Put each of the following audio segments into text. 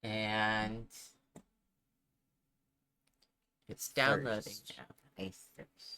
And it's downloading Thirst. now. I thirst.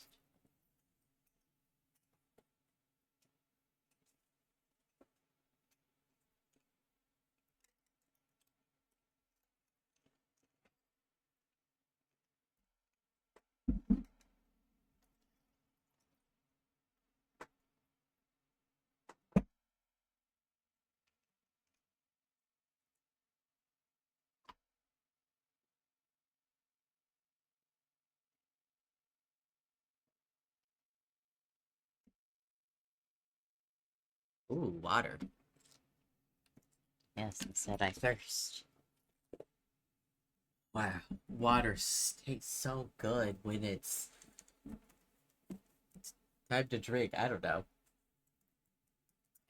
Ooh, water. Yes, I said I thirst. Wow, water tastes so good when it's time to drink. I don't know.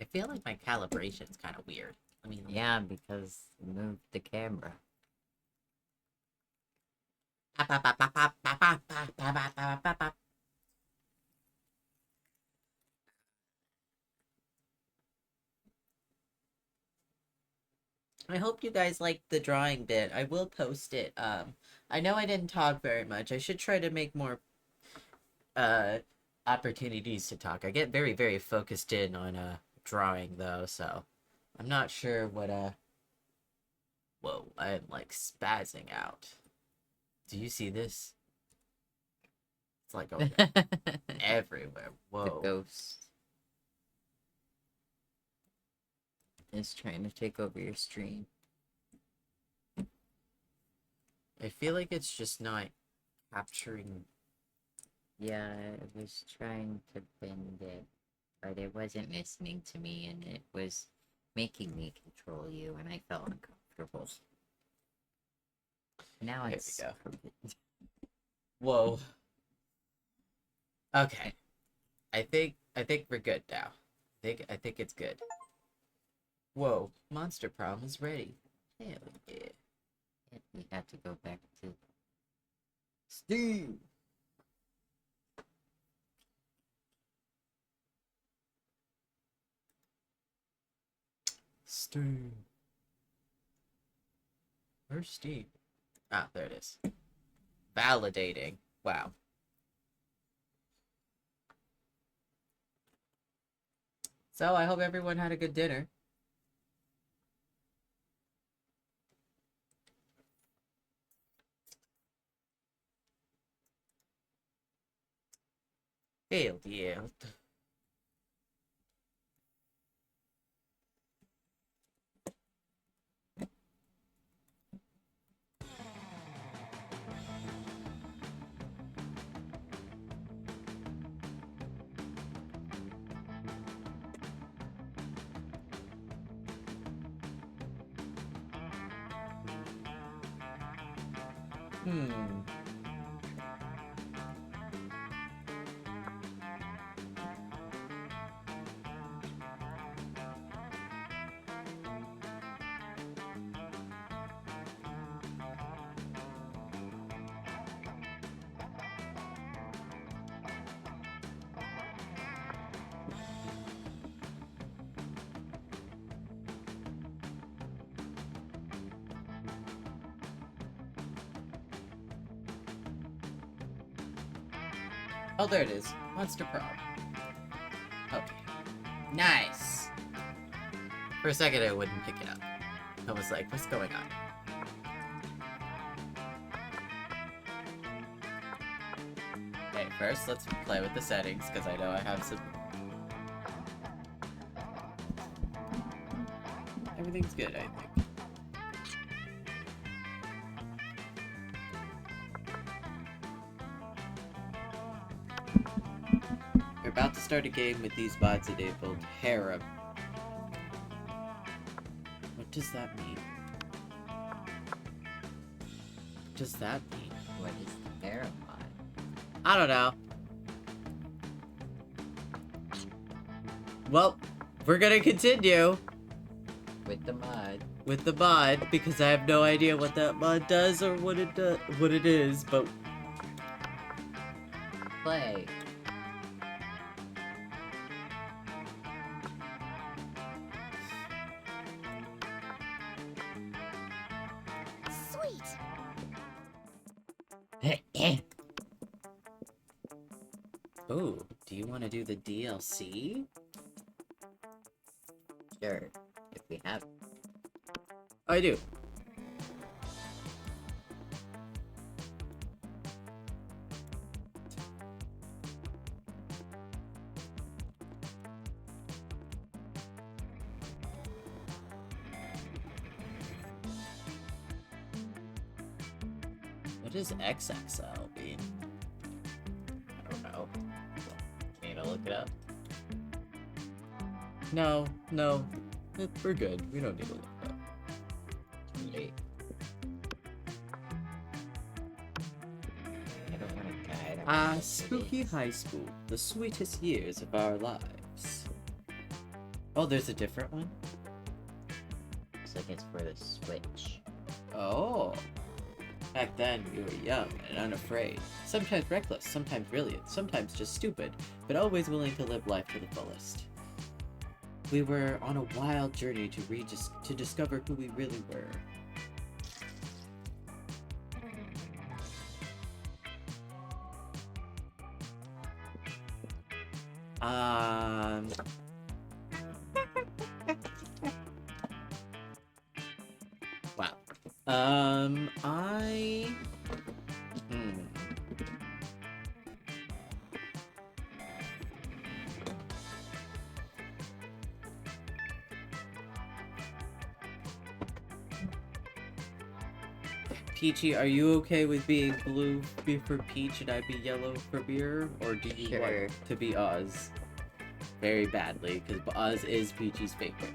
I feel like my calibration's kind of weird. I mean, Yeah, because move the camera. I hope you guys liked the drawing bit. I will post it. I know I didn't talk very much. I should try to make more uh opportunities to talk. I get very, very focused in on drawing though, so I'm not sure what whoa, I'm like spazzing out. Do you see this? It's like okay, everywhere. The Whoa. ghost is trying to take over your stream. I feel like it's just not capturing. Yeah, I was trying to bend it, but it wasn't listening to me, and it was making me control you, and I felt uncomfortable. Now Here it's we go. crooked. Whoa. Okay. I think we're good now. I think it's good. Whoa, Monster Prom is ready. Hell yeah. We have to go back to Steve! Steve. Where's Steve? Ah, there it is. Validating. Wow. So I hope everyone had a good dinner. Hell yeah. Hmm. Oh, there it is. Monster Prom. Okay. Nice. For a second, I wouldn't pick it up. I was like, what's going on? Okay, first, let's play with the settings, because I know I have some... Everything's good, I think. We're about to start a game with these mods enabled. Harem. What does that mean? What does that mean? what is the verify? I don't know. Well, we're gonna continue With the mod. with the mod because I have no idea what that mod does or what it is, but Play. Oh, do you want to do the DLC? Sure, if we have. I do. What does XXL mean? I don't know. Need to look it up. No. We're good. We don't need to look it up. Too late. I don't want a guide. I want Spooky High School. The sweetest years of our lives. Oh, there's a different one? Looks like it's for the Switch. Oh. Back then, we were young and unafraid. Sometimes reckless, sometimes brilliant, sometimes just stupid, but always willing to live life to the fullest. We were on a wild journey to discover who we really were. Wow. Peachy, are you okay with being blue for Peach and I be yellow for beer? Or do you Sure. want to be Oz? Very badly, because Oz is Peachy's favorite.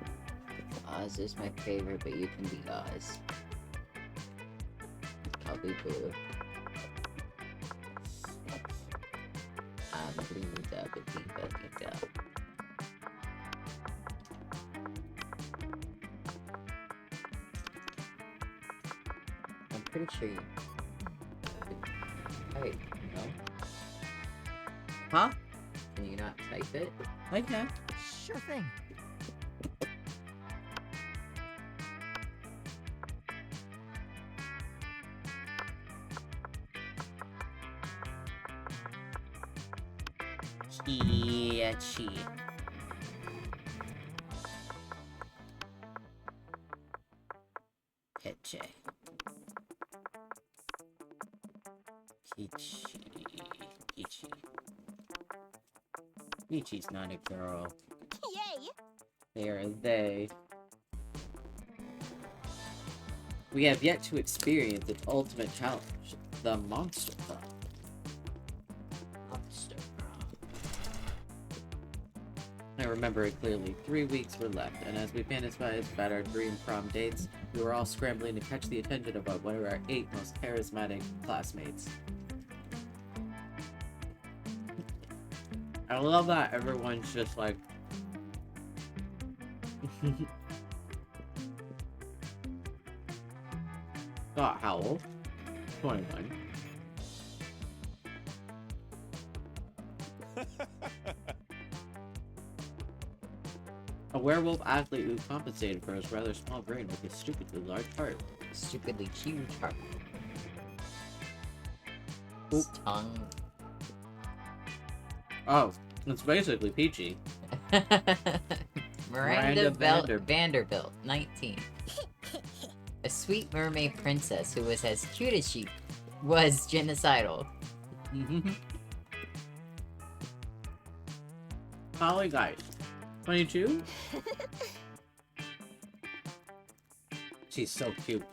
Oz is my favorite, but you can be Oz. I'll be blue. I'm blue, dabba dee dabba da. I'm pretty sure you. Hey, no? Huh? Can you not type it? I can. Sure thing. Peachy. Peachy. Peachy. Peachy's not a girl. Yay! They are a they. We have yet to experience its ultimate challenge, the Monster Prom. Monster Prom. I remember it clearly. 3 weeks were left, and as we fantasized about our dream prom dates, we were all scrambling to catch the attention of one of our 8 most charismatic classmates. I love that everyone's just like... God, how old? 21. A werewolf athlete who compensated for his rather small brain with a stupidly large heart. Stupidly huge heart. Oop. His tongue. Oh, it's basically Peachy. Miranda Vanderbilt. Vanderbilt, 19. A sweet mermaid princess who was as cute as she was genocidal. Holly guys. 22? She's so cute.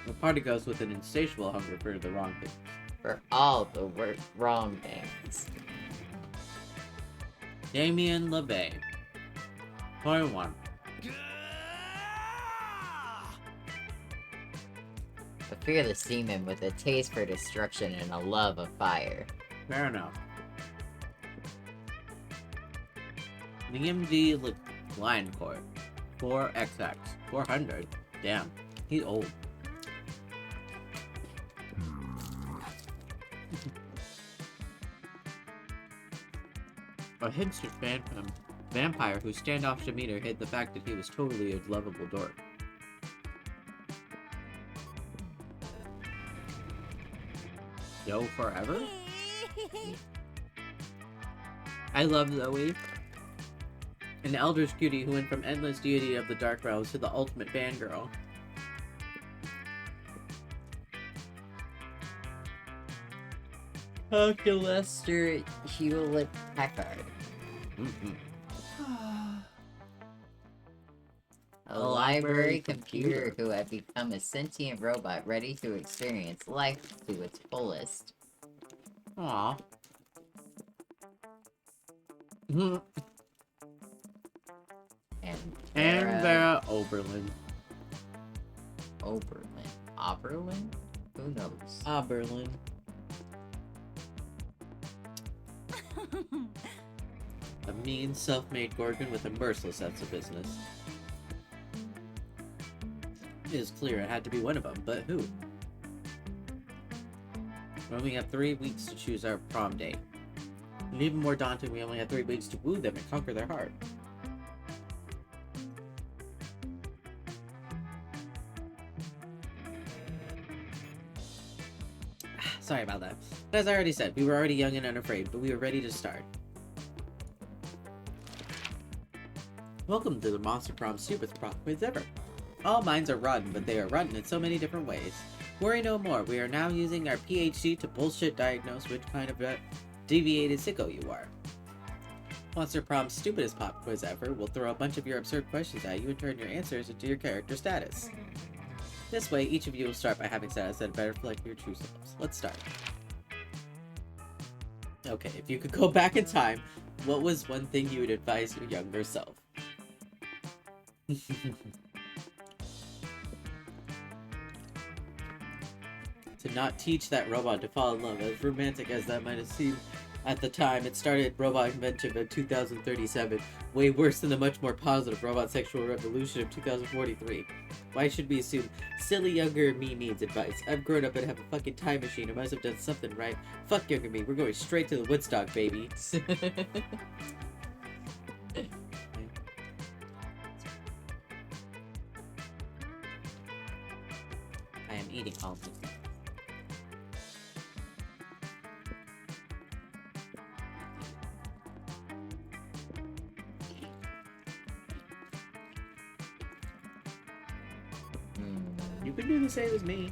The party goes with an insatiable hunger for the wrong things. For all the wrong things. Damien LeVay. 21. A fearless demon with a taste for destruction and a love of fire. Fair enough. Liam D. Lioncourt. 4XX. 400. Damn. He's old. A hipster phantom vampire whose standoff demeanor hid the fact that he was totally a lovable dork. Yo forever? I love Zoe. An eldritch cutie who went from endless deity of the dark realms to the ultimate fangirl. Okay, Lester Hewlett Packard. A library computer who had become a sentient robot ready to experience life to its fullest. Aww. And Vera Oberlin. Oberlin? Who knows? Oberlin. A mean, self-made Gorgon with a merciless sense of business. It is clear it had to be one of them, but who? We only have 3 weeks to choose our prom date. And even more daunting, we only have 3 weeks to woo them and conquer their heart. Sorry about that. But as I already said, we were already young and unafraid, but we were ready to start. Welcome to the Monster Prom stupidest prom quiz ever. All minds are rotten, but they are rotten in so many different ways. Worry no more, we are now using our PhD to bullshit diagnose which kind of deviated sicko you are. Monster Prom's stupidest pop quiz ever will throw a bunch of your absurd questions at you and turn your answers into your character status. This way, each of you will start by having status that better reflect your true selves. Let's start. Okay, if you could go back in time, what was one thing you would advise your younger self? To not teach that robot to fall in love. As romantic as that might have seemed at the time, it started robot invention of 2037, way worse than the much more positive robot sexual revolution of 2043. Why should we assume silly younger me needs advice? I've grown up and have a fucking time machine. I must have done something right. Fuck younger me. We're going straight to the Woodstock, baby. I am eating all of this. You can do the same as me.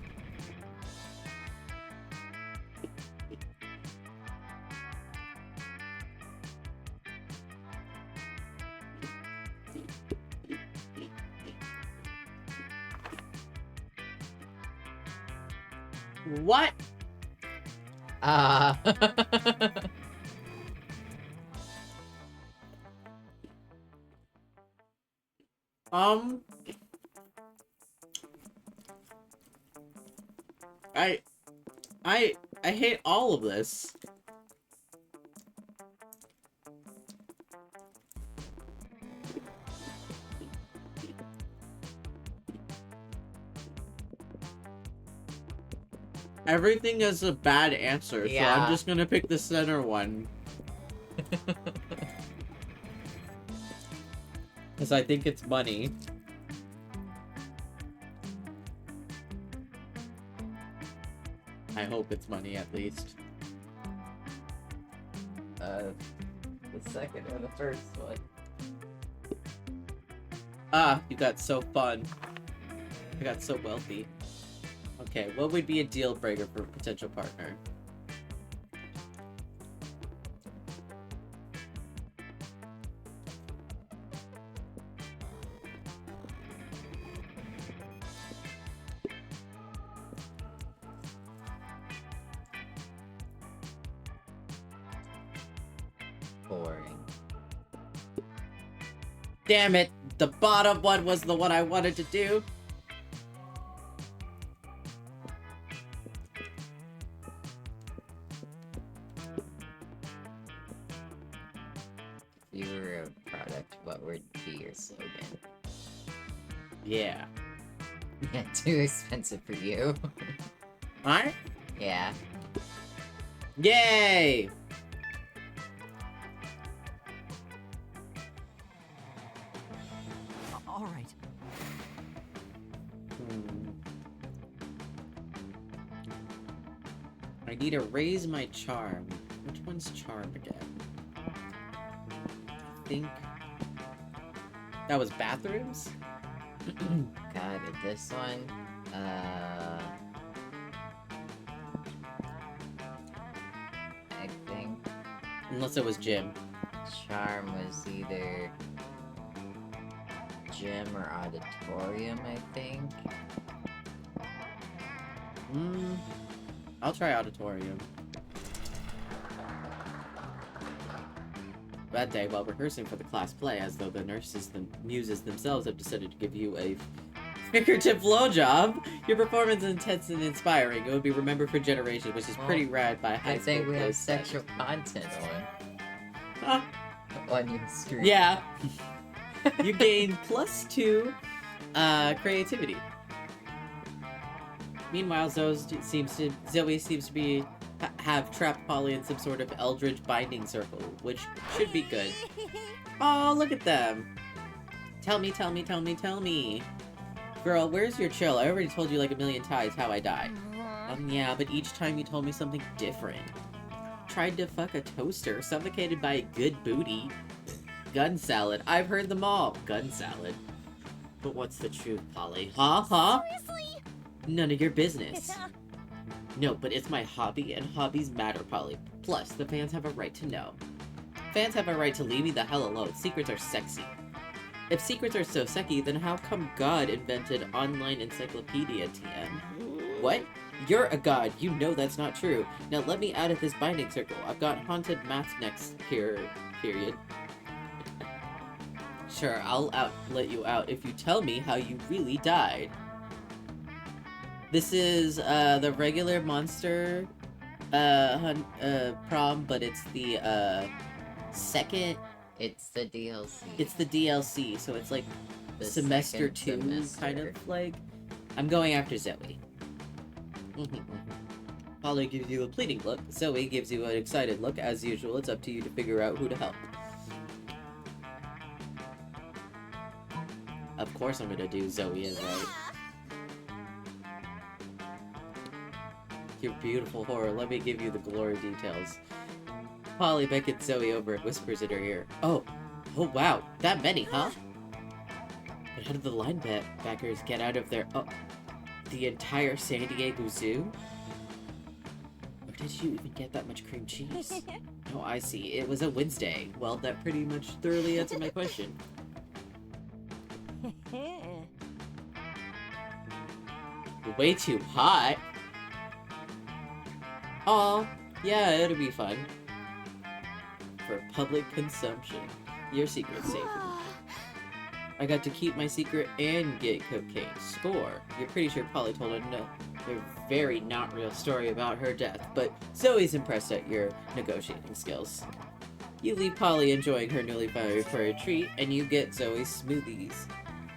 What? I hate all of this. Everything is a bad answer, so I'm just gonna pick the center one. Because I think it's money. I hope it's money, at least. The second or the first one. Ah, you got so fun. I got so wealthy. Okay, what would be a deal breaker for a potential partner? Boring. Damn it! The bottom one was the one I wanted to do. If you were a product, what would be your slogan? Yeah. Yeah, too expensive for you. Alright? Yeah. Yay! All right. I I need to raise my charm. Which one's charm again? I think that was bathrooms? God, this one, I think Unless it was gym. charm was either gym or auditorium, I think. I'll try auditorium. That day, while rehearsing for the class play, as though the muses themselves have decided to give you a figurative blowjob, your performance is intense and inspiring. It will be remembered for generations, which is pretty rad by high I school think we have plays. sexual content Huh? on your screen. Yeah. You gain +2 creativity. Meanwhile, Zoe seems to be have trapped Polly in some sort of eldritch binding circle, which should be good. Oh, look at them! Tell me. Girl, where's your chill? I already told you like a million times how I died. Yeah, but each time you told me something different. Tried to fuck a toaster, suffocated by a good booty. Gun salad. I've heard them all. Gun salad. But what's the truth, Polly? Huh? Seriously? None of your business. No, but it's my hobby, and hobbies matter, Polly. Plus, the fans have a right to know. Fans have a right to leave me the hell alone. Secrets are sexy. If secrets are so sexy, then how come God invented online encyclopedia, TM? What? You're a god. You know that's not true. Now let me out of this binding circle. I've got haunted math next period. Sure, I'll let you out if you tell me how you really died. This is the regular Monster Prom, but it's the second. It's the DLC. It's the DLC, so it's like The semester second 2, semester. kind of like. I'm going after Zoe. Polly gives you a pleading look. Zoe gives you an excited look. As usual, it's up to you to figure out who to help. Of course I'm gonna do Zoe as right. Your beautiful horror. Let me give you the glory details. Polly beckons Zoe over and whispers in her ear. Oh wow, that many, huh? But how did the linebackers get out of there? Oh, the entire San Diego Zoo? Where did you even get that much cream cheese? Oh, I see. It was a Wednesday. Well, that pretty much thoroughly answered my question. Way too hot. Aw, yeah, it'll be fun. For public consumption. Your secret's safe. I got to keep my secret and get cupcakes. Score. You're pretty sure Polly told a very not real story about her death, but Zoe's impressed at your negotiating skills. You leave Polly enjoying her newly found for a treat, and you get Zoe's smoothies.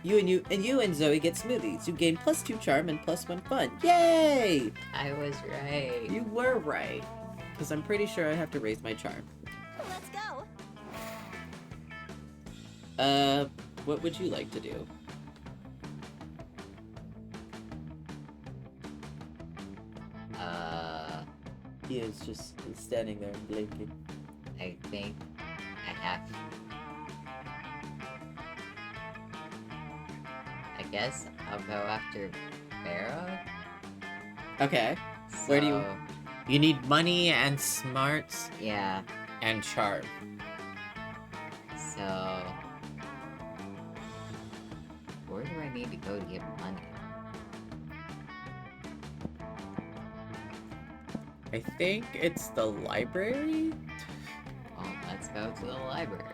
You and Zoe get smoothies. You gain +2 charm and +1 fun. Yay! I was right. You were right. Because I'm pretty sure I have to raise my charm. Let's go. What would you like to do? He is just standing there blinking. I think I have. I guess I'll go after Barrow. Okay. Where do you- So, You need money and smarts Yeah, and charm. so. Where do I need to go to get money? I think it's the library? Well, let's go to the library.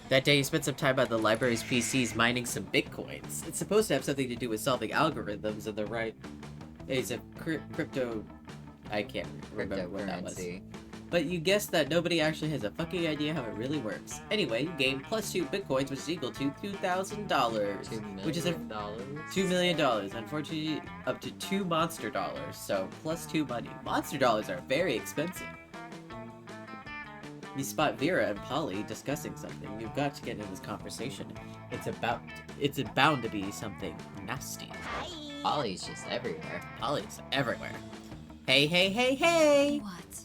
That day you spent some time on the library's PCs mining some bitcoins. It's supposed to have something to do with solving algorithms and the right... It's a crypto... I can't remember what that was. Cryptocurrency. But you guessed that nobody actually has a fucking idea how it really works. Anyway, you gain +2 bitcoins, which is equal to $2,000. Which is a $2 million. Unfortunately, up to 2 monster dollars. So, +2 money. Monster dollars are very expensive. You spot Vera and Polly discussing something. You've got to get in this conversation. It's bound to be something nasty. Hi. Polly's just everywhere. Polly's everywhere. Hey, hey, hey, hey! What?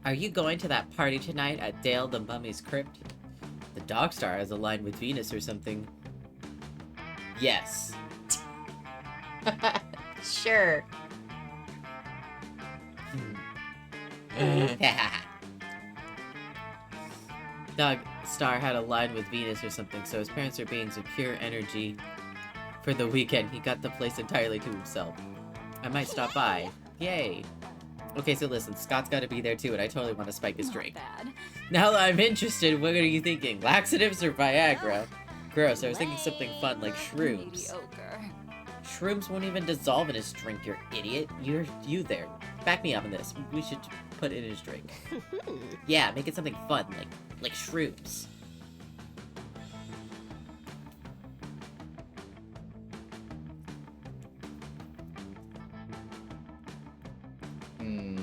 Are you going to that party tonight at Dale the Mummy's crypt? The dog star has a line with Venus or something. Yes. Sure. Dog star had a line with Venus or something, so his parents are beings of pure energy. For the weekend, he got the place entirely to himself. I might stop by. Yay! Okay, so listen, Scott's gotta be there too, and I totally want to spike his Not drink. bad. Now that I'm interested, what are you thinking? Laxatives or Viagra? Gross, I was thinking something fun like shrooms. Mediocre. Shrooms won't even dissolve in his drink, you idiot. You there. Back me up on this. We should put it in his drink. Yeah, make it something fun, like shrooms. Hmm.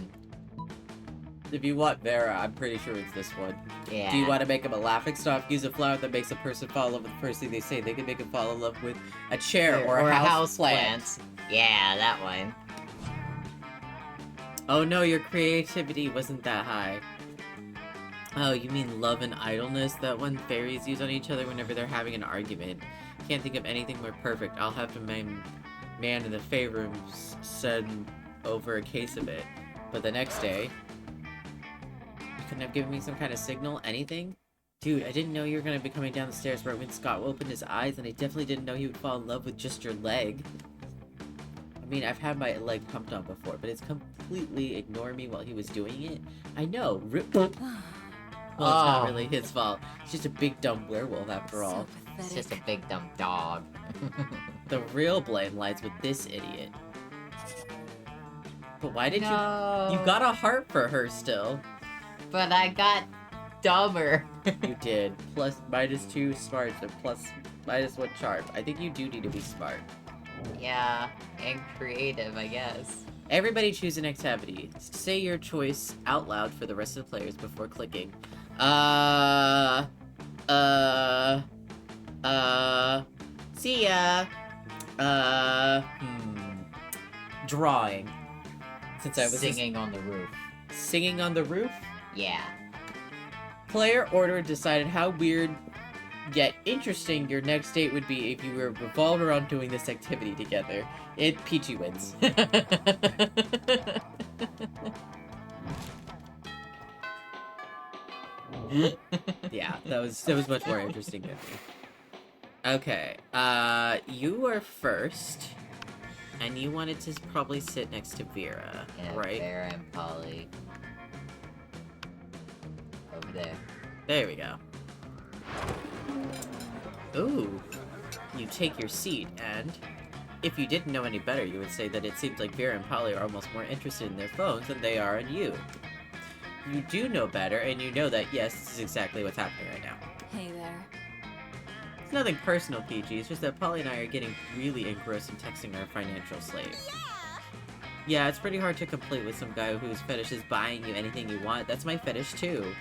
If you want Vera, I'm pretty sure it's this one. Yeah. Do you want to make him a laughingstock? Use a flower that makes a person fall in love with the first thing they say. They can make him fall in love with a chair or a house plant. Yeah, that one. Oh no, your creativity wasn't that high. Oh, you mean love and idleness? That one fairies use on each other whenever they're having an argument. Can't think of anything more perfect. I'll have to man in the favor room send over a case of it. But the next day... You couldn't have given me some kind of signal? Anything? Dude, I didn't know you were gonna be coming down the stairs right when Scott opened his eyes, and I definitely didn't know he would fall in love with just your leg. I mean, I've had my leg pumped on before, but it's completely ignored me while he was doing it. I know. Well, it's not really his fault. He's just a big dumb werewolf after all. It's just a big dumb dog. The real blame lies with this idiot. But why did No. you got a heart for her still. But I got dumber. You did. Plus, -2 smart, and plus, -1 charm. I think you do need to be smart. Yeah, and creative, I guess. Everybody choose an activity. Say your choice out loud for the rest of the players before clicking. See ya. Drawing. Since I was Singing on the roof. singing on the roof. Yeah. Player order decided how weird yet interesting your next date would be if you were revolved around doing this activity together. Peachy wins. Yeah, that was much more interesting than me. Okay, you are first, and you wanted to probably sit next to Vera, Yeah, right? Vera and Polly. Over there. There we go. Ooh, you take your seat, and if you didn't know any better, you would say that it seems like Vera and Polly are almost more interested in their phones than they are in you. You do know better, and you know that, yes, this is exactly what's happening right now. Hey there. It's nothing personal, PG, it's just that Polly and I are getting really engrossed in texting our financial slave. Yeah, it's pretty hard to complete with some guy whose fetish is buying you anything you want. That's my fetish, too.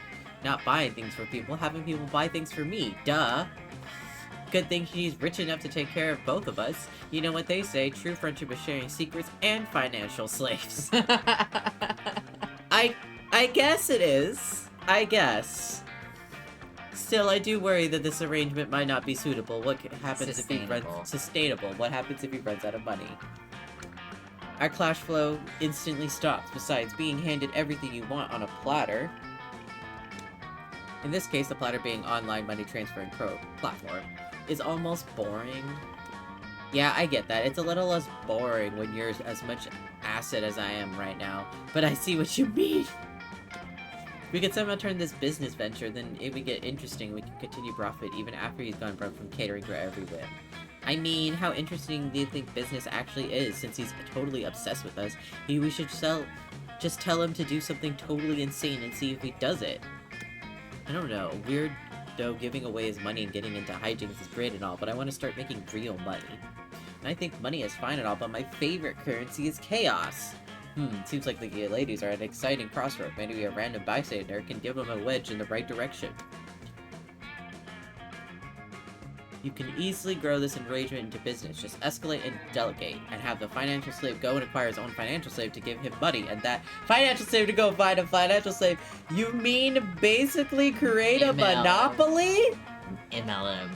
Not buying things for people, having people buy things for me. Duh! Good thing he's rich enough to take care of both of us. You know what they say, true friendship is sharing secrets and financial slaves. I guess it is. I guess. Still, I do worry that this arrangement might not be suitable. What happens if he runs... Sustainable. What happens if he runs out of money? Our cash flow instantly stops, besides being handed everything you want on a platter. In this case, the platter being online money transferring platform is almost boring. Yeah, I get that. It's a little less boring when you're as much asset as I am right now, but I see what you mean. We could somehow turn this business venture, then it would get interesting. We can continue profit even after he's gone broke from catering for every whim. I mean, how interesting do you think business actually is, since he's totally obsessed with us? We should just tell him to do something totally insane and see if he does it. I don't know. Weird, though, giving away his money and getting into hijinks is great and all, but I want to start making real money. And I think money is fine and all, but my favorite currency is chaos. Seems like the ladies are at an exciting crossroad. Maybe a random bystander can give them a wedge in the right direction. You can easily grow this arrangement into business. Just escalate and delegate, and have the financial slave go and acquire his own financial slave to give him money, and that financial slave to go find a financial slave. You mean basically create a MLM. monopoly? MLM.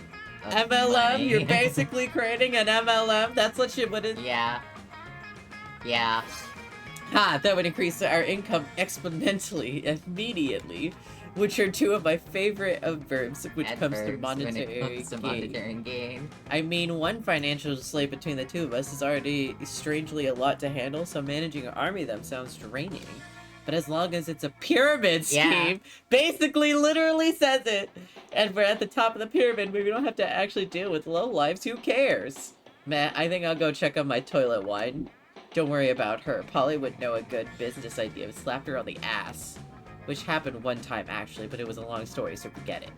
of MLM? money. You're basically creating an MLM? That's what you would... Yeah. Yeah. Ha! That would increase our income exponentially, immediately. Which are two of my favorite verbs, which comes to Adverbs when monetary it comes to gain. monetary gain. I mean, one financial slave between the two of us is already strangely a lot to handle, so managing an army of them sounds draining. But as long as it's a pyramid scheme, basically literally says it, and we're at the top of the pyramid, we don't have to actually deal with lowlifes, who cares? Man, I think I'll go check on my toilet wine. Don't worry about her. Polly would know a good business idea. Slapped her on the ass. Which happened one time, actually, but it was a long story, so forget it.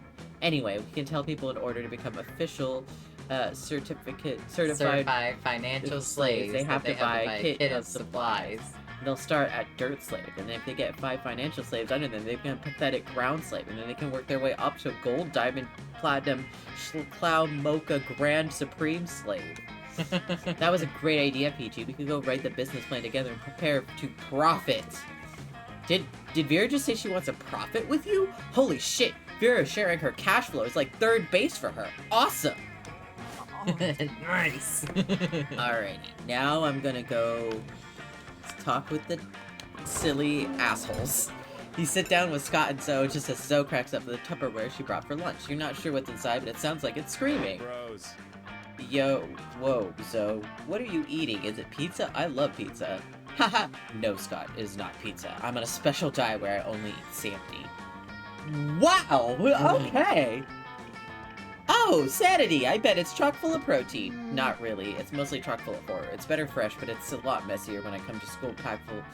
Anyway, we can tell people in order to become official certified financial slaves. They have to buy a kit of supplies. They'll start at dirt slave, and then if they get 5 financial slaves under them, they become pathetic ground slave, and then they can work their way up to gold, diamond, platinum, cloud, mocha, grand, supreme slave. That was a great idea, Peachy. We could go write the business plan together and prepare to profit. Did Vera just say she wants a profit with you? Holy shit, Vera sharing her cash flow is like third base for her. Awesome! Nice! Alrighty, now I'm gonna go talk with the silly assholes. You sit down with Scott and Zoe just as Zoe cracks up the Tupperware she brought for lunch. You're not sure what's inside, but it sounds like it's screaming. Bros. Yo, whoa, Zoe, what are you eating? Is it pizza? I love pizza. Haha! No, Scott, it is not pizza. I'm on a special diet where I only eat Sandy. Wow! Okay! Oh, Sanity! I bet it's chock full of protein. Not really. It's mostly chock full of horror. It's better fresh, but it's a lot messier when I come to school packed full of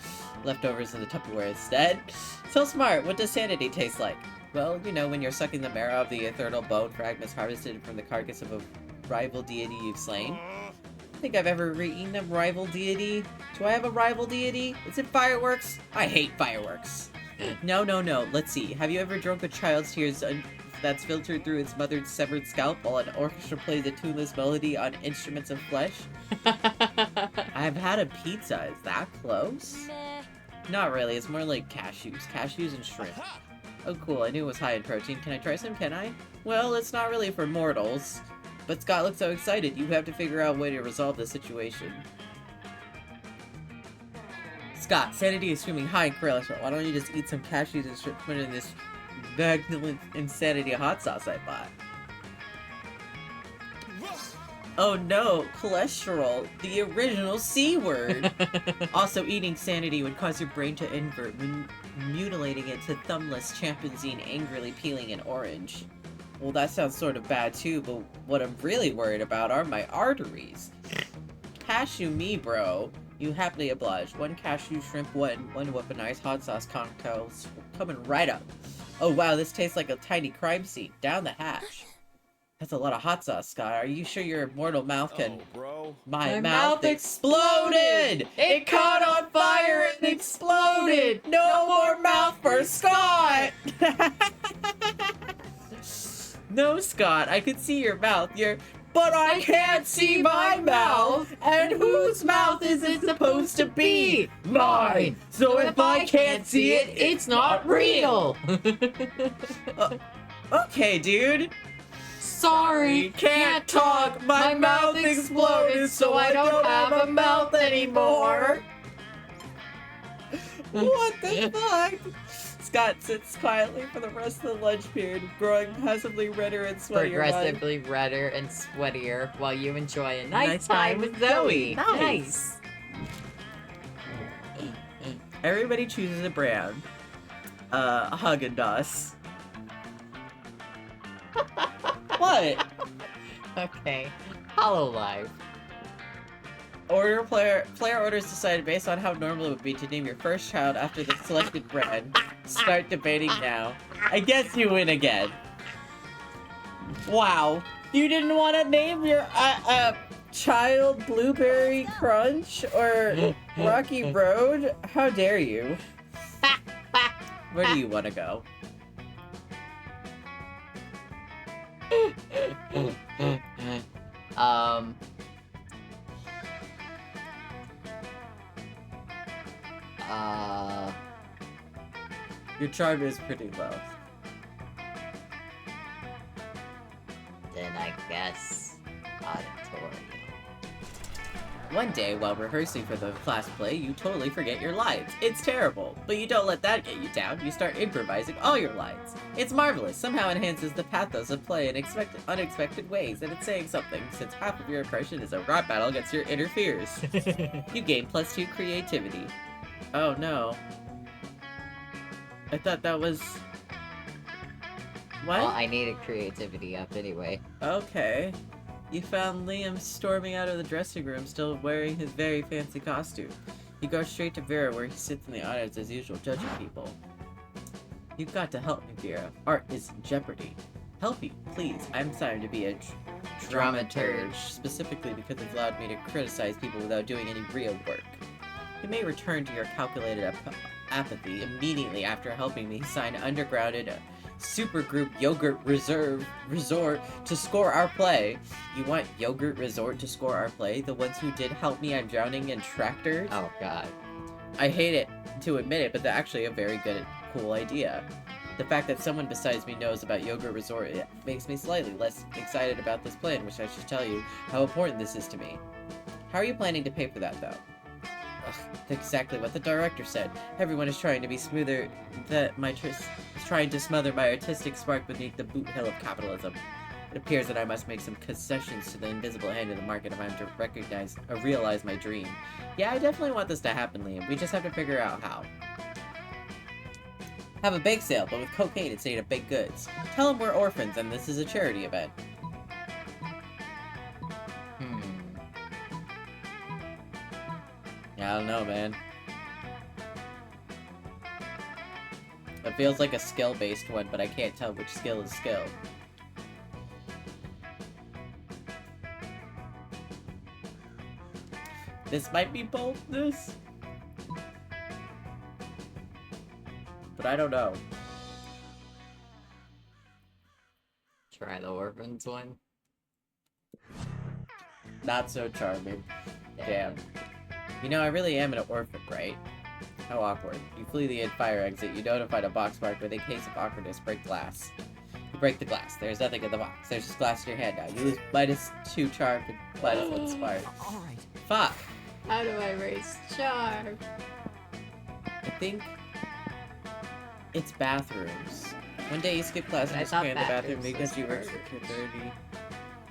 leftovers in the Tupperware instead. So smart! What does Sanity taste like? Well, you know, when you're sucking the marrow of the ethereal bone fragments harvested from the carcass of a rival deity you've slain. I think I've ever eaten a rival deity. Do I have a rival deity? Is it fireworks? I hate fireworks. No. Let's see. Have you ever drunk a child's tears that's filtered through its mother's severed scalp while an orchestra plays a tuneless melody on instruments of flesh? I've had a pizza. Is that close? Meh. Not really. It's more like cashews. Cashews and shrimp. Oh, cool. I knew it was high in protein. Can I try some? Can I? Well, it's not really for mortals. But Scott looks so excited, you have to figure out a way to resolve the situation. Scott, Sanity is screaming high in cholesterol. Why don't you just eat some cashews and put in this magnificent Insanity hot sauce I bought? Oh no, cholesterol, the original C word! Also, eating Sanity would cause your brain to invert, mutilating it to thumbless chimpanzee angrily peeling an orange. Well, that sounds sort of bad too, but what I'm really worried about are my arteries. Cashew me, bro. You happily obliged. 1 cashew shrimp, 1 weaponized hot sauce cocktails coming right up. Oh wow, this tastes like a tiny crime scene. Down the hatch. That's a lot of hot sauce, Scott. Are you sure your mortal mouth can... Oh, bro. My mouth exploded! It caught on fire and exploded! No more mouth for Scott! No, Scott, I could see your mouth. But I can't see my mouth! And whose mouth is it supposed to be? Mine! So if I can't see it, it's not real! Okay, dude. Sorry, Can't talk! My mouth exploded, so I don't have a mouth anymore! What the fuck? Scott sits quietly for the rest of the lunch period, growing passively redder and sweatier. Progressively redder and sweatier while you enjoy a nice time with Zoe. Nice. Everybody chooses a brand. Haagen-Dazs. What? Okay. Hololive. Player orders decided based on how normal it would be to name your first child after the selected brand. Start debating now. I guess you win again. Wow. You didn't want to name your child Blueberry Crunch or Rocky Road? How dare you? Where do you want to go? Um. Your charm is pretty low. Then I guess auditorium. One day, while rehearsing for the class play, you totally forget your lines. It's terrible, but you don't let that get you down. You start improvising all your lines. It's marvelous, somehow enhances the pathos of play in unexpected ways, and it's saying something, since half of your impression is a rap battle against your inner fears. You gain +2 creativity. Oh no. I thought that was... What? Well, I needed creativity up anyway. Okay. You found Liam storming out of the dressing room, still wearing his very fancy costume. You go straight to Vera, where he sits in the audience as usual, judging people. You've got to help me, Vera. Art is in jeopardy. Help me, please. I'm starting to be a dramaturge, specifically because it's allowed me to criticize people without doing any real work. You may return to your calculated apathy immediately after helping me sign undergrounded supergroup Yogurt Resort to score our play. You want Yogurt Resort to score our play? The ones who did help me I'm drowning in tractors? Oh god. I hate it to admit it, but they're actually a very good, cool idea. The fact that someone besides me knows about Yogurt Resort makes me slightly less excited about this plan, which I should tell you how important this is to me. How are you planning to pay for that, though? Ugh, exactly what the director said. Everyone is trying to be smoother trying to smother my artistic spark beneath the boot hill of capitalism. It appears that I must make some concessions to the invisible hand of the market if I'm to realize my dream. Yeah, I definitely want this to happen, Liam. We just have to figure out how. Have a bake sale, but with cocaine instead of baked goods. Tell them we're orphans and this is a charity event. Yeah, I don't know, man. It feels like a skill-based one, but I can't tell which skill is skill. This might be boldness, but I don't know. Try the orphans one. Not so charming. Damn. You know, I really am an orphan, right? How awkward. You flee the fire exit, you notify a box mark with a case of awkwardness, break glass. You break the glass. There's nothing in the box. There's just glass in your hand now. You lose -2 charm and -1 spark. Alright. Fuck. How do I raise charm? I think it's bathrooms. One day you skip class and I just thought clean the bathroom bathrooms because was you were first. dirty.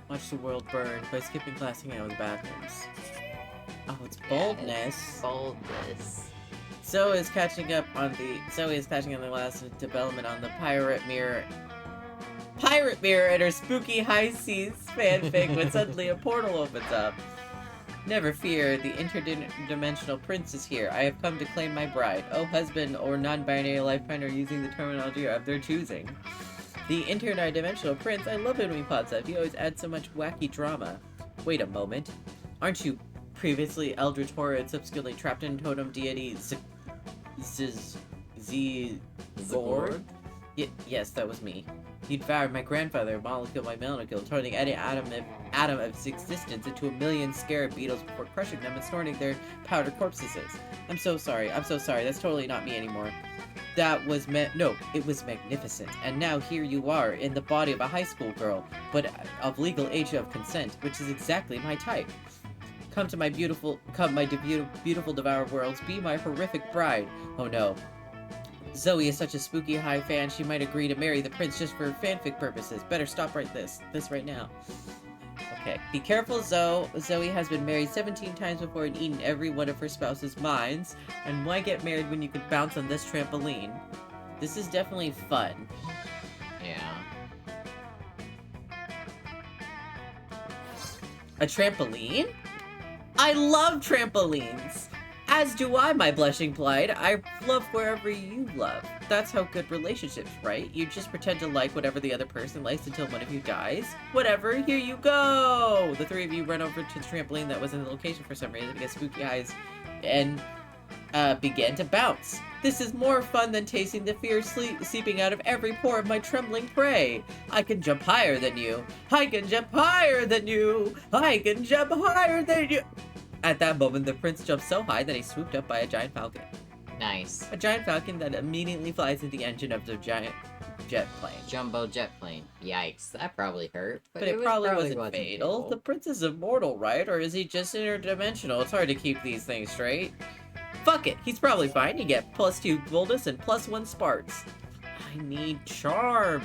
Watch the world burn by skipping class hanging out in the bathrooms. Oh, it's boldness. Boldness. Zoe is catching on the last development on the Pirate Mirror and her spooky high seas fanfic when suddenly a portal opens up. Never fear, the interdimensional prince is here. I have come to claim my bride. Oh, husband or non-binary life partner using the terminology of their choosing. The interdimensional prince, I love it when he pops up. He always adds so much wacky drama. Wait a moment. Aren't you previously Eldritch Horror and subsequently trapped in totem deity Zord? Yes, that was me. You devoured my grandfather, molecule by molecule, turning any atom of its existence into a million scarab beetles before crushing them and snorting their powdered corpses. I'm so sorry. That's totally not me anymore. That was it was magnificent. And now here you are, in the body of a high school girl, but of legal age of consent, which is exactly my type. Come, my beautiful devour worlds, be my horrific bride. Oh no. Zoe is such a spooky high fan, she might agree to marry the prince just for fanfic purposes. Better stop this right now. Okay. Be careful, Zoe. Zoe has been married 17 times before and eaten every one of her spouse's minds. And why get married when you could bounce on this trampoline? This is definitely fun. Yeah. A trampoline? I love trampolines! As do I, my blushing bride. I love wherever you love. That's how good relationships, right? You just pretend to like whatever the other person likes until one of you dies. Whatever, here you go! The three of you run over to the trampoline that was in the location for some reason because Spooky Eyes and began to bounce. This is more fun than tasting the fear seeping out of every pore of my trembling prey. I can jump higher than you. I can jump higher than you. I can jump higher than you. At that moment, the prince jumped so high that he swooped up by a giant falcon. Nice. A giant falcon that immediately flies into the engine of the giant jet plane. Jumbo jet plane. Yikes, that probably hurt. But it probably wasn't fatal. fatal. The prince is immortal, right? Or is he just interdimensional? It's hard to keep these things straight. Fuck it, he's probably fine. You get +2 boldness and +1 sparks. I need charm.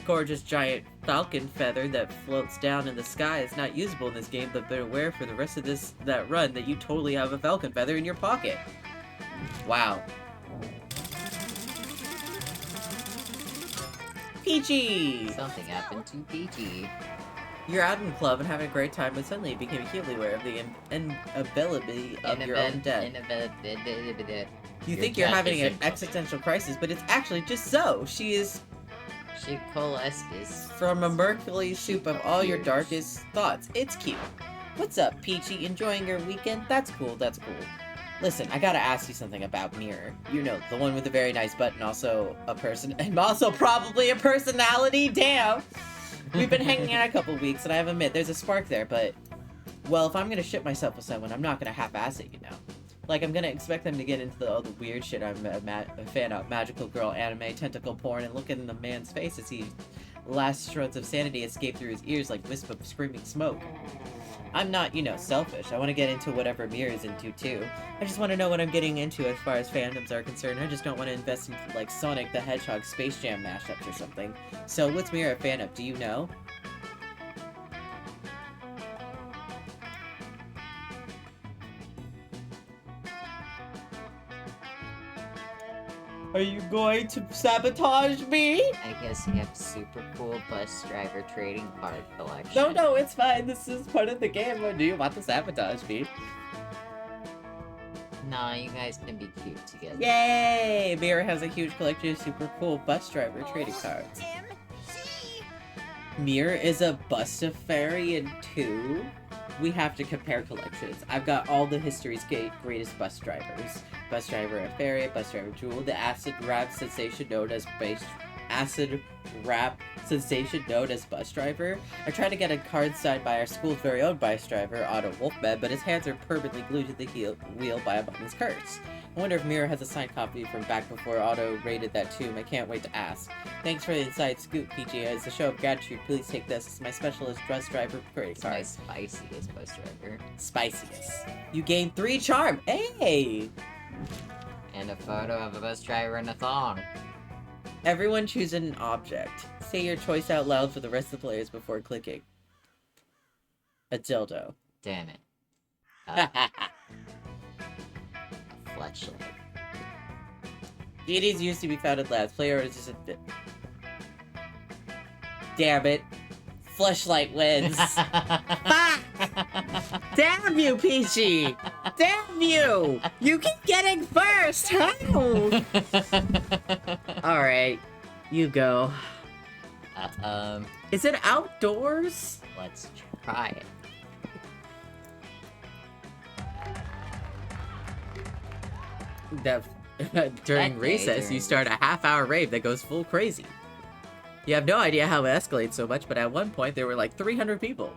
Gorgeous giant falcon feather that floats down in the sky is not usable in this game, but beware for the rest of that run that you totally have a falcon feather in your pocket. Wow. Peachy! Something happened to Peachy. You're out in the club and having a great time, but suddenly you became acutely aware of the inability of your own death. You think you're having an existential crisis, but it's actually just Zoe. She is from a murky soup of all your darkest thoughts. It's cute. What's up, Peachy? Enjoying your weekend? That's cool, that's cool. Listen, I gotta ask you something about Mirror. You know, the one with the very nice butt and also a person, and also probably a personality? Damn! We've been hanging out a couple weeks, and I have to admit, there's a spark there, but... Well, if I'm gonna ship myself with someone, I'm not gonna half-ass it, you know? Like, I'm gonna expect them to get into all the weird shit I'm a fan of. Magical girl, anime, tentacle porn, and look in the man's face as he last shreds of sanity escape through his ears like wisp of screaming smoke. I'm not, you know, selfish. I want to get into whatever Mirror's into, too. I just want to know what I'm getting into as far as fandoms are concerned. I just don't want to invest in, like, Sonic the Hedgehog Space Jam mashups or something. So, what's Mirror a fan of? Do you know? Are you going to sabotage me? I guess you have super cool bus driver trading card collection. No, it's fine. This is part of the game. Or do you want to sabotage me? Nah, you guys can be cute together. Yay! Mirror has a huge collection of super cool bus driver trading cards. Mirror is a Bustafarian too? We have to compare collections. I've got all the history's greatest bus drivers. Bus driver Affaria, bus driver Jewel, the acid rap sensation known as bus driver. I tried to get a card signed by our school's very own bus driver, Otto Wolfman, but his hands are permanently glued to the wheel by a button's curse. I wonder if Mirror has a signed copy from back before Otto raided that tomb. I can't wait to ask. Thanks for the inside scoop, PJ. As a show of gratitude, please take this. It's my specialist bus driver credit card. My spiciest bus driver. Spiciest. You gain 3 charm. Hey! And a photo of a bus driver in a thong. Everyone choose an object. Say your choice out loud for the rest of the players before clicking. A dildo. Damn it. A fleshlight. Deities used to be found in labs. Player is just a bit. Damn it. Fleshlight wins. Fuck! Damn you, Peachy! Damn you! You keep getting first! How? Alright. You go. Is it outdoors? Let's try it. During recess, you start a half-hour rave that goes full crazy. You have no idea how it escalates so much, but at one point there were like 300 people.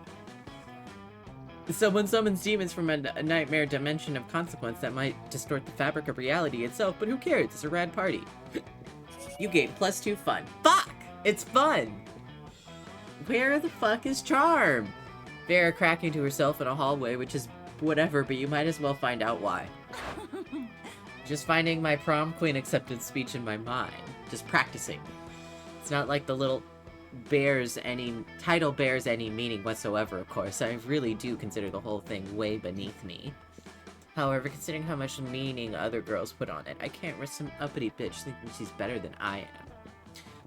Someone summons demons from a nightmare dimension of consequence that might distort the fabric of reality itself, but who cares? It's a rad party. You gain +2 fun. Fuck! It's fun! Where the fuck is Charm? Vera cracking to herself in a hallway, which is whatever, but you might as well find out why. Just finding my prom queen acceptance speech in my mind. Just practicing. It's not like the little title bears any meaning whatsoever, of course. I really do consider the whole thing way beneath me. However, considering how much meaning other girls put on it, I can't risk some uppity bitch thinking she's better than I am.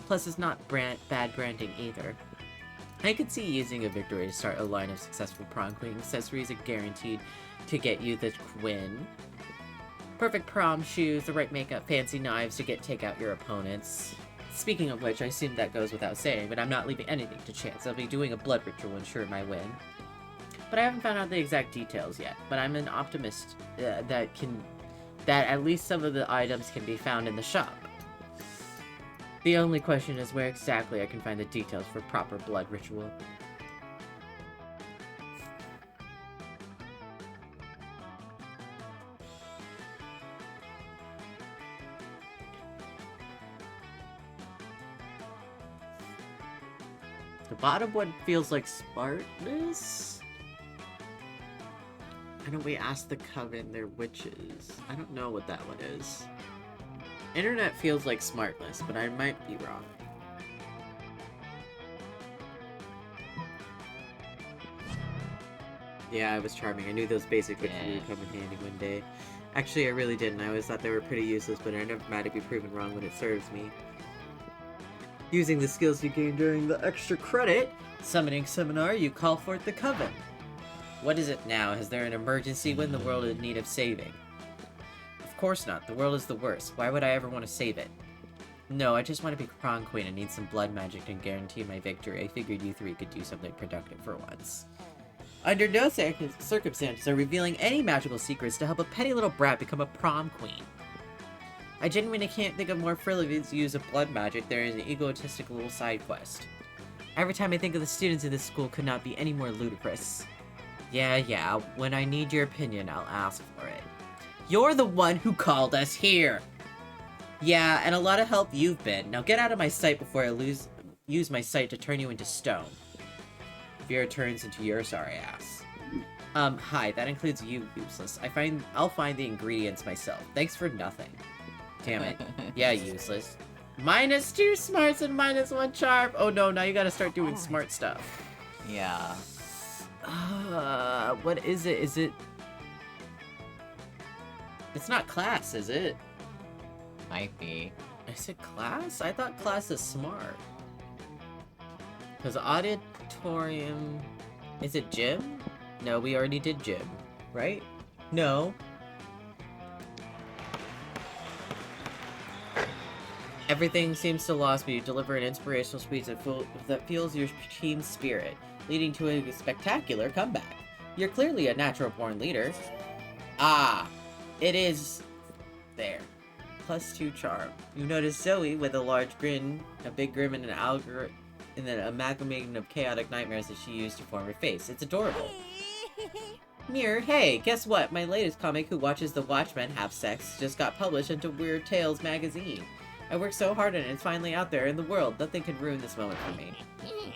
Plus, it's not bad branding either. I could see using a victory to start a line of successful prom queen accessories are guaranteed to get you the win. Perfect prom shoes, the right makeup, fancy knives to take out your opponents. Speaking of which, I assume that goes without saying, but I'm not leaving anything to chance. I'll be doing a blood ritual to ensure my win. But I haven't found out the exact details yet, but I'm an optimist that can that at least some of the items can be found in the shop. The only question is where exactly I can find the details for proper blood ritual. The bottom one feels like smartness. I know we asked the coven, they're witches. I don't know what that one is. Internet feels like smartness, but I might be wrong. Yeah, I was charming. I knew those basic witches would come in handy one day. Actually, I really didn't. I always thought they were pretty useless, but I never mind to be proven wrong when it serves me. Using the skills you gain during the extra credit summoning seminar, you call forth the coven. What is it now? Is there an emergency when the world is in need of saving? Of course not. The world is the worst. Why would I ever want to save it? No, I just want to be Prom Queen and need some blood magic to guarantee my victory. I figured you three could do something productive for once. Under no circumstances are revealing any magical secrets to help a petty little brat become a prom queen. I genuinely can't think of more frivolous use of blood magic than an egotistic little side quest. Every time I think of the students in this school could not be any more ludicrous. Yeah, when I need your opinion, I'll ask for it. You're the one who called us here! Yeah, and a lot of help you've been. Now get out of my sight before I use my sight to turn you into stone. Vera turns into your sorry ass. Hi, that includes you, useless. I'll find the ingredients myself. Thanks for nothing. Damn it. Yeah, useless. -2 smarts and -1 charm. Oh no, now you gotta start doing smart stuff. Yeah. What is it? Is it... It's not class, is it? Might be. Is it class? I thought class is smart. Because auditorium... Is it gym? No, we already did gym. Right? No. Everything seems to lost, but you deliver an inspirational speech that fuels your team's spirit, leading to a spectacular comeback. You're clearly a natural-born leader. Ah, it is... There. +2 charm. You notice Zoe with a large grin, a big grin, and an amalgamation of chaotic nightmares that she used to form her face. It's adorable. Mirror, hey, guess what? My latest comic, Who Watches the Watchmen Have Sex, just got published into Weird Tales magazine. I worked so hard on it, it's finally out there in the world. Nothing can ruin this moment for me.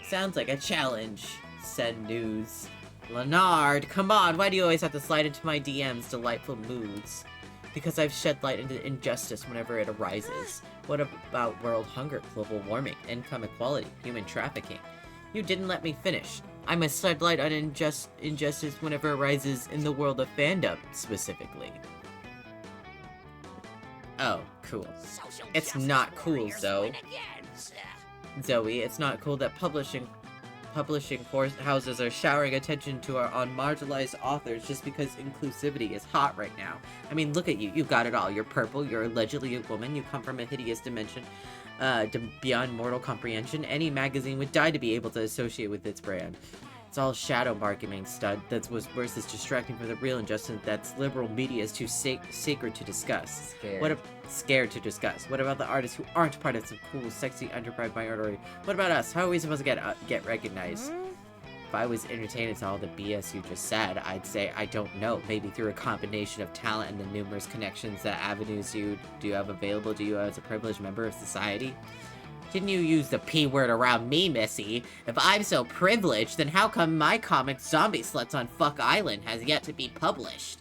Sounds like a challenge. Send news. Leonard, come on, why do you always have to slide into my DM's delightful moods? Because I've shed light into injustice whenever it arises. What about world hunger, global warming, income equality, human trafficking? You didn't let me finish. I must shed light on injustice whenever it arises in the world of fandom, specifically. Oh, cool. It's not cool, Zoe. It's not cool that publishing houses are showering attention to our marginalized authors just because inclusivity is hot right now. I mean, look at you. You've got it all. You're purple. You're allegedly a woman. You come from a hideous dimension beyond mortal comprehension. Any magazine would die to be able to associate with its brand. It's all shadow marketing stud that's worse is distracting from the real injustice that's liberal media is too sacred to discuss. Scared to discuss. What about the artists who aren't part of some cool, sexy enterprise minority? What about us? How are we supposed to get recognized? If I was entertained to all the BS you just said, I'd say I don't know. Maybe through a combination of talent and the numerous connections that avenues do you have available to you as a privileged member of society? Didn't you use the P word around me, Missy? If I'm so privileged, then how come my comic Zombie Sluts on Fuck Island has yet to be published?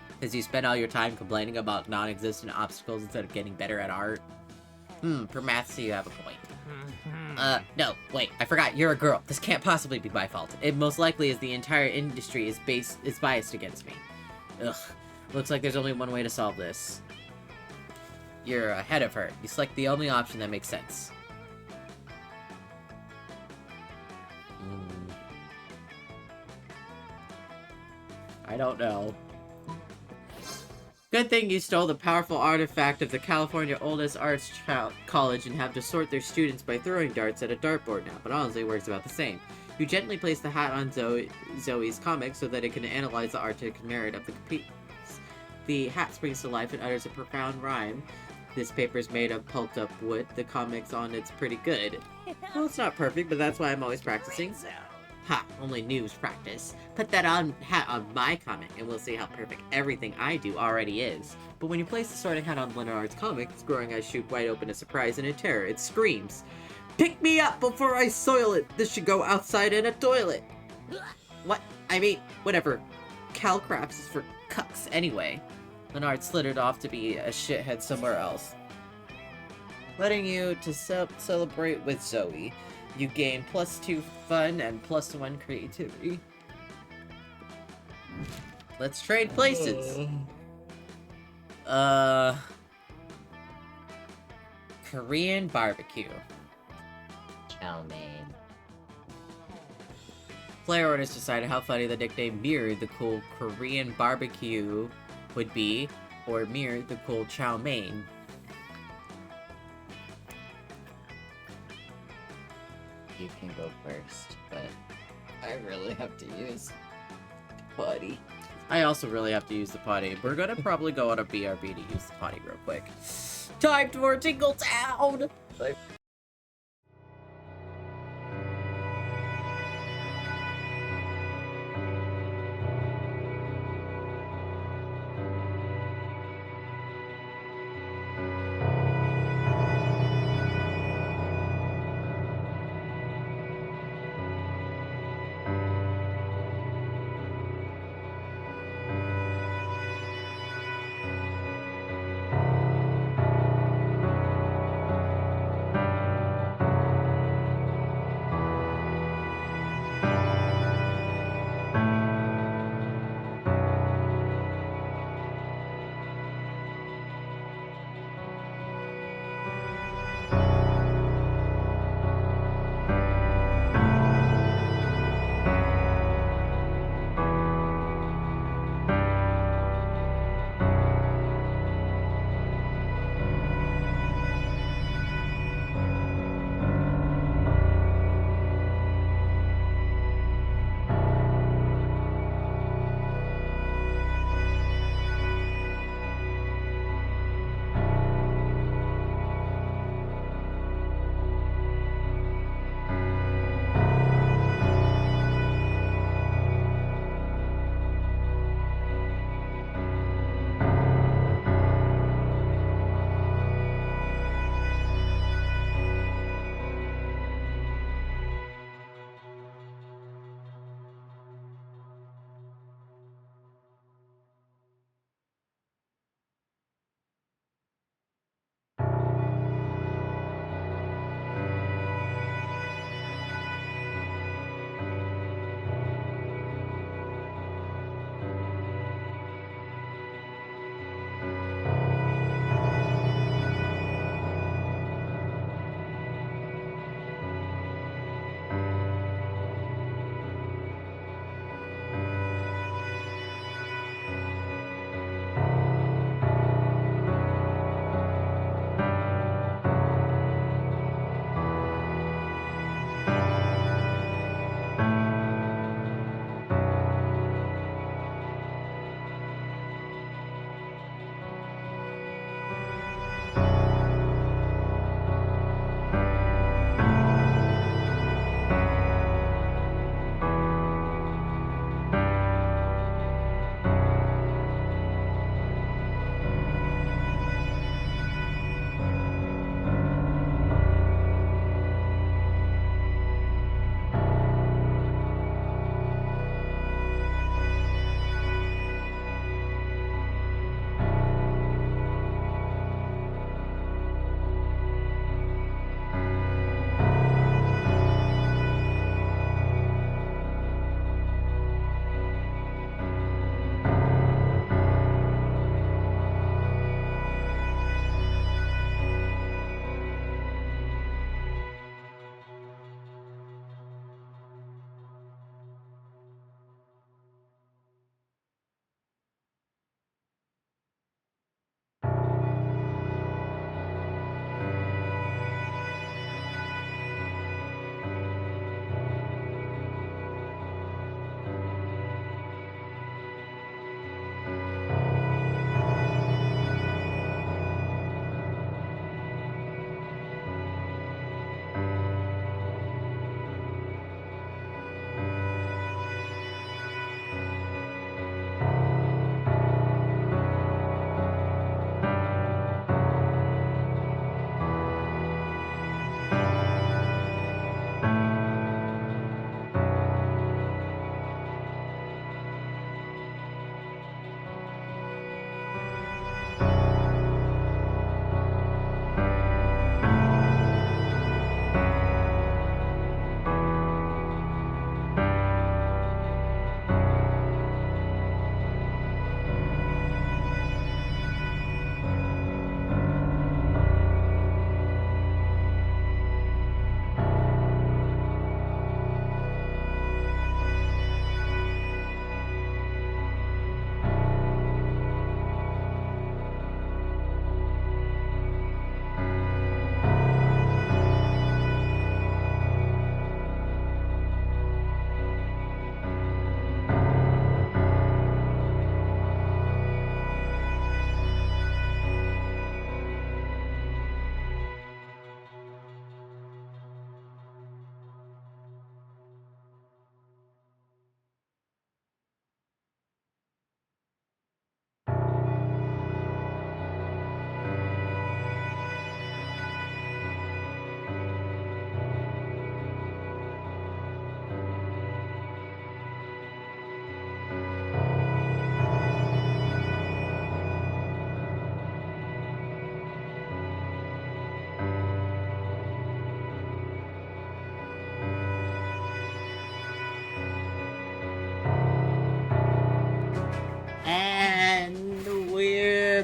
Because you spend all your time complaining about non-existent obstacles instead of getting better at art? For maths, you have a point. No, wait, I forgot, you're a girl. This can't possibly be my fault. It most likely is the entire industry is biased against me. Ugh, looks like there's only one way to solve this. You're ahead of her. You select the only option that makes sense. I don't know. Good thing you stole the powerful artifact of the California oldest arts college and have to sort their students by throwing darts at a dartboard now, but honestly it works about the same. You gently place the hat on Zoe's comic so that it can analyze the artistic merit of the The hat springs to life and utters a profound rhyme. This paper's made of pulped up wood. The comics on it's pretty good. Well, it's not perfect, but that's why I'm always practicing. Ha, only news practice. Put that hat on my comic, and we'll see how perfect everything I do already is. But when you place the sorting hat on Leonard's comic, its growing eyes shoot wide open in surprise and in terror. It screams, "Pick me up before I soil it! This should go outside in a toilet!" What? I mean, whatever. Calcraps is for cucks anyway. Leonard slithered off to be a shithead somewhere else. Letting you to celebrate with Zoe. You gain +2 fun and +1 creativity. Let's trade places. Korean barbecue. Chow mein. Player orders decided how funny the nickname mirrored the cool Korean barbecue would be, or mirrored the cool chow mein. You can go first, but I really have to use Potty. I also really have to use the potty. We're gonna probably go on a BRB to use the potty real quick. Time for Tingletown!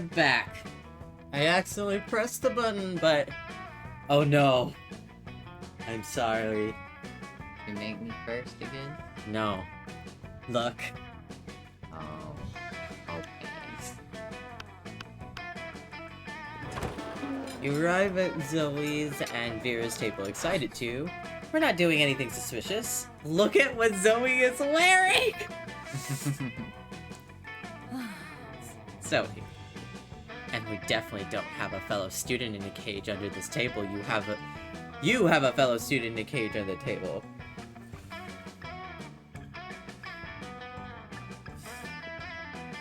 I'm back. I accidentally pressed the button, but... Oh no. I'm sorry. You make me first again? No. Look. Oh. Okay. You arrive at Zoe's and Vera's table excited too. We're not doing anything suspicious. Look at what Zoe is wearing! Zoe. And we definitely don't have a fellow student in a cage under this table. You have a fellow student in a cage under the table.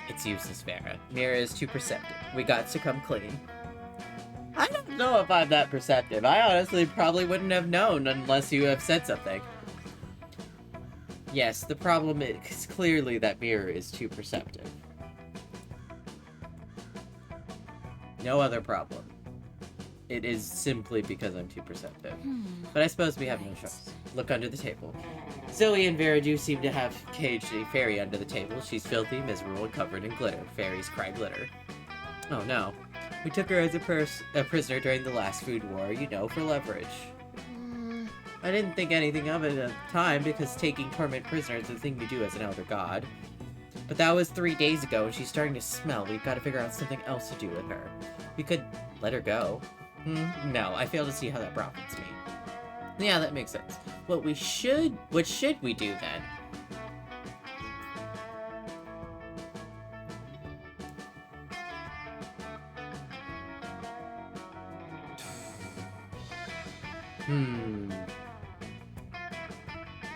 It's useless, Vera. Mira is too perceptive. We got to come clean. I don't know if I'm that perceptive. I honestly probably wouldn't have known unless you have said something. Yes, the problem is clearly that Mira is too perceptive. No other problem. It is simply because I'm too perceptive. But I suppose we have no choice. Look under the table. Zoe and Vera do seem to have caged a fairy under the table. She's filthy, miserable, and covered in glitter. Fairies cry glitter. Oh no. We took her as a prisoner during the last food war, you know, for leverage. I didn't think anything of it at the time, because taking torment prisoners is the thing to do as an elder god. But that was 3 days ago, and she's starting to smell. We've got to figure out something else to do with her. We could let her go. No, I fail to see how that profits me. Yeah, that makes sense. What should we do then?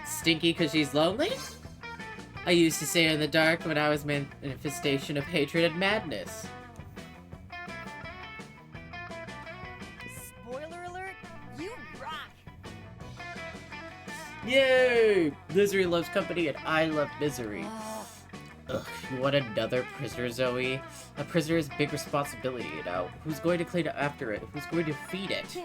Stinky because she's lonely? I used to stay in the dark when I was an infestation of hatred and madness. Spoiler alert, you rock! Yay! Misery loves company and I love misery. Ugh, you want another prisoner, Zoe? A prisoner is a big responsibility, you know. Who's going to clean up after it? Who's going to feed it?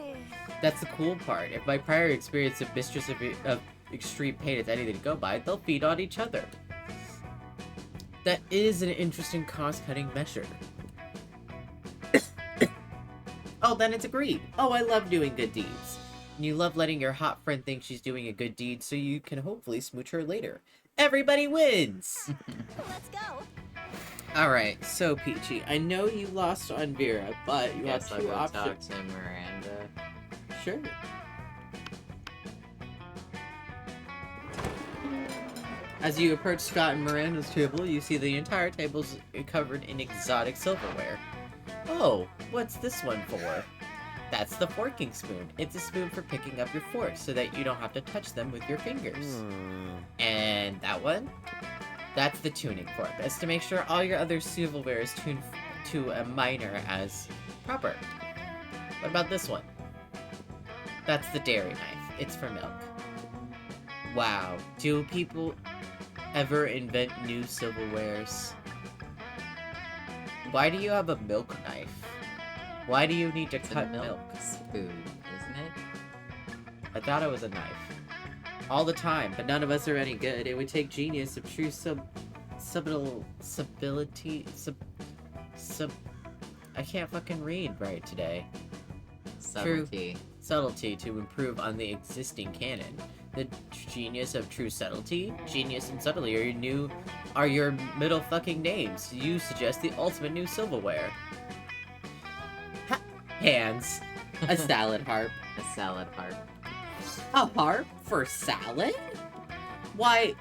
That's the cool part. If my prior experience of mistress of extreme pain is anything to go by, they'll feed on each other. That is an interesting cost-cutting measure. Oh, then it's agreed. Oh, I love doing good deeds. And you love letting your hot friend think she's doing a good deed so you can hopefully smooch her later. Everybody wins! Let's go! Alright, so Peachy, I know you lost on Vera, but you have two options. Talk to Miranda. Sure. As you approach Scott and Miranda's table, you see the entire table's covered in exotic silverware. Oh, what's this one for? That's the forking spoon. It's a spoon for picking up your forks so that you don't have to touch them with your fingers. And that one? That's the tuning fork. That's to make sure all your other silverware is tuned to a minor as proper. What about this one? That's the dairy knife. It's for milk. Wow. Do people ever invent new silverwares? Why do you have a milk knife? Why do you need to cut milk? Spoon, isn't it? I thought it was a knife. All the time, but none of us are any good. It would take genius of true I can't fucking read right today. Subtlety. Subtlety to improve on the existing canon. The genius of true subtlety? Genius and subtlety are your middle fucking names. You suggest the ultimate new silverware. Hands. A salad harp. A salad harp. A harp for salad? Why,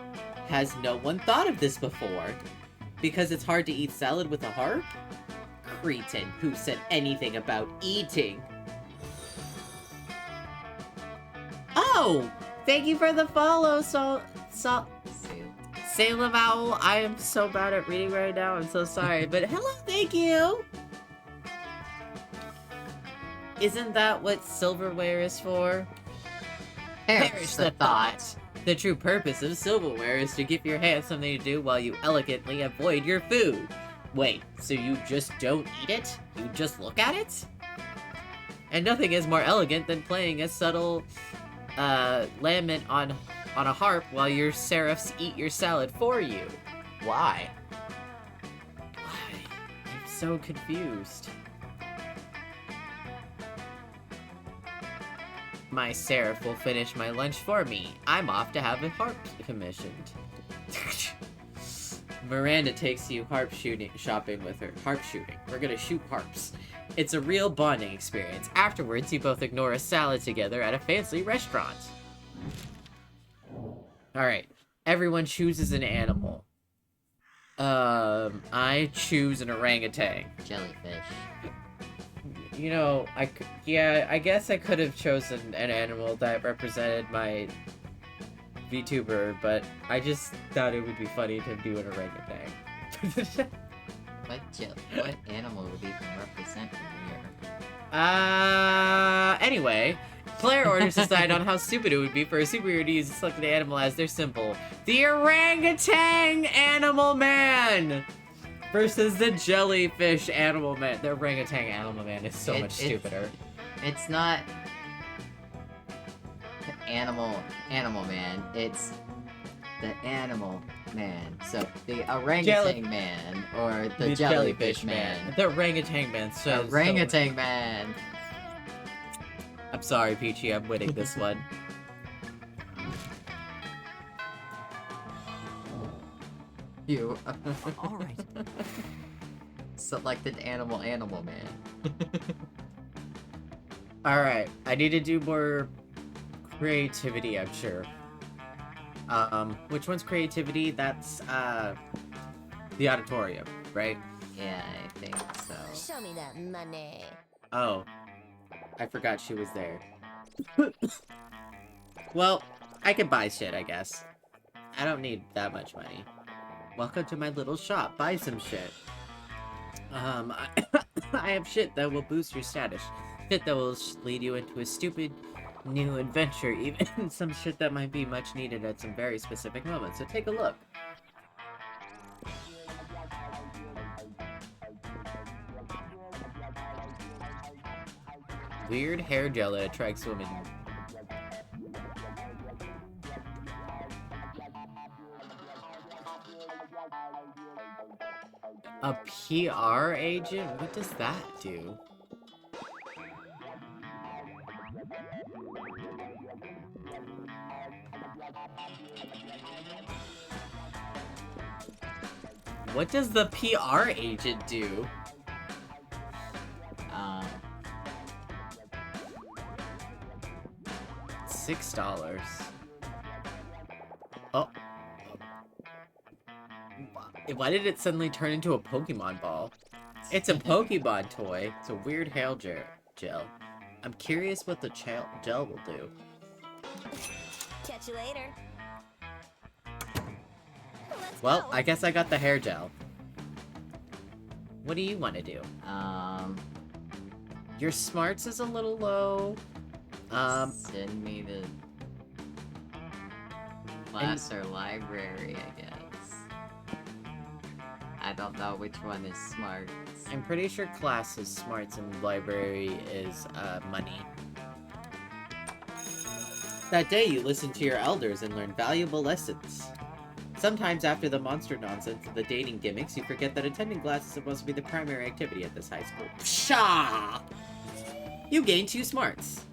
has no one thought of this before? Because it's hard to eat salad with a harp? Cretin, who said anything about eating? Oh! Thank you for the follow, Salem Owl. I am so bad at reading right now, I'm so sorry. But hello, thank you! Isn't that what silverware is for? Perish the thought. The true purpose of silverware is to give your hands something to do while you elegantly avoid your food. Wait, so you just don't eat it? You just look at it? And nothing is more elegant than playing a subtle lament on a harp while your seraphs eat your salad for you. Why? Why? I'm so confused. My seraph will finish my lunch for me. I'm off to have a harp commissioned. Miranda takes you harp shooting shopping with her. Harp shooting. We're gonna shoot harps. It's a real bonding experience. Afterwards, you both ignore a salad together at a fancy restaurant. Alright. Everyone chooses an animal. I choose an orangutan. Jellyfish. You know, I guess I could have chosen an animal that represented my VTuber, but I just thought it would be funny to do an orangutan. What animal would even represent you here? Anyway, Claire orders decide on how stupid it would be for a superhero to use a selected animal as their symbol. The orangutan animal man! Versus the jellyfish animal man. The orangutan animal man is so much stupider. It's not animal man. It's the animal man. So the orangutan man or the jellyfish man. The orangutan man. Orangutan man. I'm sorry, Peachy. I'm winning this one. You. All right. Selected animal man. Alright, I need to do more creativity, I'm sure. Which one's creativity? That's, the auditorium, right? Yeah, I think so. Show me that money. Oh. I forgot she was there. Well, I can buy shit, I guess. I don't need that much money. Welcome to my little shop. Buy some shit. I have shit that will boost your status. Shit that will lead you into a stupid new adventure. Even some shit that might be much needed at some very specific moments. So take a look. Weird hair gel that attracts women. A PR agent? What does that do? What does the PR agent do? $6. Oh. Why did it suddenly turn into a Pokemon ball? It's a Pokemon toy. It's a weird hair gel. I'm curious what the gel will do. Catch you later. Let's Well, go. I guess I got the hair gel. What do you want to do? Your smarts is a little low. Send me to class or library, I guess. I don't know which one is smart. I'm pretty sure class is smarts and library is money. That day you listened to your elders and learned valuable lessons. Sometimes after the monster nonsense and the dating gimmicks, you forget that attending class is supposed to be the primary activity at this high school. Pshaw! You gain 2 smarts.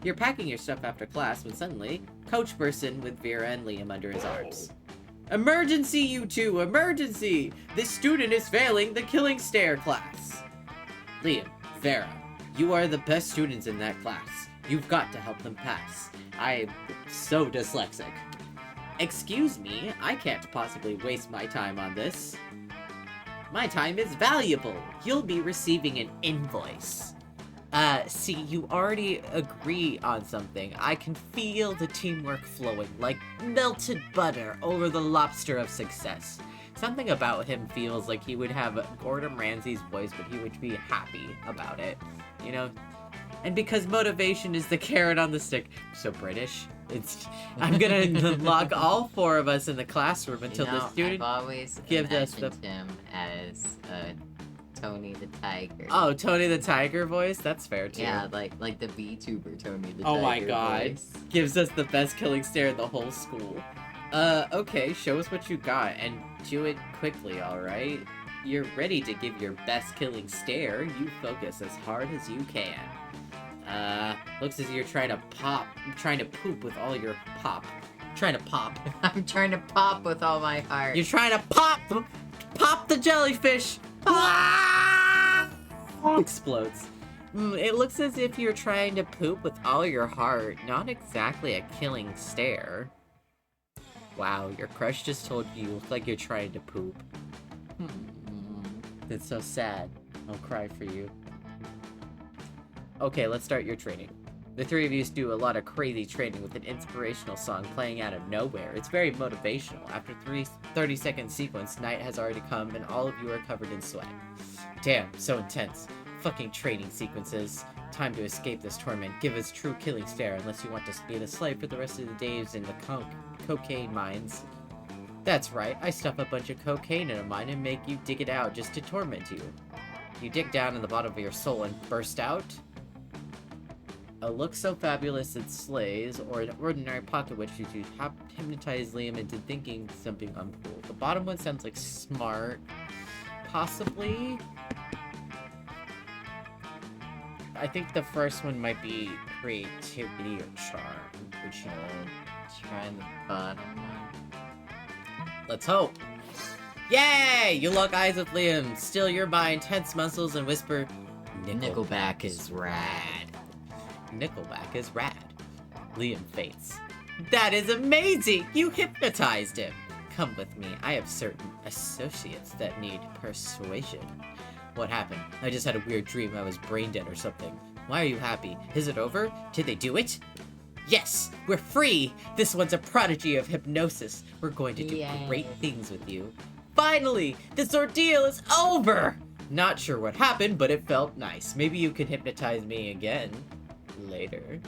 You're packing your stuff after class when suddenly, Coach bursts in with Vera and Liam under his arms. Emergency, you two! Emergency! This student is failing the Killing Stare class! Liam, Vera, you are the best students in that class. You've got to help them pass. I'm so dyslexic. Excuse me, I can't possibly waste my time on this. My time is valuable. You'll be receiving an invoice. See, you already agree on something. I can feel the teamwork flowing like melted butter over the lobster of success. Something about him feels like he would have Gordon Ramsay's voice, but he would be happy about it, you know? And because motivation is the carrot on the stick, so British, I'm gonna lock all 4 of us in the classroom until the student I've always gives us imagined him as Tony the Tiger. Oh, Tony the Tiger voice? That's fair, too. Yeah, like the VTuber Tony the Tiger. Oh my god. Voice. Gives us the best killing stare in the whole school. Okay, show us what you got, and do it quickly, alright? you're ready to give your best killing stare, you focus as hard as you can. Looks as you're trying to poop with all your pop. Trying to pop. I'm trying to pop with all my heart. You're trying to pop the jellyfish. Explodes. It looks as if you're trying to poop with all your heart. Not exactly a killing stare. Wow, your crush just told you look like you're trying to poop. It's so sad. I'll cry for you. Okay, let's start your training. The three of you do a lot of crazy training with an inspirational song playing out of nowhere. It's very motivational. After 30-second sequence, night has already come and all of you are covered in sweat. Damn, so intense. Fucking training sequences. Time to escape this torment. Give us true killing stare unless you want to be the slave for the rest of the days in the cocaine mines. That's right, I stuff a bunch of cocaine in a mine and make you dig it out just to torment you. You dig down in the bottom of your soul and burst out. A look so fabulous it slays, or an ordinary pocket witch to hypnotize Liam into thinking something uncool. The bottom one sounds like smart. Possibly. I think the first one might be creativity or charm. Which, Try the bottom one. let's hope. Yay! You lock eyes with Liam, still your mind, tense muscles, and whisper, Nickelback is rad. Nickelback is rad. Liam faints. That is amazing! You hypnotized him! Come with me. I have certain associates that need persuasion. What happened? I just had a weird dream I was brain dead or something. Why are you happy? Is it over? Did they do it? Yes! We're free! This one's a prodigy of hypnosis. We're going to do Yay. great things with you. Finally! This ordeal is over! Not sure what happened, but it felt nice. Maybe you can hypnotize me again. Later.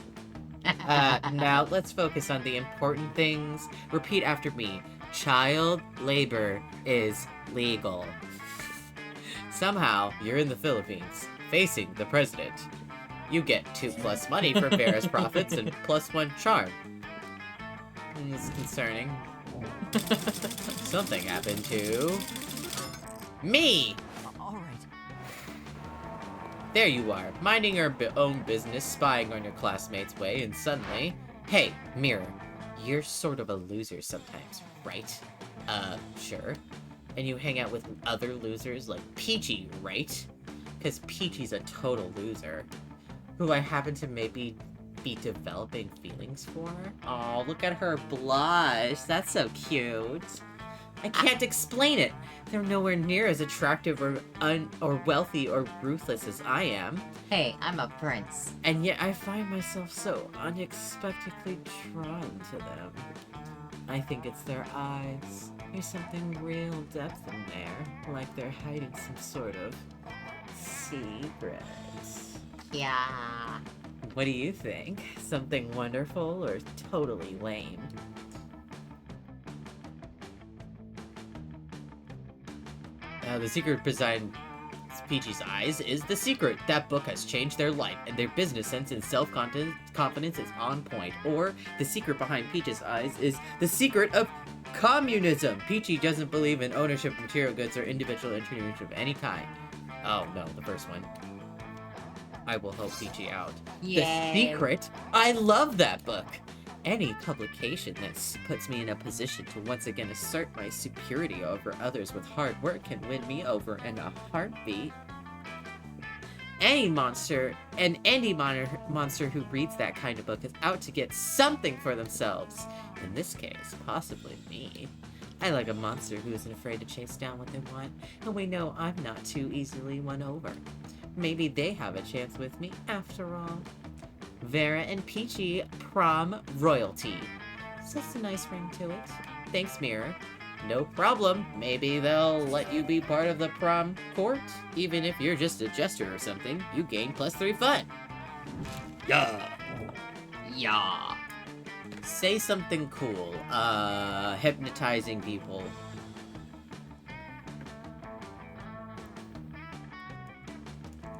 Now let's focus on the important things. Repeat after me. Child labor is legal. Somehow, you're in the Philippines, facing the president. You get 2+ money for Vera's profits and +1 charm. It's concerning. Something happened to... me! All right. There you are, minding your own business, spying on your classmates' way, and suddenly... Hey, Mirror, you're sort of a loser sometimes, right? Sure. And you hang out with other losers like Peachy, right? Because Peachy's a total loser. Who I happen to maybe be developing feelings for. Oh, look at her blush. That's so cute. I can't explain it. They're nowhere near as attractive or wealthy or ruthless as I am. Hey, I'm a prince. And yet I find myself so unexpectedly drawn to them. I think it's their eyes. There's something real depth in there, like they're hiding some sort of secret. Yeah. What do you think? Something wonderful or totally lame? The secret behind Peachy's eyes is the secret. That book has changed their life, and their business sense and self-confidence is on point. Or, the secret behind Peach's eyes is the secret of communism. Peachy doesn't believe in ownership of material goods or individual entrepreneurship of any kind. Oh, no, the first one. I will help Peachy out. Yay. The secret? I love that book! Any publication that puts me in a position to once again assert my superiority over others with hard work can win me over in a heartbeat. Any monster who reads that kind of book is out to get something for themselves. In this case, possibly me. I like a monster who isn't afraid to chase down what they want, and we know I'm not too easily won over. Maybe they have a chance with me after all. Vera and Peachy, prom royalty. That's a nice ring to it. Thanks, Mirror. No problem. Maybe they'll let you be part of the prom court. Even if you're just a jester or something, you gain +3 fun. Yeah. Yeah. Say something cool. Hypnotizing people.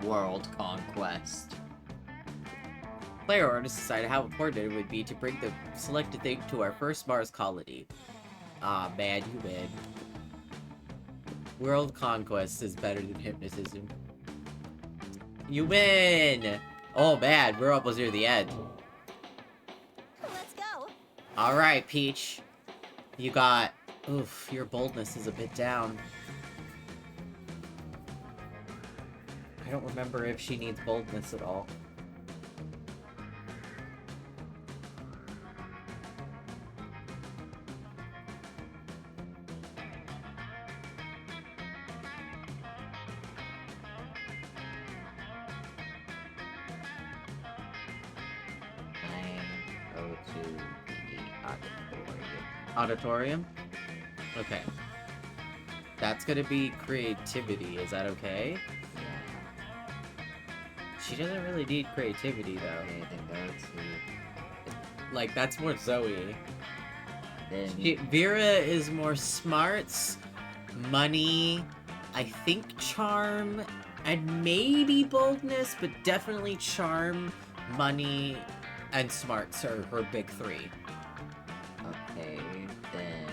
World conquest. Player artists decided how important it would be to bring the selected thing to our first Mars colony. Aw, man, you win. World conquest is better than hypnotism. You win! Oh man, we're almost near the end. Let's go. Alright, Peach. You got... Oof, your boldness is a bit down. I don't remember if she needs boldness at all. I go to the auditorium. Auditorium? Okay. That's gonna be creativity, is that okay? Yeah. She doesn't really need creativity, though. Okay, then go to... Like, that's more Zoe. Then... Vera is more smarts, money, I think charm, and maybe boldness, but definitely charm, money, and smarts are her big three. Okay, then...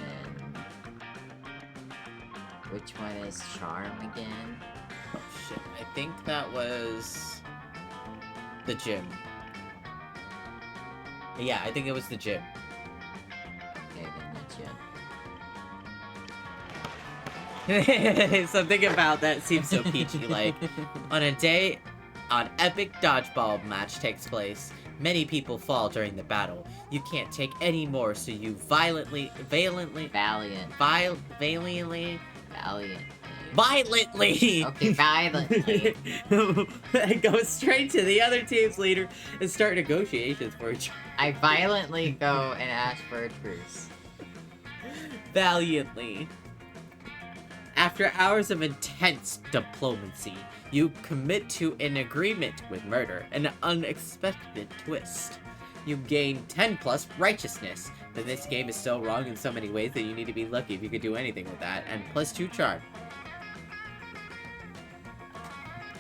Which one is charm again? Oh shit, I think that was the gym. Yeah, I think it was the gym. Okay, then the gym. Something about that seems so peachy. Like, on a day, an epic dodgeball match takes place. Many people fall during the battle. You can't take any more, so you valiantly, Valiant. violently, Okay, violently. go straight to the other team's leader and start negotiations for each other. I violently go and ask for a truce. Valiantly. After hours of intense diplomacy, you commit to an agreement with murder, an unexpected twist. You gain 10 plus righteousness. Then this game is so wrong in so many ways that you need to be lucky if you could do anything with that, and plus 2 charm.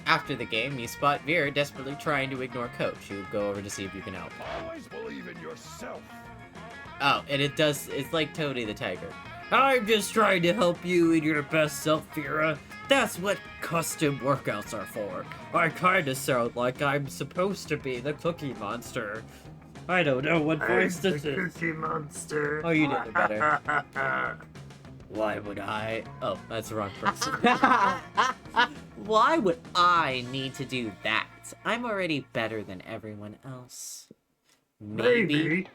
After the game, you spot Vera desperately trying to ignore Coach. You go over to see if you can help. Always believe in yourself. Oh, and it's like Tony the Tiger. I'm just trying to help you in your best self, Vera. That's what custom workouts are for. I kinda sound like I'm supposed to be the Cookie Monster. I don't know what voice this is. Cookie Monster. Oh, you did it better. Why would I? Oh, that's the wrong person. Why would I need to do that? I'm already better than everyone else. Maybe,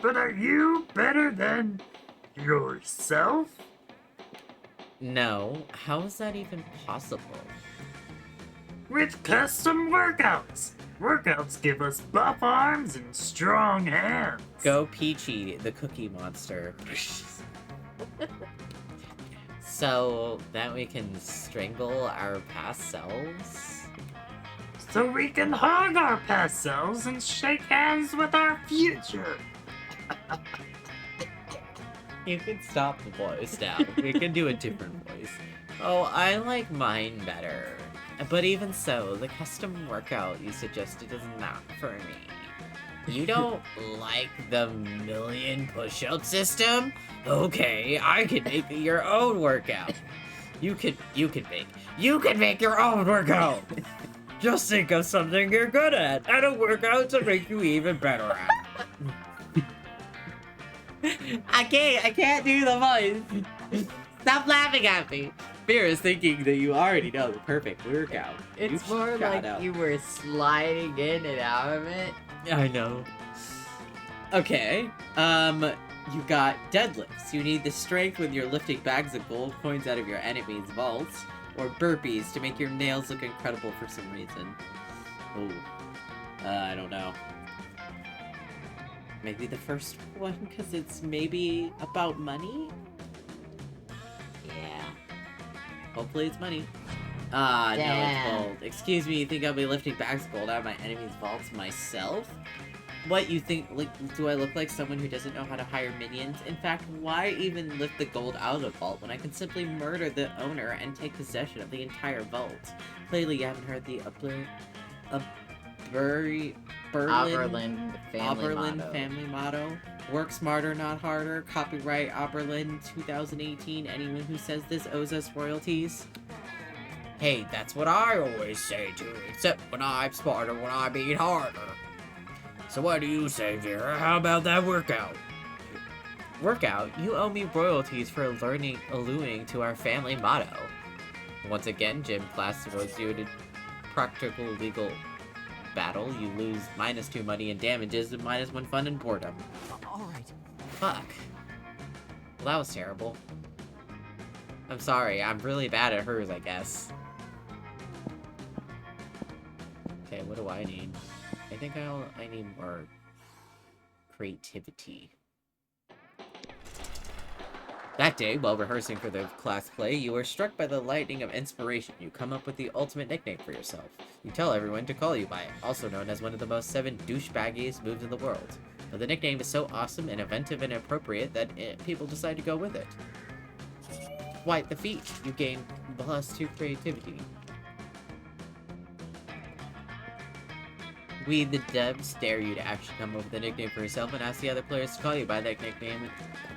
but are you better than yourself? No. How is that even possible? With custom workouts. Workouts give us buff arms and strong hands. Go Peachy, the Cookie Monster. So that we can strangle our past selves? So we can hug our past selves and shake hands with our future. You can stop the voice now. We can do a different voice. Oh, I like mine better. But even so, the custom workout you suggested is not for me. You don't like the 1,000,000 push-up system? Okay, I can make your own workout. You can make your own workout. Just think of something you're good at, and a workout to make you even better at. I can't do the voice. Stop laughing at me. Vera's thinking that you already know the perfect workout. It's You more shut like up. you were sliding in and out of it. I know. Okay. You got deadlifts. You need the strength when you're lifting bags of gold coins out of your enemy's vaults, or burpees to make your nails look incredible for some reason. Oh. I don't know. Maybe the first one, because it's maybe about money? Yeah. Hopefully it's money. No, it's Damn. gold. Excuse me, you think I'll be lifting bags of gold out of my enemy's vaults myself? What, you think, like, do I look like someone who doesn't know how to hire minions? In fact, why even lift the gold out of the vault when I can simply murder the owner and take possession of the entire vault? Clearly you haven't heard the Oberlin, the family Oberlin motto. family motto. Work smarter, not harder. Copyright Oberlin 2018. Anyone who says this owes us royalties. Hey, that's what I always say too, except when I'm smarter, when I mean harder. So what do you say, Vera? How about that workout? Workout? You owe me royalties for alluding to our family motto. Once again, gym class devotes you to practical legal battle. You lose -2 money and damages and -1 fun and boredom. Alright. Fuck. Well, that was terrible. I'm sorry, I'm really bad at hers, I guess. Okay, what do I need? I think I need more creativity. That day, while rehearsing for the class play, you are struck by the lightning of inspiration. You come up with the ultimate nickname for yourself. You tell everyone to call you by it, also known as one of the most 7 douchebaggiest moves in the world. But the nickname is so awesome and inventive and appropriate that people decide to go with it. Why, the feat. You gain +2 creativity. We, the devs, dare you to actually come up with a nickname for yourself and ask the other players to call you by that nickname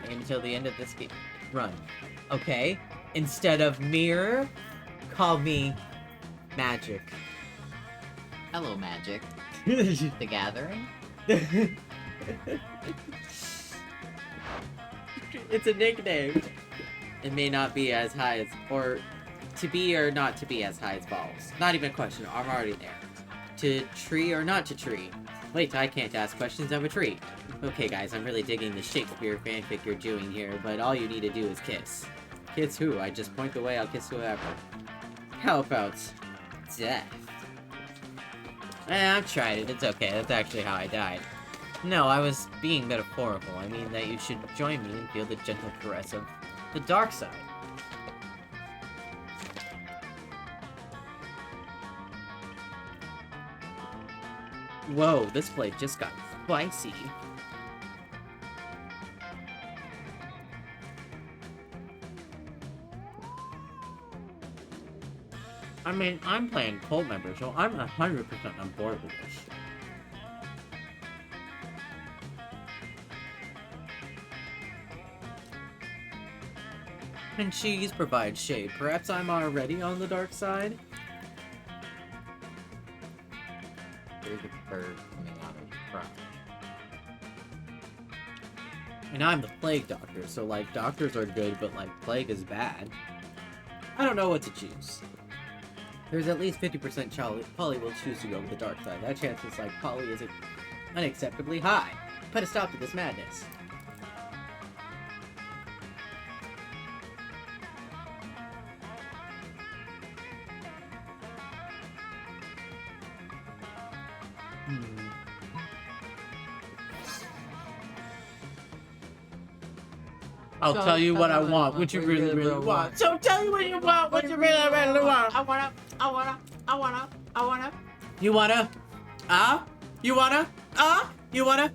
until the end of this game run. Okay? Instead of Mirror, call me Magic. Hello, Magic. The Gathering? It's a nickname. It may not be as high as, or to be or not to be as high as balls. Not even a question, I'm already there. To tree or not to tree? Wait, I can't ask questions, I'm a tree. Okay guys, I'm really digging the Shakespeare fanfic you're doing here, but all you need to do is kiss. Kiss who? I just point the way, I'll kiss whoever. How about death? I've tried it, it's okay, that's actually how I died. No, I was being metaphorical. I mean that you should join me and feel the gentle caress of the dark side. Whoa, this plate just got spicy. I mean, I'm playing cult member, so I'm 100% on board with this. And cheese provides shade. Perhaps I'm already on the dark side? There's a bird coming out of the crotch. And I'm the plague doctor, so like doctors are good, but like plague is bad. I don't know what to choose. There's at least 50% Polly will choose to go with the dark side. That chance is like Polly is unacceptably high. Put a stop to this madness. I'll tell you what I want, what you really want. So tell you what you want, what you really want. I wanna. You wanna? You wanna? You wanna?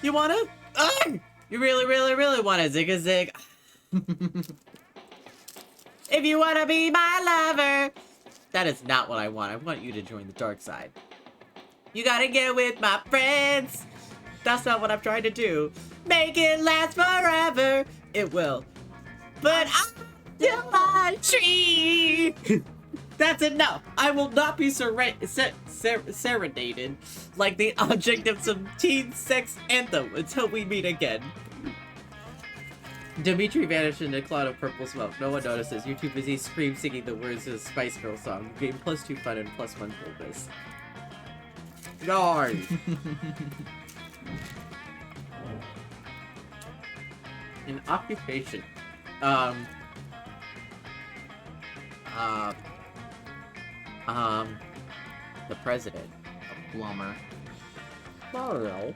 You wanna? You really wanna zig a zig. If you wanna be my lover. That is not what I want. I want you to join the dark side. You gotta get with my friends. That's not what I'm trying to do. Make it last forever. It will. But I'm still my tree. That's enough. I will not be serenaded like the object of some teen sex anthem until we meet again. Dimitri vanished in a cloud of purple smoke. No one notices. You're too busy scream singing the words of the Spice Girl song. You gain +2 fun and +1 purpose. Guard. An occupation. The president. A plumber. Mario.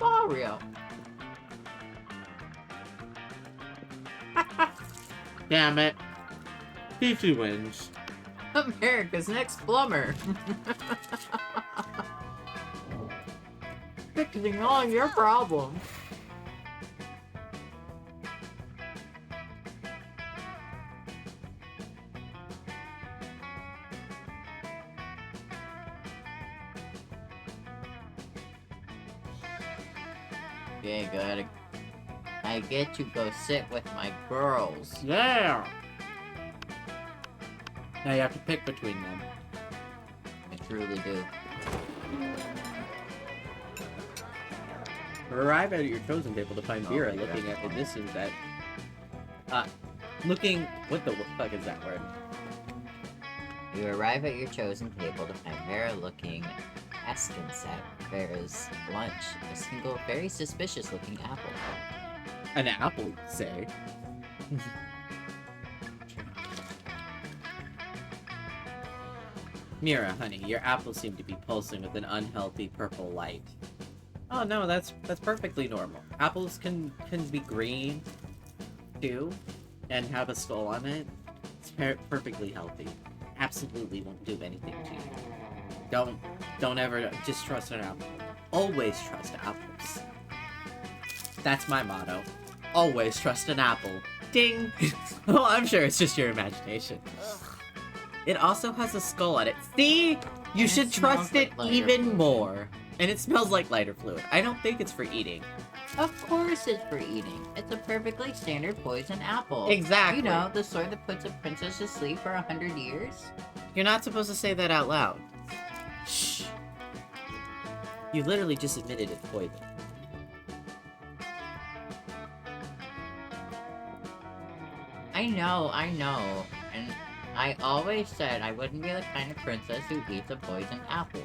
Mario. Damn it. Peachy wins. America's next plumber. Fixing all your problems. Okay, good. I get to go sit with my girls. Yeah! Now you have to pick between them. I truly do. Arrive at your chosen table to find Oh, Vera yeah. looking at the distance at... What the fuck is that word? You arrive at your chosen table to find Vera looking askance at Vera's lunch. A single, very suspicious looking apple. An apple, say. Mira, honey, your apples seem to be pulsing with an unhealthy purple light. Oh no, that's perfectly normal. Apples can be green, too, and have a skull on it. It's perfectly healthy. Absolutely won't do anything to you. Don't ever distrust an apple. Always trust apples. That's my motto. Always trust an apple. Ding! Well, I'm sure it's just your imagination. Ugh. It also has a skull on it. See? You And should it smells trust like it lighter even fluid. more. And it smells like lighter fluid. I don't think it's for eating. Of course it's for eating. It's a perfectly standard poison apple. Exactly. You know, the sort that puts a princess to sleep for 100 years? You're not supposed to say that out loud. Shh. You literally just admitted it's poison. I know. And I always said I wouldn't be the kind of princess who eats a poisoned apple.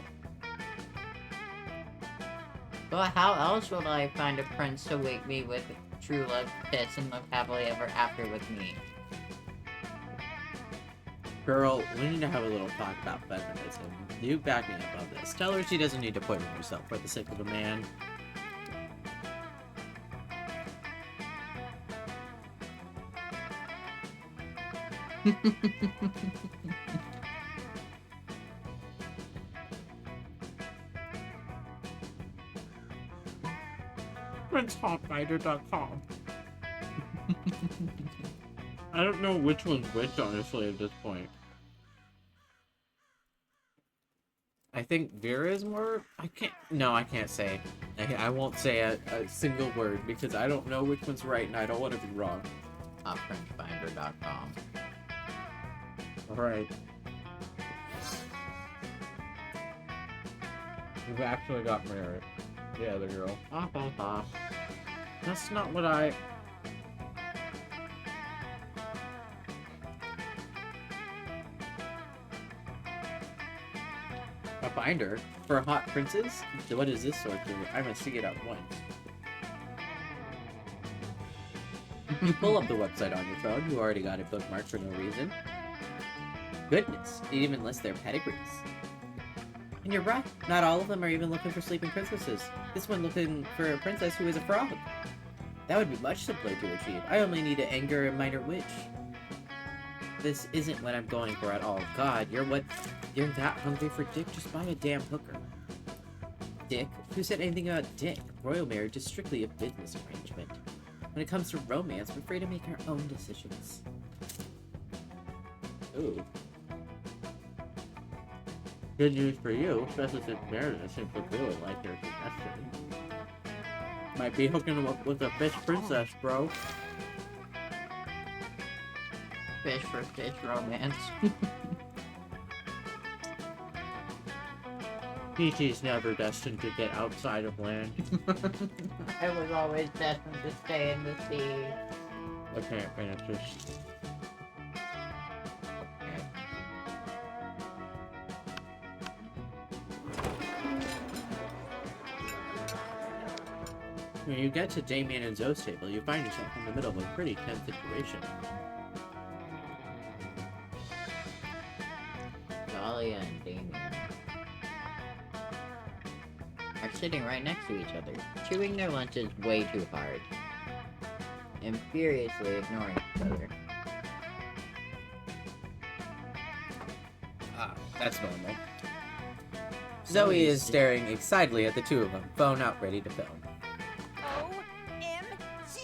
But how else would I find a prince to wake me with true love kiss and live happily ever after with me? Girl, we need to have a little talk about feminism. You back me up on this. Tell her she doesn't need to poison herself for the sake of a man. PrinceHotfighter.com. I don't know which one's which, honestly, at this point. I think Vera is more... I can't say. I won't say a single word because I don't know which one's right and I don't want to be wrong. Princefinder.com. Alright. You've actually got married. Yeah, the girl. That's not what I... A binder? For hot princes? What is this sort of... I must see it at once. You pull up the website on your phone, you already got it bookmarked for no reason. Goodness, it even lists their pedigrees. And you're right, not all of them are even looking for sleeping princesses. This one looking for a princess who is a frog. That would be much simpler to achieve. I only need to anger a minor witch. This isn't what I'm going for at all. God, you're that hungry for dick? Just buy a damn hooker. Dick? Who said anything about dick? Royal marriage is strictly a business arrangement. When it comes to romance, we're free to make our own decisions. Ooh. Good news for you, especially since Meredith seems to really like your suggestion. Might be hooking him up with a fish princess, bro. Fish for fish romance. P.T.'s never destined to get outside of land. I was always destined to stay in the sea. I can't finish this. When you get to Damien and Zoe's table, you find yourself in the middle of a pretty tense situation. Dahlia and Damien are sitting right next to each other, chewing their lunches way too hard, and furiously ignoring each other. Ah, that's normal. Zoe is staring excitedly at the two of them, phone out ready to film. OMG!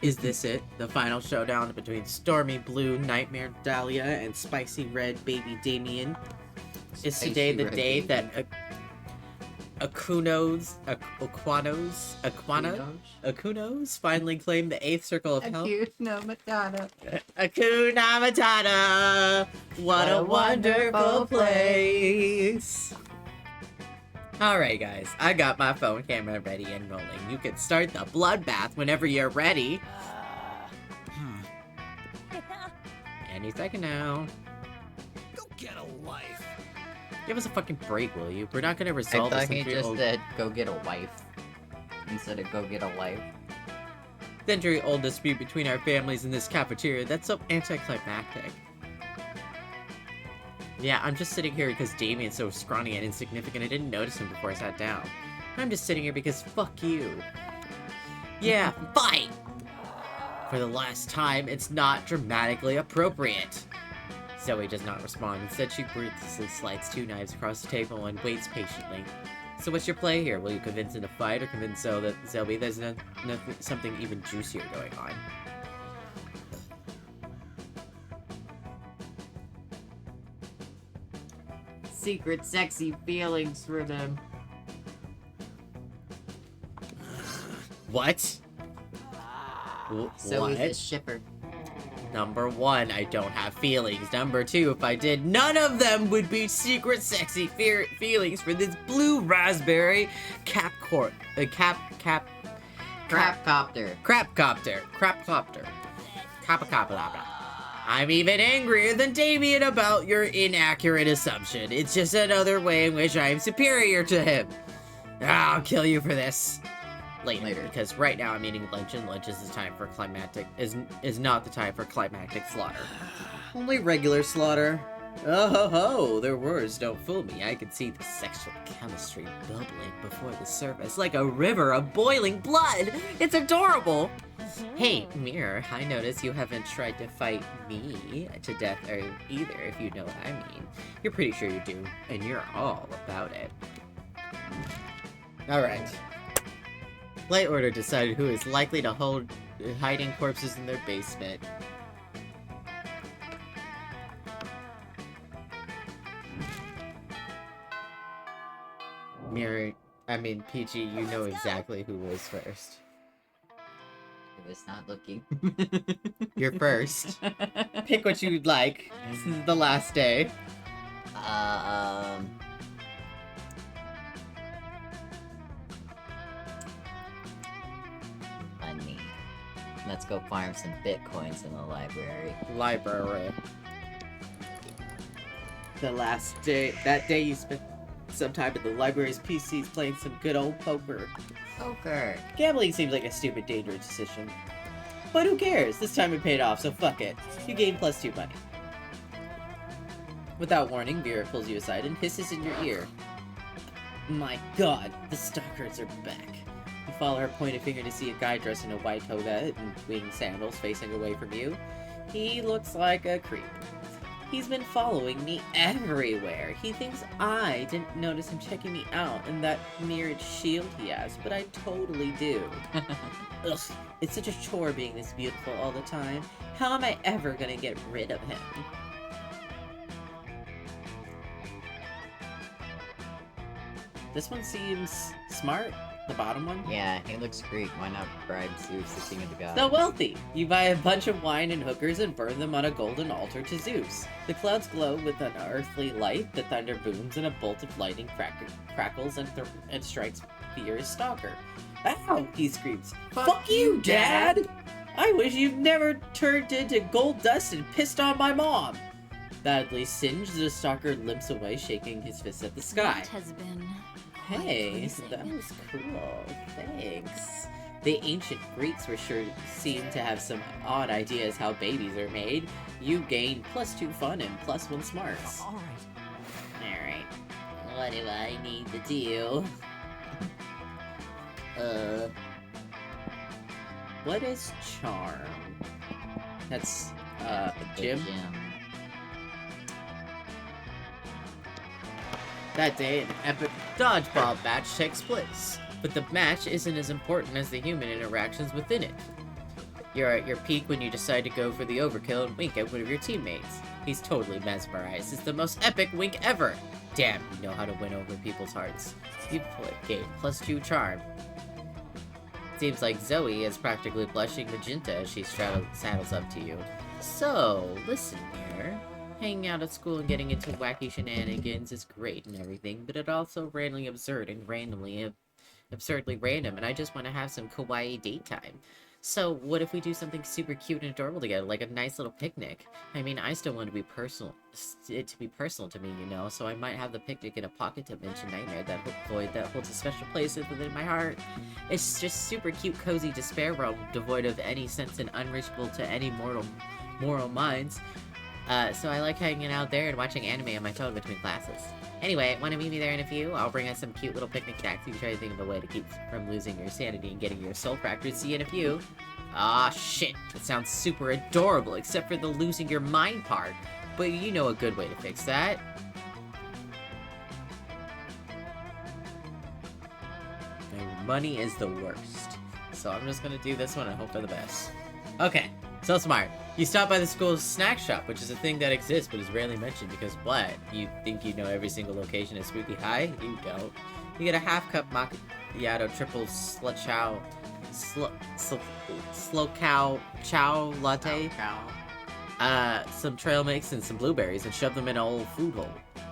Is this it? The final showdown between Stormy Blue Nightmare Dahlia and Spicy Red Baby Damien? Is today the day that Akunos finally claimed the 8th circle of hell? Akuna Matata. Akuna Matata! What a wonderful place! Alright guys, I got my phone camera ready and rolling. You can start the bloodbath whenever you're ready. Any second now. Go get a life. Give us a fucking break, will you? We're not gonna I resolve thought this he just century-old said, go get a wife. Instead of go get a life. century-old dispute between our families in this cafeteria. That's so anticlimactic. Yeah, I'm just sitting here because Damien's so scrawny and insignificant. I didn't notice him before I sat down. I'm just sitting here because fuck you. Yeah, fight! For the last time, it's not dramatically appropriate. Zoe does not respond. Instead, she ruthlessly slides 2 knives across the table and waits patiently. So what's your play here? Will you convince him to fight or convince Zoe there's something even juicier going on? Secret sexy feelings for them. What? So he's a What? shipper. Number 1, I don't have feelings. Number 2, if I did, none of them would be secret sexy feelings for this blue raspberry crapcopter. Kappa. I'm even angrier than Damien about your inaccurate assumption. It's just another way in which I am superior to him. I'll kill you for this. Later, because right now I'm eating lunch, and lunch is the time for climactic is not the time for climactic slaughter. Only regular slaughter. Oh ho ho! Their words don't fool me. I can see the sexual chemistry bubbling before the surface like a river of boiling blood. It's adorable. Hey, Mirror, I notice you haven't tried to fight me to death or either, if you know what I mean. You're pretty sure you do, and you're all about it. Alright. Light Order decided who is likely to hold hiding corpses in their basement. PG, you know exactly who was first. I was not looking. You're first. Pick what you'd like. This is the last day. Money. Let's go farm some bitcoins in the library. The last day. That day you spent some time at the library's PCs playing some good old poker. Poker. Gambling seems like a stupid, dangerous decision. But who cares? This time it paid off, so fuck it. You gain +2 money. Without warning, Vera pulls you aside and hisses in your ear. My god, the stalkers are back. You follow her pointed finger to see a guy dressed in a white toga and winged sandals facing away from you. He looks like a creep. He's been following me everywhere. He thinks I didn't notice him checking me out and that mirrored shield he has, but I totally do. Ugh, it's such a chore being this beautiful all the time. How am I ever gonna get rid of him? This one seems smart. The bottom one? Yeah, he looks Greek. Why not bribe Zeus, the king of the gods? The wealthy! You buy a bunch of wine and hookers and burn them on a golden altar to Zeus. The clouds glow with an earthly light, the thunder booms, and a bolt of lightning crackles and strikes Fear's stalker. Ow! He screams. Fuck you, Dad! I wish you'd never turned into gold dust and pissed on my mom! Badly singed, the stalker limps away, shaking his fist at the sky. That has been Hey, pleasing. that was cool. Thanks. The ancient Greeks were sure seem to have some odd ideas how babies are made. You gain +2 fun and +1 smarts. All right. Alright. What do I need to do? What is charm? That's, gym? That day, an epic dodgeball match takes place, but the match isn't as important as the human interactions within it. You're at your peak when you decide to go for the overkill and wink at one of your teammates. He's totally mesmerized. It's the most epic wink ever. Damn, you know how to win over people's hearts. You gave +2 charm. Seems like Zoe is practically blushing magenta as she saddles up to you. So, listen here. Hanging out at school and getting into wacky shenanigans is great and everything, but it's also randomly absurd and absurdly random, and I just want to have some kawaii date time. So, what if we do something super cute and adorable together, like a nice little picnic? I mean, I still want to be personal, to me, you know, so I might have the picnic in a pocket dimension nightmare that holds a special place within my heart. It's just super cute, cozy despair realm, devoid of any sense and unreachable to any moral minds. So I like hanging out there and watching anime on my phone between classes. Anyway, want to meet me there in a few? I'll bring us some cute little picnic snacks. You can try to think of a way to keep from losing your sanity and getting your soul fractured. See you in a few. Ah, shit. It sounds super adorable, except for the losing your mind part. But you know a good way to fix that. And money is the worst. So I'm just gonna do this one and hope for the best. Okay, so smart. You stop by the school's snack shop, which is a thing that exists but is rarely mentioned because what? You think you know every single location at Spooky High? You don't. You get a half-cup macchiato triple slow cow chow latte, some trail mix and some blueberries and shove them in a old food hole.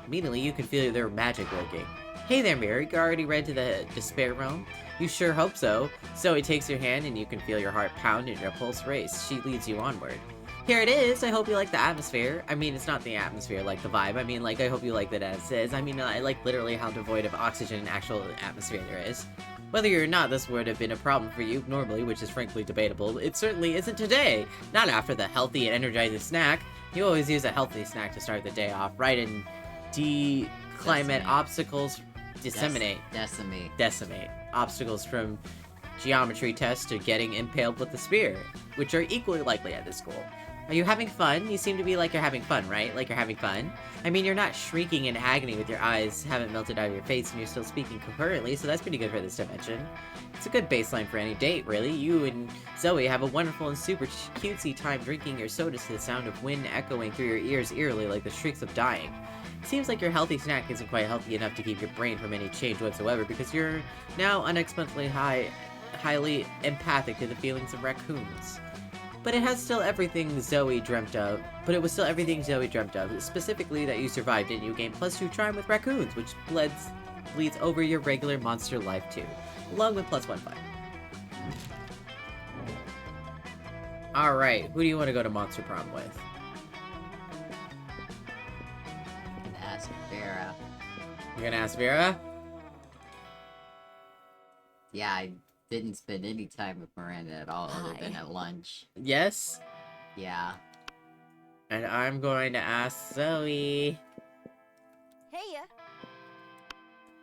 Immediately you can feel their magic working. Hey there, Mirror, you already read to the despair realm? You sure hope so. So he takes your hand and you can feel your heart pound and your pulse race. She leads you onward. Here it is. I hope you like the atmosphere. I mean, it's not the atmosphere, like the vibe. I mean, like, I hope you like that as is. I mean, I like literally how devoid of oxygen and actual atmosphere there is. Whether you're not, this would have been a problem for you normally, which is frankly debatable. It certainly isn't today. Not after the healthy and energizing snack. You always use a healthy snack to start the day off, right? And climate obstacles decimate. Decimate. Obstacles from geometry tests to getting impaled with the spear, which are equally likely at this school. Are you having fun? You seem to be like you're having fun, right? Like you're having fun? I mean, you're not shrieking in agony with your eyes haven't melted out of your face and you're still speaking coherently, so that's pretty good for this dimension. It's a good baseline for any date, really. You and Zoe have a wonderful and super cutesy time drinking your sodas to the sound of wind echoing through your ears eerily like the shrieks of dying. It seems like your healthy snack isn't quite healthy enough to keep your brain from any change whatsoever because you're now unexpectedly highly empathic to the feelings of raccoons. But it was still everything Zoe dreamt of. Specifically that you survived and you gained +2 charm with raccoons, which bleeds over your regular monster life too, along with +1 fight. Alright, who do you want to go to Monster Prom with? Ask Vera. You're gonna ask Vera? Yeah, I didn't spend any time with Miranda at all other than at lunch. Yes? Yeah. And I'm going to ask Zoe. Hey,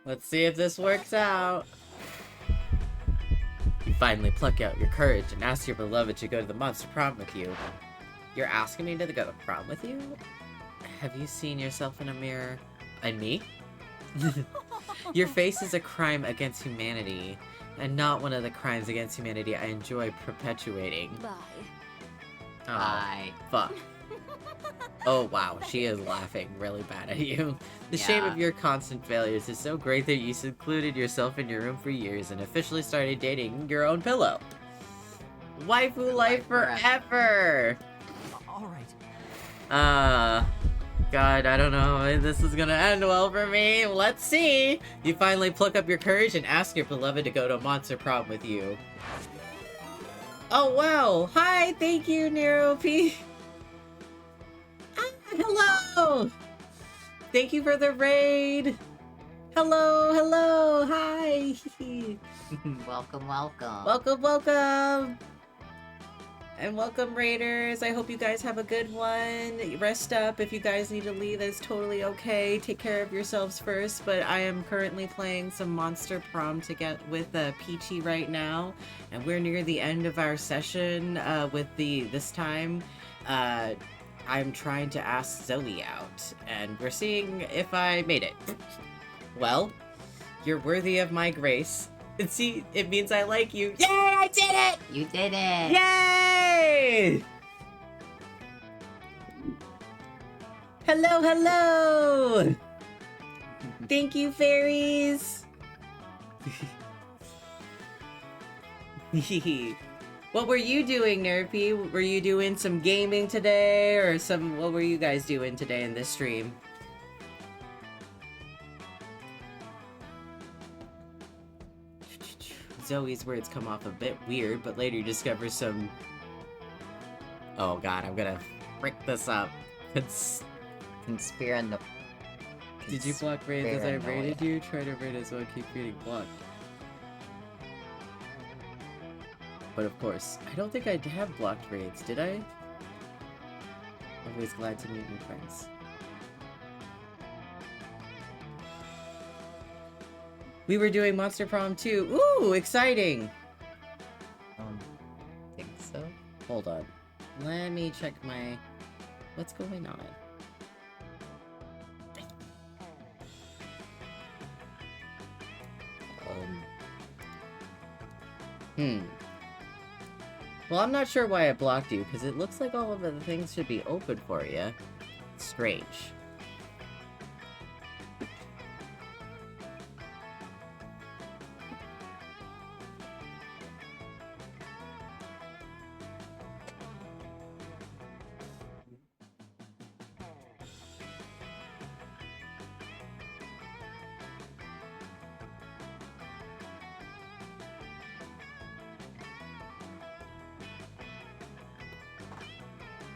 Let's see if this works out. You finally pluck out your courage and ask your beloved to go to the Monster Prom with you. You're asking me to go to prom with you? Have you seen yourself in a mirror? And me? Your face is a crime against humanity, and not one of the crimes against humanity I enjoy perpetuating. bye. Oh, Bye. fuck. Oh wow, she is laughing really bad at you. The shame Yeah. of your constant failures is so great that you secluded yourself in your room for years and officially started dating your own pillow. Waifu life forever! Alright. God, I don't know if this is gonna end well for me. Let's see! You finally pluck up your courage and ask your beloved to go to Monster Prom with you. Oh wow! Hi! Thank you, Nero P! Hello! Thank you for the raid! Hello! Hi! Welcome, welcome. Welcome! And welcome, Raiders! I hope you guys have a good one. Rest up. If you guys need to leave, that's totally okay. Take care of yourselves first, but I am currently playing some Monster Prom to get with Peachy right now, and we're near the end of our session with this time. I'm trying to ask Zoe out, and we're seeing if I made it. Well, you're worthy of my grace. And see, it means I like you. Yay, I did it! You did it! Yay! Yay! Hello, hello! Thank you, fairies! What were you doing, Nerpy? Were you doing some gaming today, or what were you guys doing today in this stream? Zoe's words come off a bit weird, but later you discover some... Oh god, I'm gonna frick this up. Conspirano. Did you block raids as I raided you? Try to raid as well, keep getting blocked. But of course, I don't think I have blocked raids, did I? Always glad to meet new friends. We were doing Monster Prom too. Ooh, exciting! Think so. Hold on. Let me check my... What's going on? Well, I'm not sure why I blocked you, because it looks like all of the things should be open for you. Strange.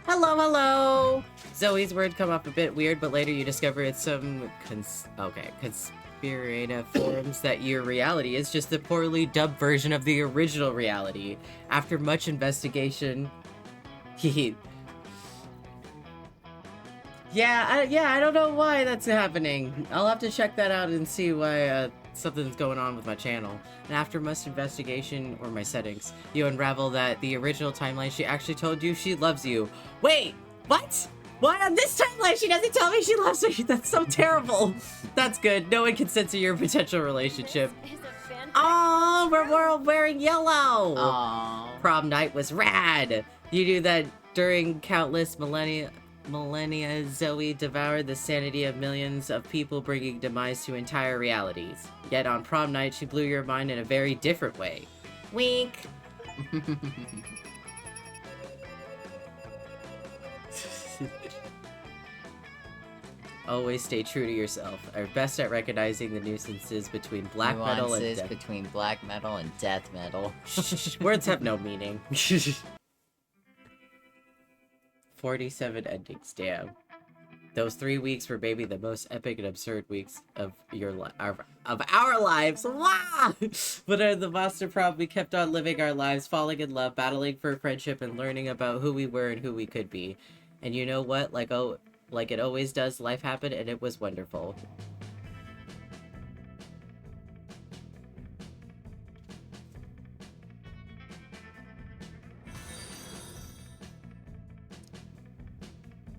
Hello, hello! Zoe's word come up a bit weird, but later you discover it's some conspirative forums that your reality is just the poorly dubbed version of the original reality. After much investigation... I don't know why that's happening. I'll have to check that out and see why something's going on with my channel. And after much investigation, or my settings, you unravel that the original timeline, she actually told you she loves you. Wait! What? What? On this timeline, she doesn't tell me she loves me? That's so terrible! That's good. No one can censor your potential relationship. Oh, we're all wearing yellow! Aww. Prom night was rad! You do that during countless millennia, Zoe devoured the sanity of millions of people, bringing demise to entire realities. Yet on prom night, she blew your mind in a very different way. Wink! Always stay true to yourself. Are best at recognizing the nuisances between black metal and death. Between black metal and death metal. Words have no meaning. 47 endings, damn. Those 3 weeks were maybe the most epic and absurd weeks of our lives. Wow! But in the Monster Prom, we kept on living our lives, falling in love, battling for friendship, and learning about who we were and who we could be. And you know what? Like it always does, life happened, and it was wonderful.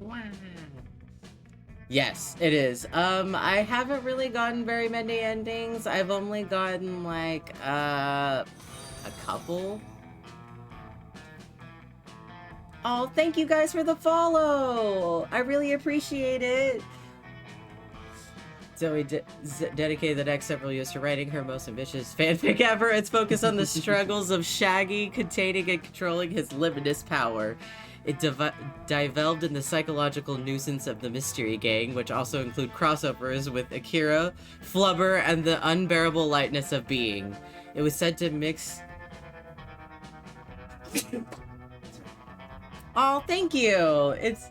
Wow. Yes, it is. I haven't really gotten very many endings. I've only gotten, like, a couple. Oh, thank you guys for the follow! I really appreciate it! Zoe dedicated the next several years to writing her most ambitious fanfic ever. It's focused on the struggles of Shaggy containing and controlling his limitless power. It delved in the psychological nuisance of the Mystery Gang, which also include crossovers with Akira, Flubber, and the unbearable lightness of being. It was said to mix... Oh, thank you! It's...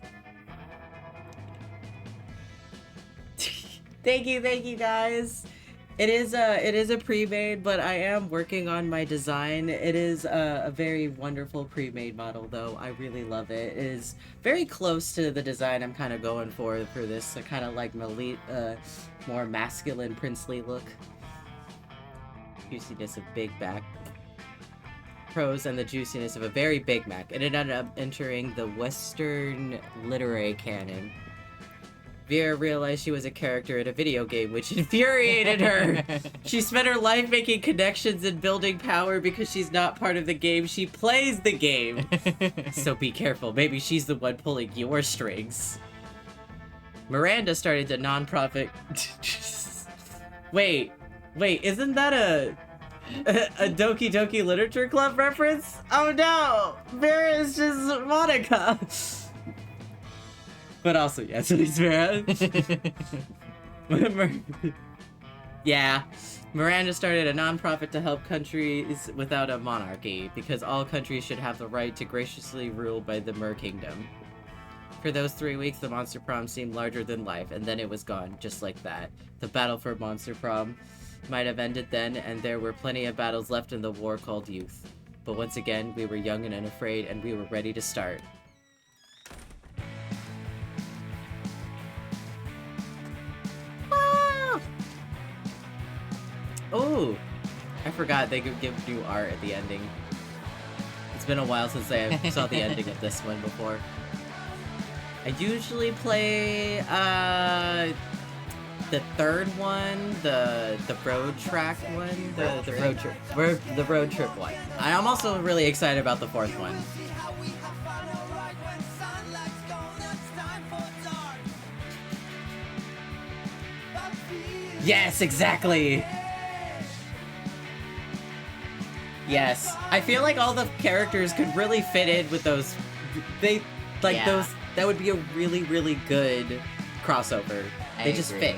Thank you guys! It is a pre-made, but I am working on my design. It is a very wonderful pre-made model, though. I really love it. It is very close to the design I'm kind of going for this kind of like more masculine, princely look. Juiciness of big back. Prose and the juiciness of a very Big Mac. And it ended up entering the Western literary canon. Vera realized she was a character in a video game, which infuriated her. She spent her life making connections and building power because she's not part of the game. She plays the game. So be careful. Maybe she's the one pulling your strings. Miranda started a non-profit... Wait, isn't that a Doki Doki Literature Club reference? Oh no! Vera is just Monica! But also, yeah, so he's Vera. Yeah. Miranda started a non-profit to help countries without a monarchy, because all countries should have the right to graciously rule by the Mer Kingdom. For those 3 weeks, the Monster Prom seemed larger than life, and then it was gone, just like that. The battle for Monster Prom might have ended then, and there were plenty of battles left in the war called youth. But once again, we were young and unafraid, and we were ready to start. Ah! Oh! I forgot they could give new art at the ending. It's been a while since I saw the ending of this one before. I usually play, the third one, the road track one, the road trip one. I'm also really excited about the fourth one. Yes, exactly! Yes. I feel like all the characters could really fit in with those, those, that would be a really, really good crossover. They just fit.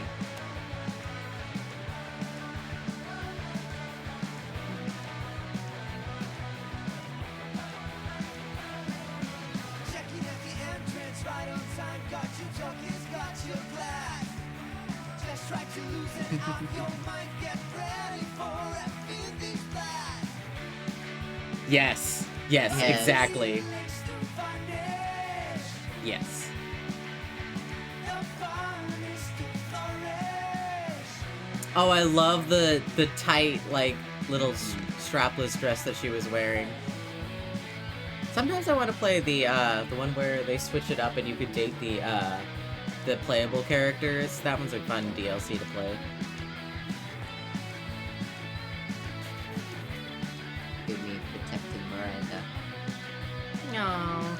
Yes. Yes, exactly. Yes. Oh, I love the tight, like, little strapless dress that she was wearing. Sometimes I want to play the one where they switch it up and you could date the playable characters. That one's a fun DLC to play. Could be protecting Miranda. No.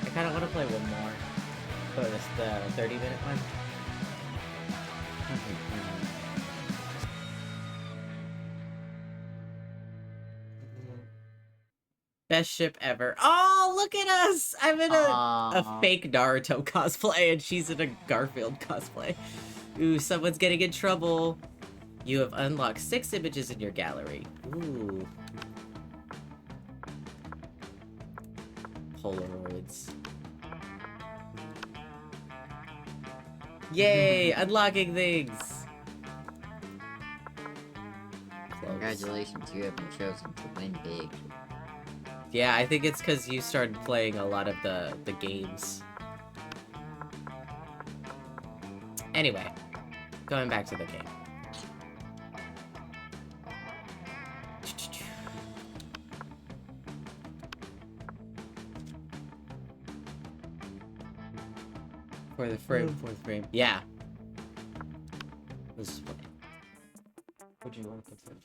I kind of want to play one more. Oh, this the 30-minute one. Best ship ever. Oh, look at us! I'm in a fake Naruto cosplay, and she's in a Garfield cosplay. Ooh, someone's getting in trouble. You have unlocked 6 images in your gallery. Ooh. Polaroids. Yay! Unlocking things! Close. Congratulations, you have been chosen to win big. Yeah, I think it's because you started playing a lot of the games. Anyway, going back to the game. For the fourth frame. Yeah. This is funny. What do you want to consider?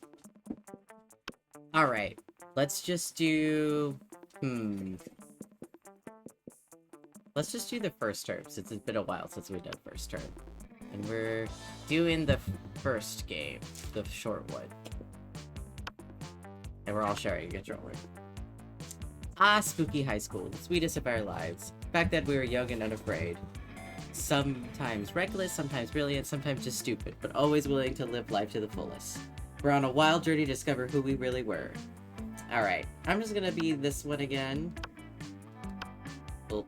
Alright. Let's just do... Let's just do the first term, since it's been a while since we've done first term. And we're doing the first game, the short one. And we're all sharing a controller. Ah, spooky high school, the sweetest of our lives. Back then we were young and unafraid. Sometimes reckless, sometimes brilliant, sometimes just stupid, but always willing to live life to the fullest. We're on a wild journey to discover who we really were. Alright, I'm just gonna be this one again. Oh.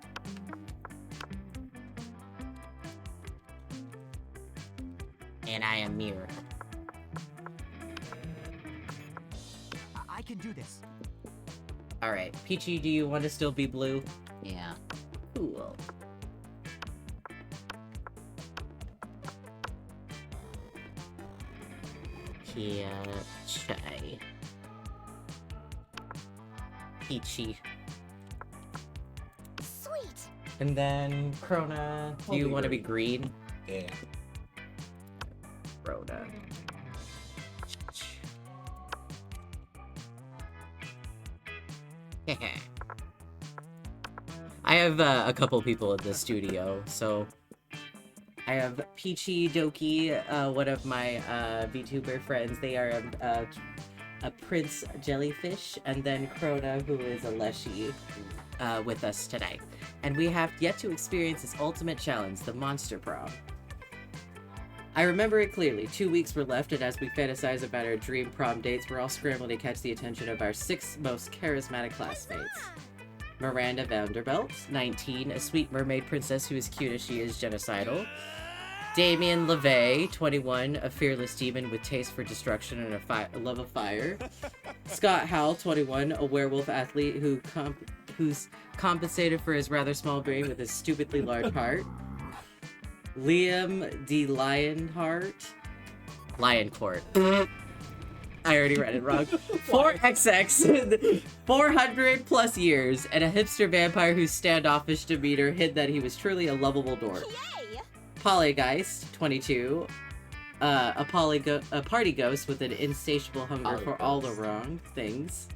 And I am Mirror. I can do this. Alright, Peachy, do you want to still be blue? Yeah. Cool. Kia Chai. Peachy. Sweet. And then Krona, do I'll you be want to be green? Yeah. Krona. I have a couple people in the studio, so I have Peachy Doki, one of my VTuber friends. They are a prince jellyfish, and then Krona, who is a Leshy, with us today. And we have yet to experience this ultimate challenge, the Monster Prom. I remember it clearly. 2 weeks were left, and as we fantasize about our dream prom dates, we're all scrambling to catch the attention of our 6 most charismatic classmates. Miranda Vanderbilt, 19, a sweet mermaid princess who is cute as she is genocidal. Damien LeVay, 21, a fearless demon with taste for destruction and a love of fire. Scott Howell, 21, a werewolf athlete who's compensated for his rather small brain with his stupidly large heart. Liam D. Lioncourt. I already read it wrong. 4XX, 400 plus years, and a hipster vampire whose standoffish demeanor hid that he was truly a lovable dork. Yay! Polygeist, 22, a party ghost with an insatiable hunger for all the wrong things.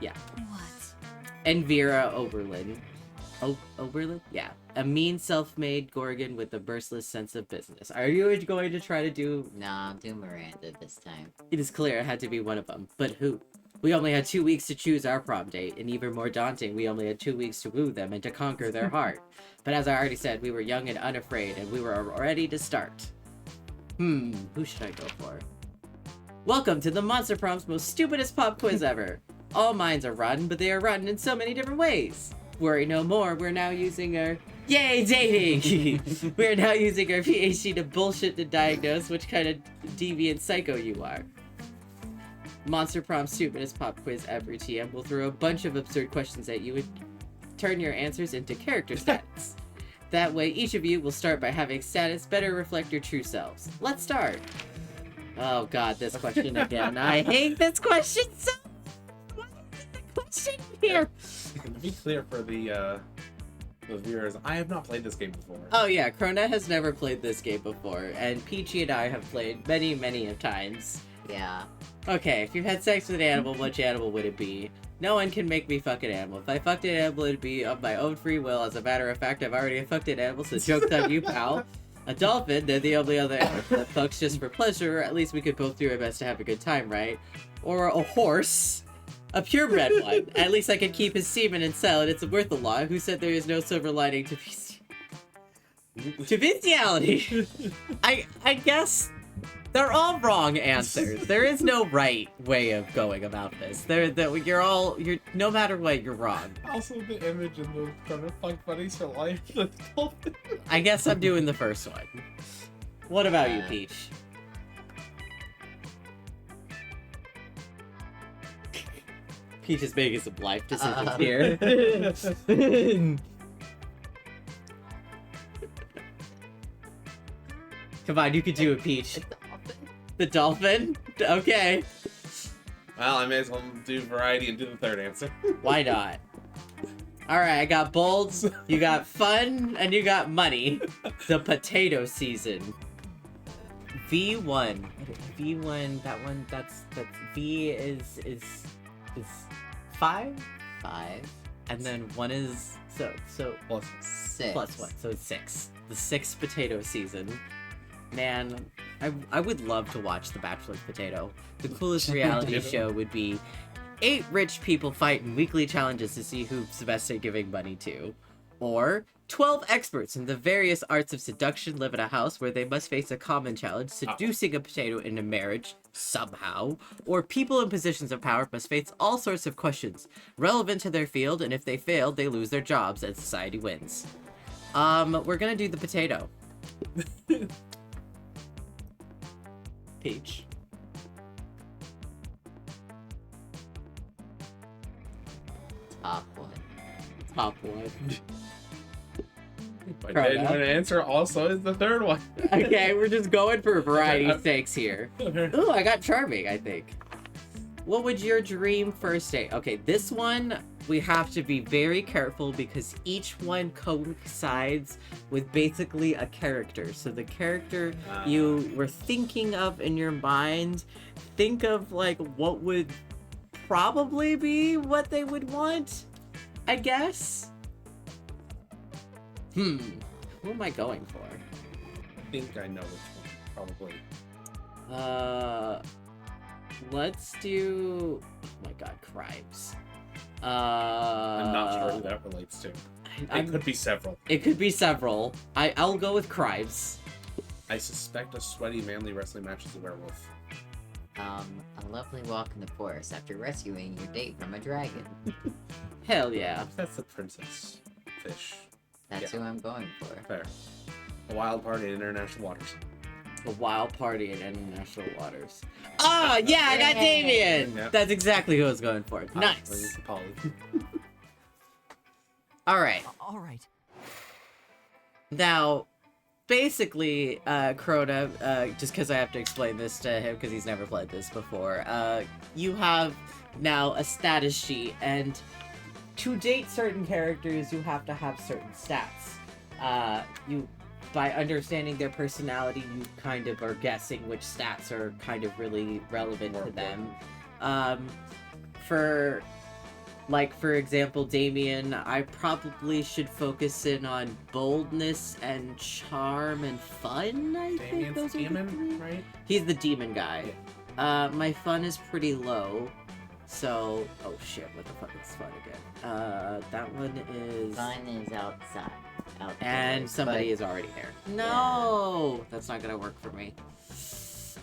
Yeah. What? And Vera Oberlin. Oberlin? Yeah. A mean self-made Gorgon with a burstless sense of business. Are you going to try to do... Nah, do Miranda this time. It is clear it had to be one of them. But who? We only had 2 weeks to choose our prom date, and even more daunting, we only had 2 weeks to woo them and to conquer their heart. But as I already said, we were young and unafraid, and we were ready to start. Who should I go for? Welcome to the Monster Prom's most stupidest pop quiz ever. All minds are rotten, but they are rotten in so many different ways. Worry no more, we're now using our... Yay, dating! We're now using our PhD to bullshit to diagnose which kind of deviant psycho you are. Monster Prom's stupidest pop quiz ever, TM. We'll throw a bunch of absurd questions at you and turn your answers into character stats. That way, each of you will start by having status better reflect your true selves. Let's start! Oh god, this question again. I hate this question so much! What is the question here? To be clear for the viewers, I have not played this game before. Oh yeah, Krona has never played this game before, and Peachy and I have played many, many of times. Yeah. Okay, if you've had sex with an animal, which animal would it be? No one can make me fuck an animal. If I fucked an animal, it'd be of my own free will. As a matter of fact, I've already fucked an animal, so joke's on you, pal. A dolphin, they're the only other animal that fucks just for pleasure, or at least we could both do our best to have a good time, right? Or a horse. A purebred one. At least I can keep his semen and sell it. It's worth a lot. Who said there is no silver lining to bestiality? I guess they're all wrong answers. There is no right way of going about this. You're no matter what, you're wrong. Also, the image in the kind of Punk Buddies for Life. I guess I'm doing the first one. What about you, Peach? Peach is making some life decisions here. Come on, you can do it, Peach. The dolphin? Okay. Well, I may as well do variety and do the third answer. Why not? Alright, I got bolds, you got fun, and you got money. The potato season. V1. V1, that's V is 5? 5. And then 1 is so Plus 6. plus 1, so it's 6. The 6th potato season. Man, I would love to watch The Bachelor's Potato. The coolest reality show would be 8 rich people fight in weekly challenges to see who's the best at giving money to. Or 12 experts in the various arts of seduction live in a house where they must face a common challenge, seducing a potato into marriage, somehow. Or people in positions of power must face all sorts of questions relevant to their field, and if they fail, they lose their jobs and society wins. We're gonna do the potato. Peach. Top one. Top one. My Proud genuine answer also is the third one. Okay, we're just going for variety's Okay, sakes here. Ooh, I got charming, I think. What would your dream first date? Okay, this one we have to be very careful because each one coincides with basically a character. So the character you were thinking of in your mind, think of like what would probably be what they would want, I guess. Who am I going for? I think I know which one, probably. Let's do. Oh my god, crimes. I'm not sure who that relates to. It could be several. It could be several. I'll go with crimes. I suspect a sweaty, manly wrestling match is a werewolf. A lovely walk in the forest after rescuing your date from a dragon. Hell yeah. That's the princess fish. That's who I'm going for. Fair. A wild party in international waters. A wild party in international waters. Oh, yeah, I got Damien! Yep. That's exactly who I was going for. Nice. Polly. Alright. All right. Now, basically, Crota, just because I have to explain this to him because he's never played this before, you have now a status sheet, and to date certain characters, you have to have certain stats. By understanding their personality, you kind of are guessing which stats are kind of really relevant to them. For example, Damien, I probably should focus in on boldness and charm and fun, I think Damien's those are the demon, three. right? He's the demon guy. My fun is pretty low. So, oh shit, what the fuck is fun again? That one is... Fun is outside. And somebody is already there. No! That's not gonna work for me.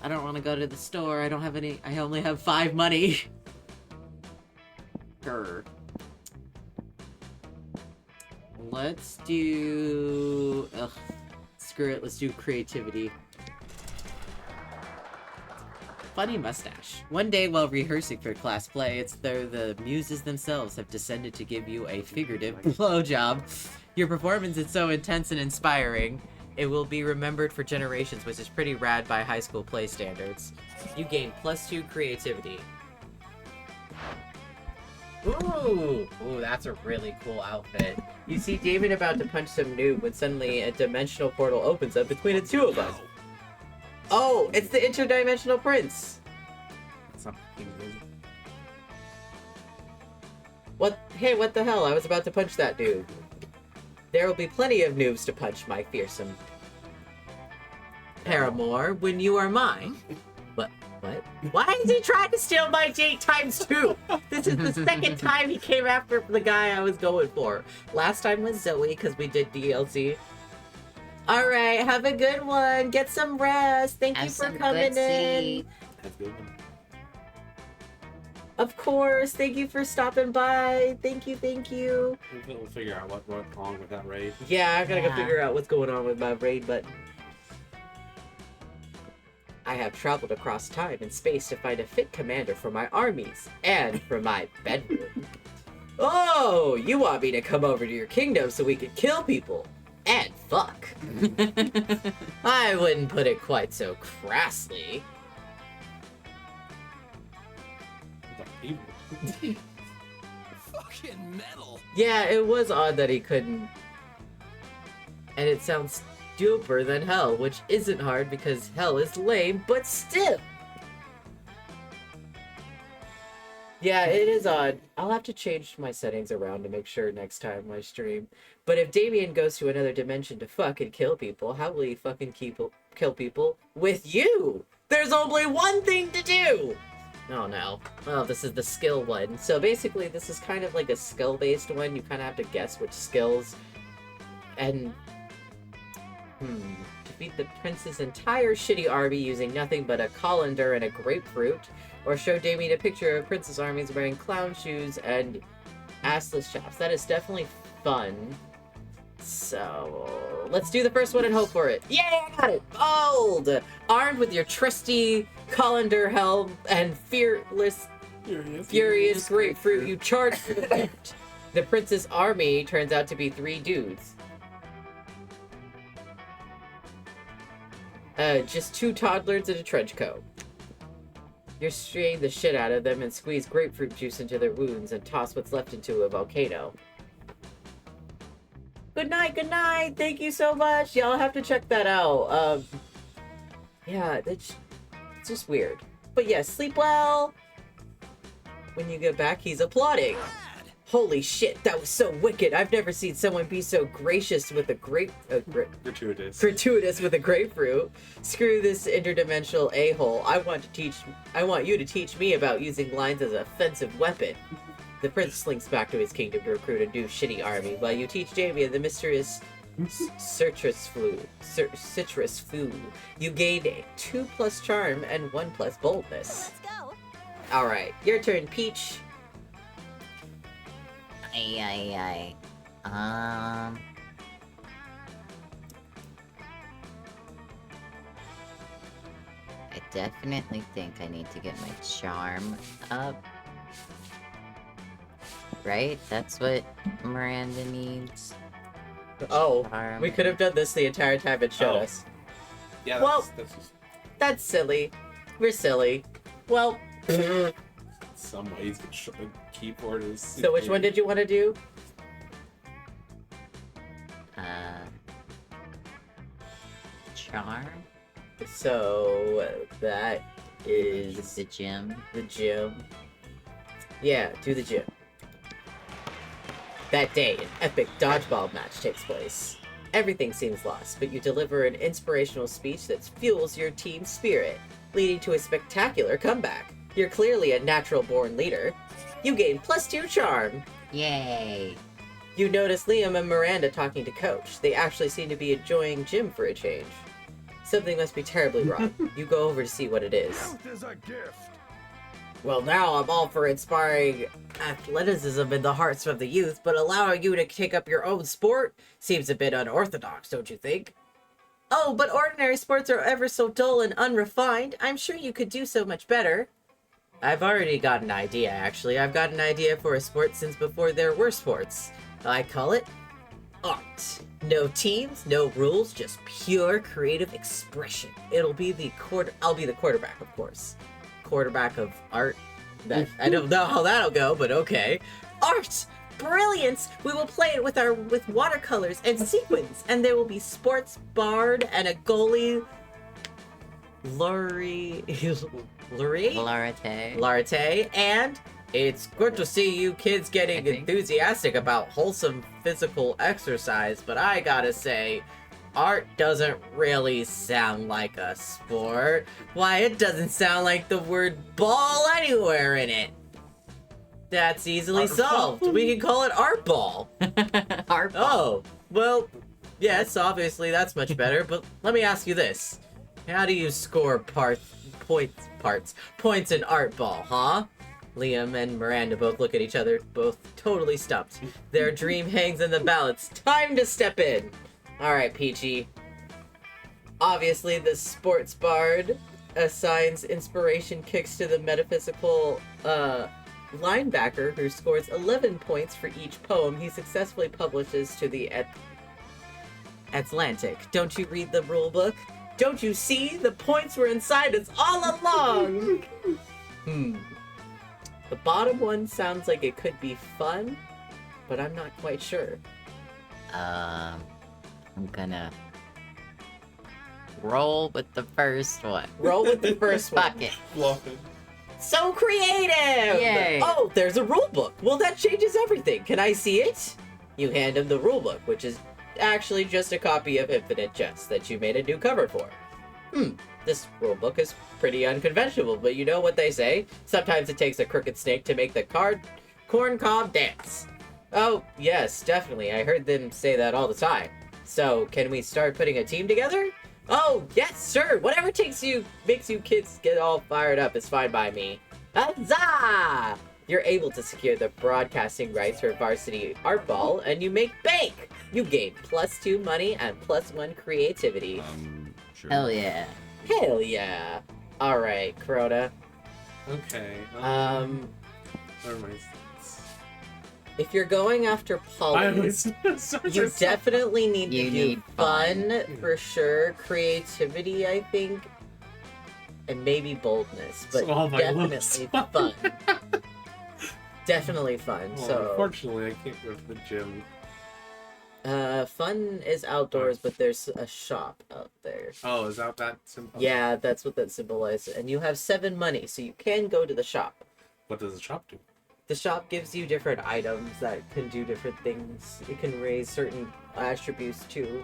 I don't want to go to the store. I don't have any... I only have 5 money. Grr. Let's do... Ugh. Screw it. Let's do creativity. Funny mustache. One day while rehearsing for class play, it's though the muses themselves have descended to give you a figurative blowjob. Your performance is so intense and inspiring, it will be remembered for generations, which is pretty rad by high school play standards. You gain +2 creativity. Ooh, that's a really cool outfit. You see David about to punch some noob when suddenly a dimensional portal opens up between the two of us. Oh, it's the interdimensional prince. It's not King Lizard. What? Hey, what the hell? I was about to punch that dude. There will be plenty of noobs to punch my fearsome paramour when you are mine. What? Why is he trying to steal my date ×2? This is the second time he came after the guy I was going for. Last time was Zoe, because we did DLC. Alright, have a good one. Get some rest. Thank you for coming in. That's a good one. Of course. Thank you for stopping by. Thank you. We'll figure out what's wrong with that raid. Yeah, I gotta go Yeah. figure out what's going on with my raid button. I have traveled across time and space to find a fit commander for my armies and for my bedroom. Oh, you want me to come over to your kingdom so we can kill people and fuck? I wouldn't put it quite so crassly. Fucking metal. Yeah, it was odd that he couldn't. And it sounds stupider than hell, which isn't hard because hell is lame, but still. Yeah, it is odd. I'll have to change my settings around to make sure next time I stream. But if Damien goes to another dimension to fucking kill people, how will he fucking kill people? With you! There's only one thing to do! Oh no. Well, this is the skill one. So basically, this is kind of like a skill-based one. You kind of have to guess which skills. And... defeat the prince's entire shitty army using nothing but a colander and a grapefruit. Or show Damien a picture of prince's armies wearing clown shoes and assless chaps. That is definitely fun. So, let's do the first one and hope for it. Yeah, I got it! Bold! Armed with your trusty colander helm and furious grapefruit, you charge for the gift. The prince's army turns out to be 3 dudes. Just 2 toddlers in a trench coat. You're straining the shit out of them and squeeze grapefruit juice into their wounds and toss what's left into a volcano. Good night, good night! Thank you so much! Y'all have to check that out. Yeah, it's just weird. But yeah, sleep well! When you get back, he's applauding. Holy shit, that was so wicked! I've never seen someone be so gracious with a gratuitous with a grapefruit. Screw this interdimensional a-hole. I want you to teach me about using lines as an offensive weapon. The prince slinks back to his kingdom to recruit a new shitty army, while you teach Jamie the mysterious citrus flu. You gained a 2+ charm and 1+ boldness. Let's go. Alright, your turn, Peach. I definitely think I need to get my charm up. Right? That's what Miranda needs. Oh, Charm. we could have done this the entire time it showed us. Yeah, Well- that's just That's silly. We're silly. Well, some ways the keyboard is. so which one did you want to do? Charm? So, that is The gym. the gym. Yeah, do the gym. That day, an epic dodgeball match takes place. Everything seems lost, but you deliver an inspirational speech that fuels your team's spirit, leading to a spectacular comeback. You're clearly a natural-born leader. You gain +2 charm. Yay! You notice Liam and Miranda talking to Coach. They actually seem to be enjoying gym for a change. Something must be terribly wrong. You go over to see what it is. Youth is a gift. Well, now I'm all for inspiring athleticism in the hearts of the youth, but allowing you to take up your own sport seems a bit unorthodox, don't you think? Oh, but ordinary sports are ever so dull and unrefined. I'm sure you could do so much better. I've already got an idea, actually. I've got an idea for a sport since before there were sports. I call it art. No teams, no rules, just pure creative expression. I'll be the quarterback, of course. Quarterback of art. That I don't know how that'll go, but okay. Art! Brilliance! We will play it with watercolors and sequins, and there will be sports bard and a goalie. Larate, and it's good to see you kids getting enthusiastic about wholesome physical exercise, but I gotta say, art doesn't really sound like a sport. Why, it doesn't sound like the word ball anywhere in it. That's easily Art solved. ball? We can call it art ball. Art Oh, well, yes, obviously that's much better, but let me ask you this. How do you score points in art ball, huh? Liam and Miranda both look at each other, both totally stumped. Their dream hangs in the balance. Time to step in! Alright, Peachy. Obviously, the sports bard assigns inspiration kicks to the metaphysical, linebacker who scores 11 points for each poem he successfully publishes to the Atlantic. Don't you read the rule book? Don't you see? The points were inside us all along! The bottom one sounds like it could be fun, but I'm not quite sure. I'm gonna roll with the first one. Roll with the first one. Fuck it. Fluff it. So creative! Yay. Oh, there's a rule book. Well, that changes everything. Can I see it? You hand him the rule book, which is actually just a copy of Infinite Jest that you made a new cover for. This rule book is pretty unconventional, but you know what they say? Sometimes it takes a crooked snake to make the corn cob dance. Oh, yes, definitely. I heard them say that all the time. So, can we start putting a team together? Oh, yes, sure. Whatever makes you kids get all fired up is fine by me. Huzzah! You're able to secure the broadcasting rights for Varsity Art Ball, and you make bank! You gain +2 money and +1 creativity. Sure. Hell yeah. Hell yeah! Alright, Crota. Okay. What are my stats? If you're going after polys, you definitely need to You do need fun for sure. Creativity, I think. and maybe boldness, but So all my looks. definitely fun. Definitely fun. Well, So unfortunately, I can't go to the gym. fun is outdoors, but there's a shop out there. Oh, is that simple? Yeah, that's what that symbolizes. And you have 7 money, so you can go to the shop. What does the shop do? The shop gives you different items that can do different things. It can raise certain attributes too,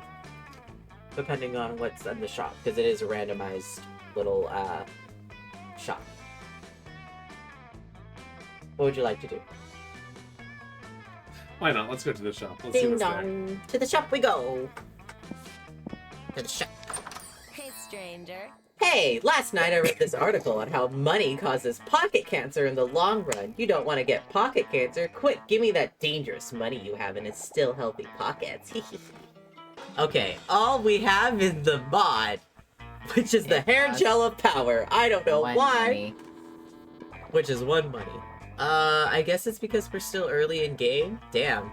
depending on what's in the shop, because it is a randomized little shop. What would you like to do? Why not? Let's go to the shop. Let's see Ding what's there. dong! To the shop we go! To the shop. Hey, stranger. Hey, last night I read this article on how money causes pocket cancer in the long run. You don't want to get pocket cancer? Quick, give me that dangerous money you have in its still healthy pockets. Okay, all we have is the mod, which is the It hair costs gel of power. I don't know One why. money. Which is 1 money. I guess it's because we're still early in game. Damn.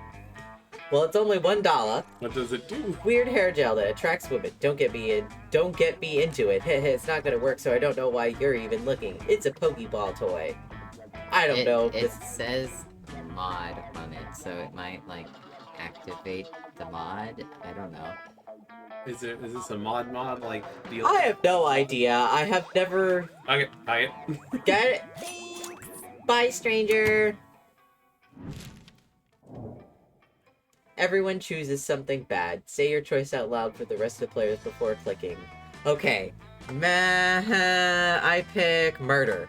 Well, it's only $1. What does it do? Weird hair gel that attracts women. Don't get me into it. It's not gonna work, so I don't know why you're even looking. It's a Pokeball toy. I don't know. It says mod on it, so it might like activate the mod. I don't know. Is this a mod like deal? I have no idea. I have never. Okay, buy it. Got it. Bye, stranger. Everyone chooses something bad. Say your choice out loud for the rest of the players before clicking. Okay. I pick murder.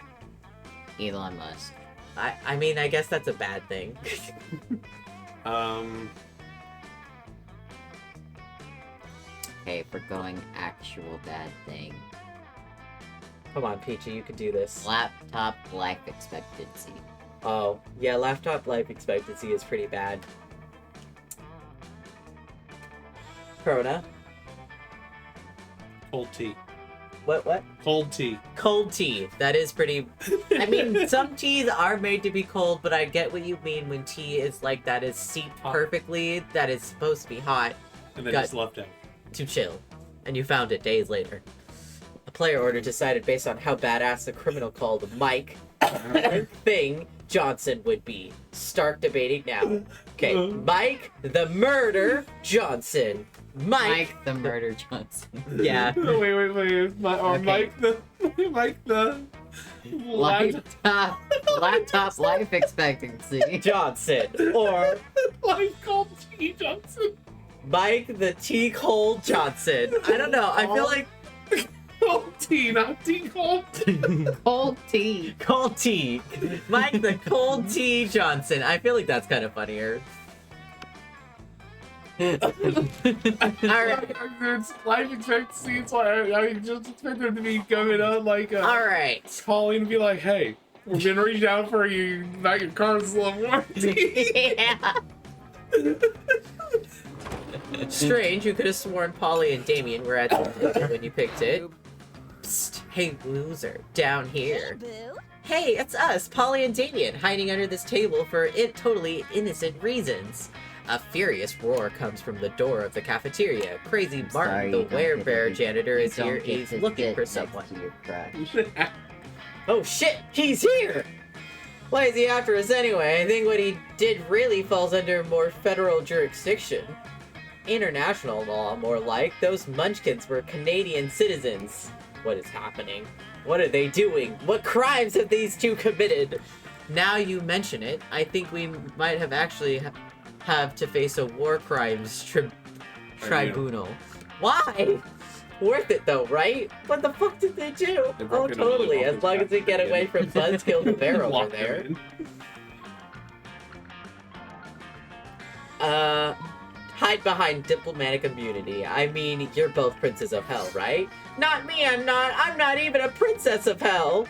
Elon Musk. I mean, I guess that's a bad thing. Okay, if we're going actual bad thing. Come on, Peachy, you can do this. Laptop life expectancy. Oh, yeah, laptop life expectancy is pretty bad. Corona? Cold tea. What? Cold tea. Cold tea. That is pretty... I mean, some teas are made to be cold, but I get what you mean when tea is like that is seeped Hot. perfectly, that is supposed to be hot And then Got- just left out. to chill. And you found it days later. A player order decided based on how badass a criminal called Mike Thing Johnson would be. Start debating now. Okay, Mike the Murder Johnson. Mike the Murder Johnson. yeah. Wait. Okay. Mike the Laptop life expectancy. Johnson. Or Life cold tea Johnson. Mike the T. Cole Johnson. I don't know. I feel like Cold tea, not tea cold. Cold tea. Cold T. Mike the Cold T. Johnson. I feel like that's kind of funnier. Alright. It's life expectancy, so I just expect them to be coming up like Alright. calling and be like, hey, we've been reaching out for you back in car's little warranty. Yeah. Strange, you could have sworn Polly and Damien were at the table when you picked it. Psst, hey loser, down here. Boo. Hey, it's us, Polly and Damien, hiding under this table for totally innocent reasons. A furious roar comes from the door of the cafeteria. Crazy Martin, Sorry, the you don't get werebear to- janitor, you is here. don't get He's to looking sit for next someone. to your crush. Oh shit, he's here! Why is he after us anyway? I think what he did really falls under more federal jurisdiction. International law, more like. Those munchkins were Canadian citizens. What is happening? What are they doing? What crimes have these two committed? Now you mention it, I think we might have actually have to face a war crimes tribunal. Why? Worth it though, right? What the fuck did they do? They Oh, broke into the totally. As office long as we get away from Buzzkill the Bear over Locked there. them Hide behind diplomatic immunity. I mean, you're both princes of hell, right? Not me, I'm not. I'm not even a princess of hell.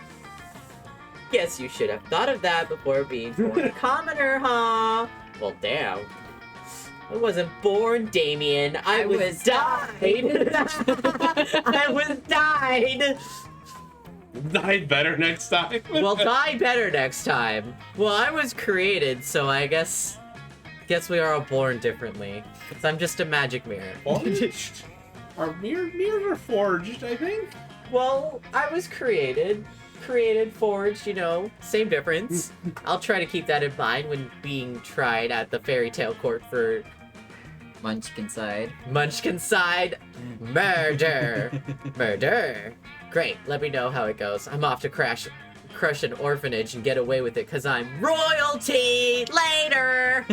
Guess you should have thought of that before being born a commoner, huh? Well, damn. I wasn't born, Damien. I was died. I was died. in. Die better next time. Well, die better next time. Well, I was created, so I guess we are all born differently. 'Cause I'm just a magic mirror. Forged? Our mirrors are forged, I think. Well, I was created, forged, you know, same difference. I'll try to keep that in mind when being tried at the fairy tale court for Munchkin side. Munchkin side murder. Murder. Great, let me know how it goes. I'm off to crush an orphanage and get away with it because I'm royalty later.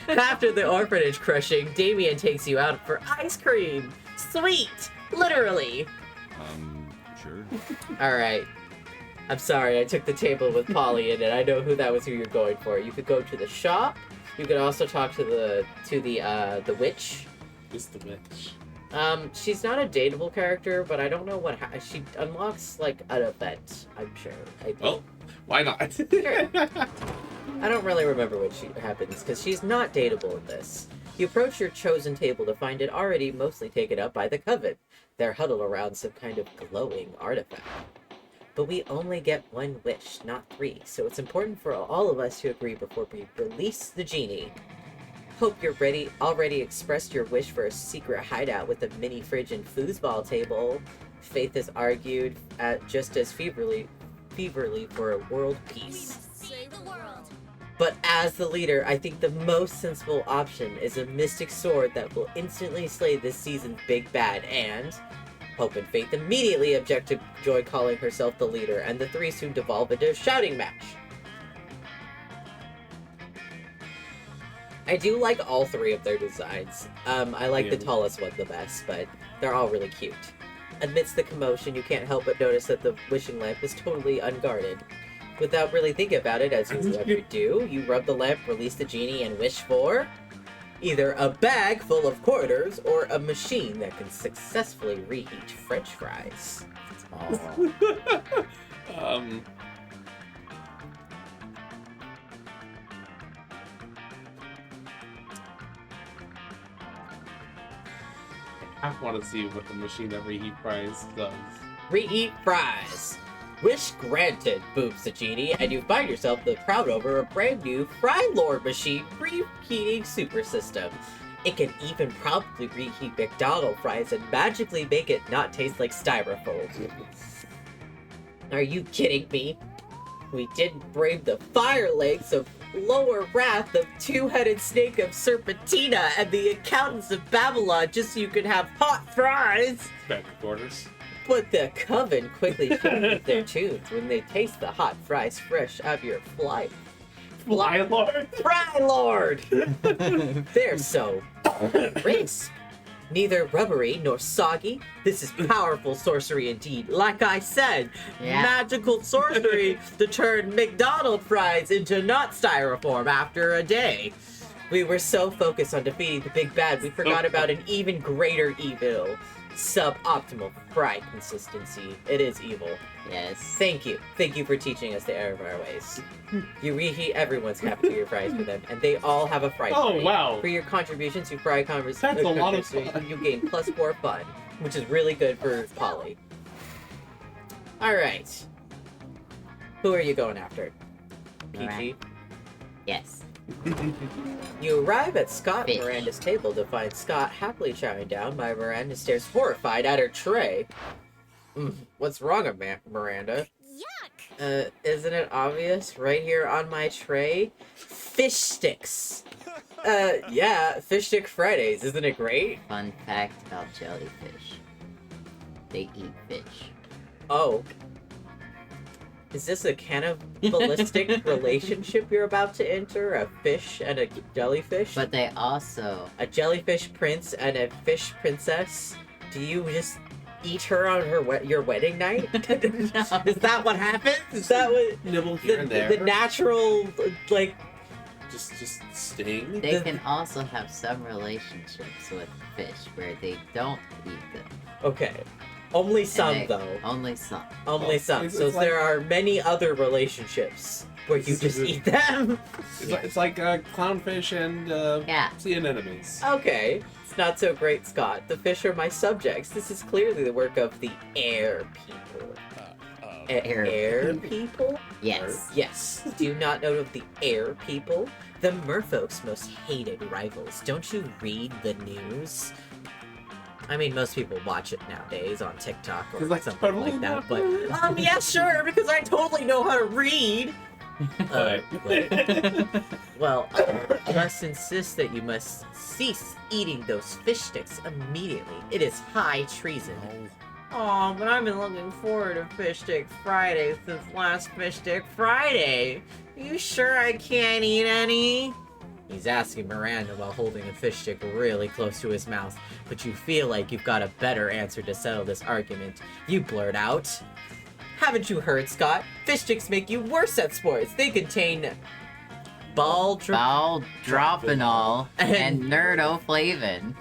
After the orphanage crushing, Damien takes you out for ice cream. Sweet, literally. Sure. All right. I'm sorry, I took the table with Polly in it. I know who you're going for. You could go to the shop. You could also talk to the witch. Who's the witch? She's not a dateable character, but I don't know what she unlocks like an event. I'm sure. Well, why not? Sure. I don't really remember what happens because she's not dateable in this. You approach your chosen table to find it already mostly taken up by the coven. They're huddled around some kind of glowing artifact. But we only get one wish, not 3, so it's important for all of us to agree before we release the genie. Hope you're already expressed your wish for a secret hideout with a mini fridge and foosball table. Faith has argued just as feverly for a world peace. Save the world. But as the leader, I think the most sensible option is a mystic sword that will instantly slay this season's big bad, and Hope and Faith immediately object to Joy calling herself the leader, and the 3 soon devolve into a shouting match. I do like all 3 of their designs. I like the tallest one the best, but they're all really cute. Amidst the commotion, you can't help but notice that the wishing lamp is totally unguarded. Without really thinking about it, as you ever do, you rub the lamp, release the genie, and wish for either a bag full of quarters or a machine that can successfully reheat French fries. I want to see what the machine that reheat fries does. Reheat fries. Wish granted, boops the genie, and you find yourself the proud over a brand new Fry Lord machine reheating super system. It can even probably reheat McDonald's fries and magically make it not taste like styrofoam. Are you kidding me? We didn't brave the fire legs of lower wrath of two-headed snake of Serpentina and the accountants of Babylon just so you could have hot fries! Back quarters. But the coven quickly changes their tunes when they taste the hot fries fresh out of your Fry Lord! They're so crisp. Neither rubbery nor soggy. This is powerful sorcery indeed. Like I said, magical sorcery to turn McDonald's fries into not styrofoam after a day. We were so focused on defeating the big bad, we forgot about an even greater evil. Suboptimal fry consistency. It is evil. Yes. Thank you. Thank you for teaching us the error of our ways. You reheat everyone's cafeteria fries for them, and they all have a fry party. Oh, wow. For your contributions to fry That's a lot of fun. You gain +4 fun, which is really good for Polly. Alright. Who are you going after? Peachy? Yes. You arrive at Scott and Fish. Miranda's table to find Scott happily chowing down while Miranda stares horrified at her tray. What's wrong, Miranda? Yuck! Isn't it obvious? Right here on my tray? Fish sticks! Yeah, Fish Stick Fridays, isn't it great? Fun fact about jellyfish. They eat fish. Oh. Is this a cannibalistic relationship you're about to enter? A fish and a jellyfish? But they also... A jellyfish prince and a fish princess? Do you just eat her on your wedding night? No. Is that what happens? Is that what... Nibble here and there. The natural, like... Just sting. They can also have some relationships with fish where they don't eat them. Okay. Only some, they- though. Only some. Only some. it's So like- there are many other relationships where you just eat them. It's like clownfish and Yeah. sea anemones. Okay. It's not so great, Scott. The fish are my subjects. This is clearly the work of the air people. Air. Air people? Yes. Yes. Do you not know of the air people? The merfolk's most hated rivals. Don't you read the news? I mean, most people watch it nowadays on TikTok or 'Cause I something totally like that. know. But yeah, sure, because I totally know how to read. But Well, I must insist that you must cease eating those fish sticks immediately. It is high treason. Oh, but I've been looking forward to Fish Stick Friday since last Fish Stick Friday. Are you sure I can't eat any? He's asking Miranda while holding a fish stick really close to his mouth, but you feel like you've got a better answer to settle this argument. You blurt out, "Haven't you heard, Scott? Fish sticks make you worse at sports. They contain Baldropinol and nerdoflavin.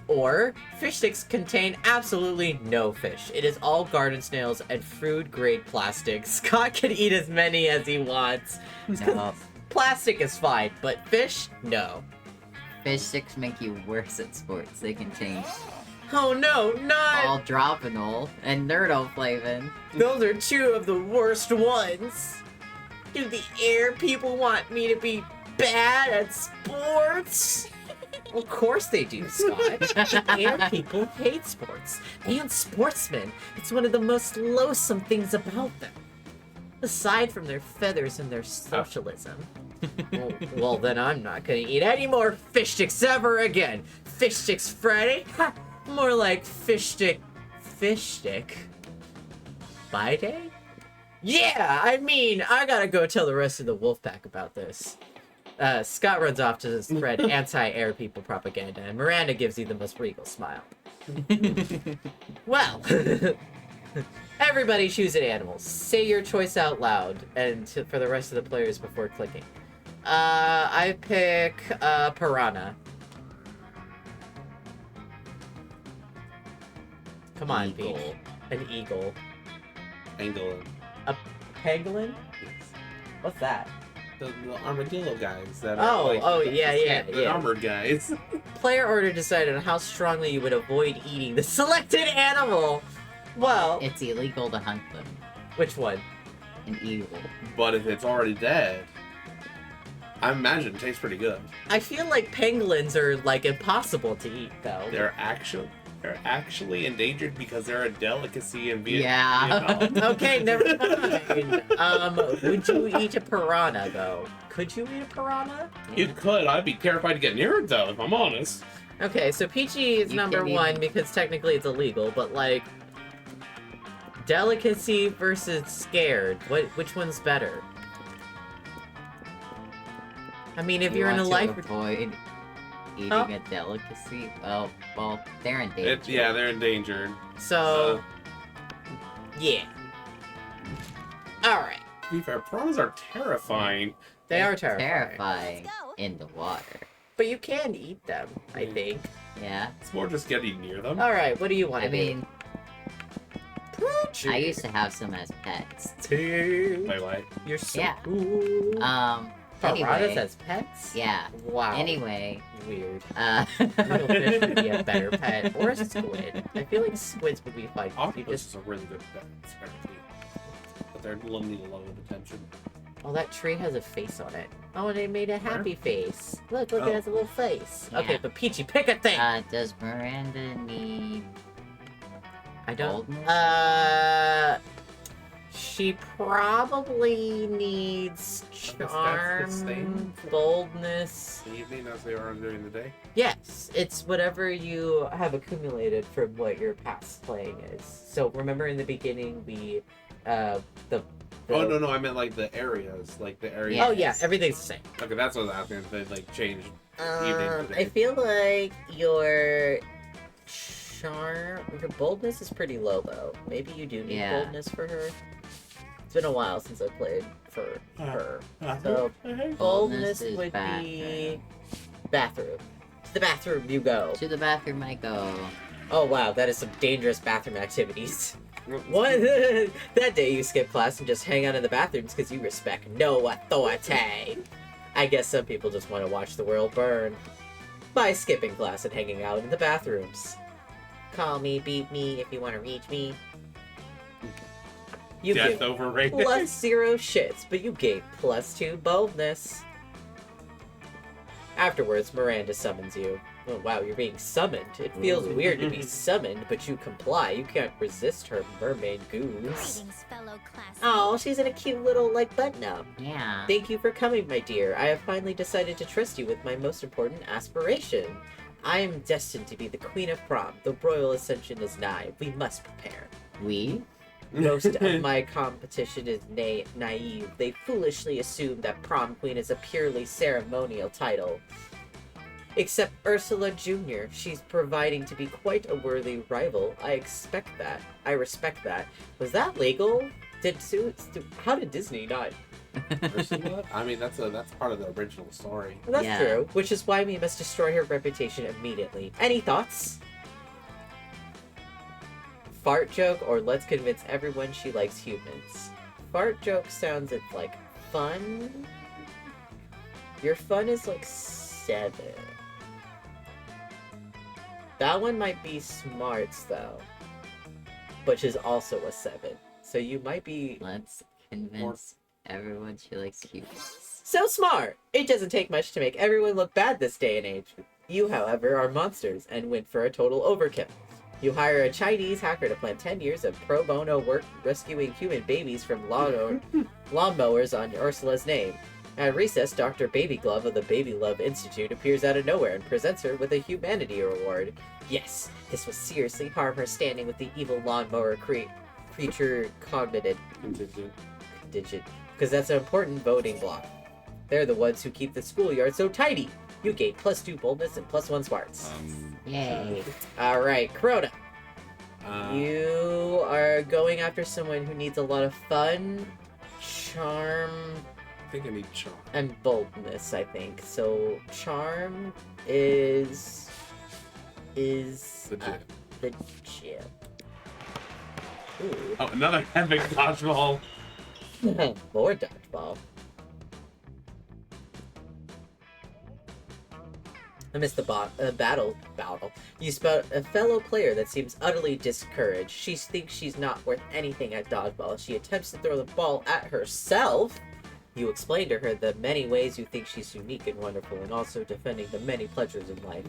Or, fish sticks contain absolutely no fish. It is all garden snails and food-grade plastic. Scott can eat as many as he wants. No. Plastic is fine, but fish? No. Fish sticks make you worse at sports. They contain Oh no, not... baldropinol and nerdoflavin. Those are two of the worst ones. Do the air people want me to be bad at sports? Of course they do, Scott. Air people hate sports. And sportsmen. It's one of the most loathsome things about them. Aside from their feathers and their socialism. Well, then I'm not gonna eat any more fish sticks ever again. Fish sticks Friday? Ha! More like fish stick by day? Yeah, I mean, I gotta go tell the rest of the wolf pack about this. Scott runs off to spread anti-air people propaganda, and Miranda gives you the most regal smile. Well, everybody choose an animal. Say your choice out loud, and for the rest of the players before clicking. I pick piranha. Come on, Eagle. Pete. An eagle. Pangolin. A pangolin? What's that? The armadillo guys that Oh, are like, yeah. the armored guys. Player order decided on how strongly you would avoid eating the selected animal. Well, It's illegal to hunt them. which one? An eagle. But if it's already dead, I imagine it tastes pretty good. I feel like pangolins are like impossible to eat, though. They're actually endangered because they're a delicacy in Vietnam. Yeah. Okay, never mind. Would you eat a piranha, though? Could you eat a piranha? You could. I'd be terrified to get near it, though, if I'm honest. Okay, so peachy is You number can eat- one because technically it's illegal, but like delicacy versus scared, which one's better? I mean, if You you're in a want to life, avoid eating Huh? a delicacy. Oh, well, they're endangered. Yeah, they're endangered. so yeah. All right, To be fair, prawns are terrifying. they are It's terrifying, terrifying Let's go. in the water. but you can eat them. I think. Yeah. It's more just getting near them. All right, what do you want I to mean, do? I used to have some as pets. to. Wait, what? You're so Yeah. cool. Piranhas Anyway. as pets? Yeah. Wow. Anyway, Weird. Cuttlefish Cuttlefish would be a better pet, or a squid. I feel like squids would be fun. You Octopus just is a really good pet, apparently. But they're need a lot of attention. oh, that tree has a face on it. Oh, and they made a happy face. Look, Oh. it has a little face. Yeah. Okay, but Peachy, pick a thing. does Miranda need I don't. boldness? She probably needs that's charm, the same. boldness. The evening as they are during the day. Yes, it's whatever you have accumulated from what your past playing is. So remember in the beginning, we, the Oh, no, I meant like the areas. Like the areas. Yeah. Oh yeah, everything's the same. Okay, that's what I was asking. If they like change evening to I day. feel like your charm, your boldness is pretty low though. Maybe you do need Yeah. boldness for her. It's been a while since I played for her. So Boldness boldness is would be bathroom. To the bathroom you go. To the bathroom I go. Oh wow, that is some dangerous bathroom activities. One that day you skip class and just hang out in the bathrooms because you respect no authority. I guess some people just want to watch the world burn by skipping class and hanging out in the bathrooms. Call me, beat me if you want to reach me. You Death get overrated. +0 shits, but you gain +2 boldness. Afterwards, Miranda summons you. Oh, wow, you're being summoned. It feels weird to be summoned, but you comply. You can't resist her mermaid goose. Greetings, fellow classmates. Oh, she's in a cute little, like, button-up. Yeah. Thank you for coming, my dear. I have finally decided to trust you with my most important aspiration. I am destined to be the queen of prom. The royal ascension is nigh. We must prepare. We? Most of my competition is naive. They foolishly assume that prom queen is a purely ceremonial title. Except Ursula Jr. She's proving to be quite a worthy rival. I expect that. I respect that. Was that legal? How did Disney not? Ursula? I mean, that's part of the original story. Well, that's Yeah. true. Which is why we must destroy her reputation immediately. Any thoughts? Fart joke, or let's convince everyone she likes humans. Fart joke sounds like fun. Your fun is like 7. That one might be smarts though, which is also a 7. So you might be Let's convince everyone she likes humans. so smart. It doesn't take much to make everyone look bad this day and age. You, however, are monsters and went for a total overkill. You hire a Chinese hacker to plan 10 years of pro bono work rescuing human babies from lawnmowers on Ursula's name. At recess, Dr. Baby Glove of the Baby Love Institute appears out of nowhere and presents her with a humanity award. Yes, this will seriously harm her standing with the evil lawnmower creature cognitive digit, because that's an important voting block. They're the ones who keep the schoolyard so tidy. You gain +2 boldness and +1 smarts. Yay. Alright, Corona. Uh, You are going after someone who needs a lot of fun, charm, I think I need charm. and boldness, I think. So, charm is Legit. the gym. Ooh. Oh, another epic dodgeball. More dodgeball. I missed the battle. You spot a fellow player that seems utterly discouraged. She thinks she's not worth anything at dodgeball. She attempts to throw the ball at herself. You explain to her the many ways you think she's unique and wonderful, and also defending the many pleasures in life.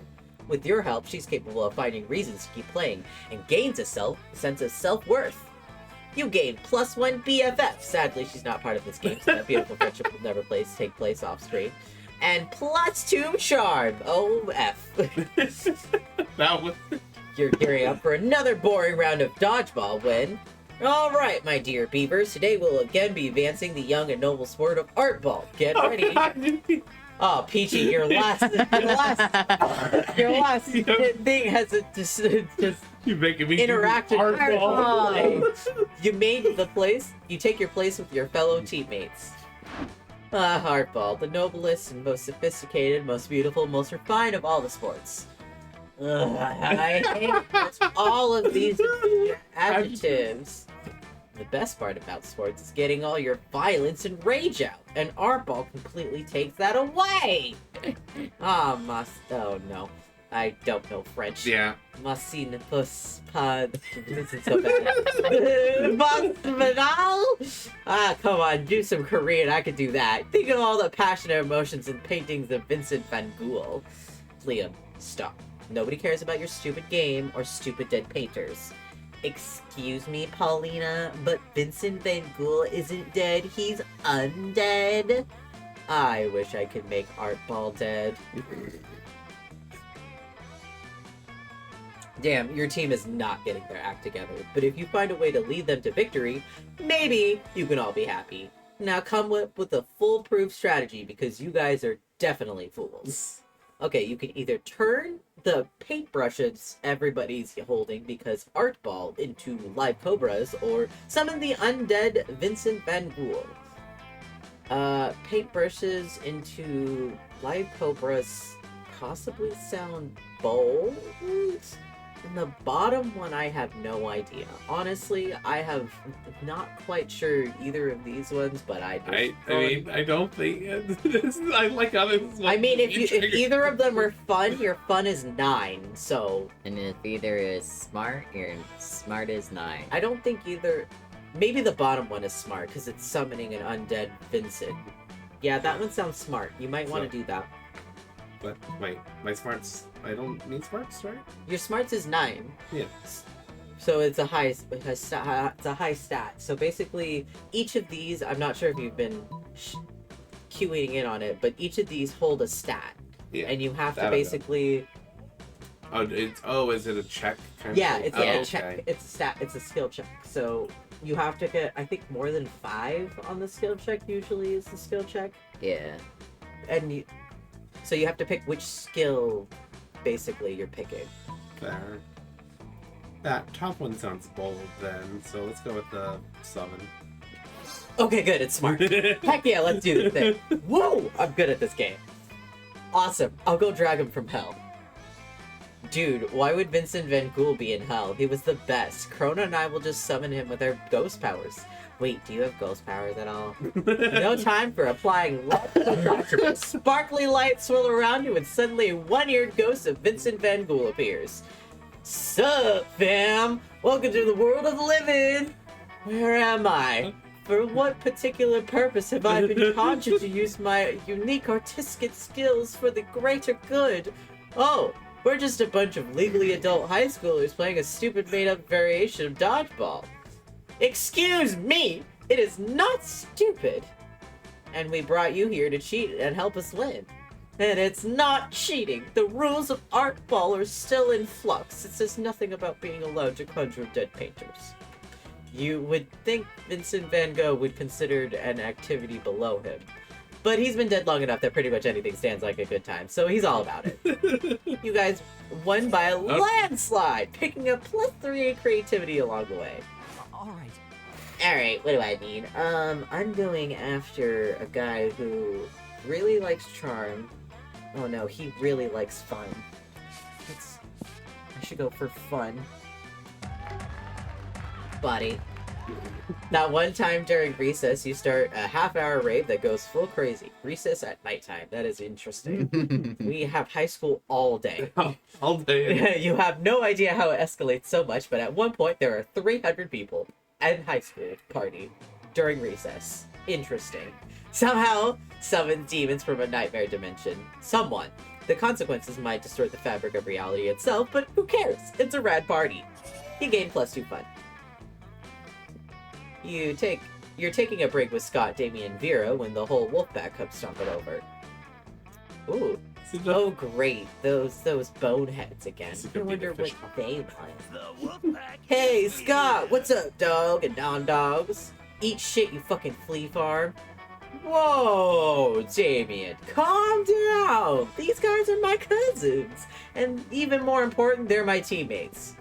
With your help, she's capable of finding reasons to keep playing, and gains a sense of self-worth. You gain +1 BFF. Sadly, she's not part of this game, so that beautiful friendship will never take place off screen. And +2 charm. OF. That was. You're gearing up for another boring round of dodgeball when... Alright, my dear beavers, today we'll again be advancing the young and noble sport of art ball. Get ready. Oh, Peachy, your last thing has just You're making me interacted. hardball. You take your place with your fellow teammates. Hardball, the noblest and most sophisticated, most beautiful, most refined of all the sports. I hate all of these adjectives. The best part about sports is getting all your violence and rage out, and Hardball completely takes that away. Oh no. I don't know French. Yeah. Machine This is so bad. Come on, do some Korean. I could do that. Think of all the passionate emotions and paintings of Vincent van Gogh. Liam, stop. Nobody cares about your stupid game or stupid dead painters. Excuse me, Paulina, but Vincent van Gogh isn't dead. He's undead. I wish I could make Art Ball dead. Damn, your team is not getting their act together, but if you find a way to lead them to victory, maybe you can all be happy. Now come up with a foolproof strategy, because you guys are definitely fools. Okay, you can either turn the paintbrushes everybody's holding because Art Ball into live cobras, or summon the undead Vincent van Gogh. Paintbrushes into live cobras possibly sound bold? And the bottom one, I have no idea. Honestly, I have not quite sure either of these ones, but I mean, I don't think I like how this. I mean, if either of them are fun, your fun is 9. So, And if either is smart, your smart is 9. I don't think either. Maybe the bottom one is smart because it's summoning an undead Vincent. Yeah, that one sounds smart. You might want to do that. But wait, my smarts. I don't need smarts, right? Your smarts is 9. Yeah. So it's a high it's a high stat. So basically, each of these, I'm not sure if you've been queuing in on it, but each of these hold a stat, Yeah. and you have That to I know. basically. Is it a check? Kind Yeah, of it's thing? like Oh, a check. okay. It's a stat. It's a skill check. So you have to get, I think, more than 5 on the skill check. Usually, is the skill check, Yeah. and so you have to pick which skill, basically, you're picking. Fair. That top one sounds bold then, so let's go with the summon. Okay, good. It's smart. Heck yeah, let's do this thing. Whoa! I'm good at this game. Awesome. I'll go drag him from hell. Dude, why would Vincent Van Gogh be in hell? He was the best. Krona and I will just summon him with our ghost powers. Wait, do you have ghost powers at all? No time for applying light. Sparkly lights swirl around you and suddenly a one-eared ghost of Vincent Van Gogh appears. Sup, fam? Welcome to the world of the living! Where am I? For what particular purpose have I been conjured to use my unique artistic skills for the greater good? Oh, we're just a bunch of legally adult high schoolers playing a stupid made-up variation of dodgeball. Excuse me! It is not stupid! And we brought you here to cheat and help us win. And it's not cheating. The rules of art ball are still in flux. It says nothing about being allowed to conjure dead painters. You would think Vincent Van Gogh would consider an activity below him. But he's been dead long enough that pretty much anything stands like a good time, so he's all about it. You guys won by a landslide, picking up +3 in creativity along the way. All right. Alright, what do I need? I'm going after a guy who really likes charm. Oh no, he really likes fun. I should go for fun. Buddy. That one time during recess, you start a half-hour rave that goes full crazy. Recess at nighttime. That is interesting. We have high school all day. All day. You have no idea how it escalates so much, but at one point there are 300 people at high school party during recess. Interesting. Somehow summon demons from a nightmare dimension. Someone. The consequences might distort the fabric of reality itself, but who cares? It's a rad party. You gain +2 fun. You're taking a break with Scott, Damien, Vera when the whole wolf pack comes stomping over. Ooh. Oh great, those boneheads again. This is I gonna be the wonder what fish they want. Hey Scott, what's up, dog and non-dogs? Eat shit, you fucking flea farm. Whoa, Damien, calm down. These guys are my cousins, and even more important, they're my teammates.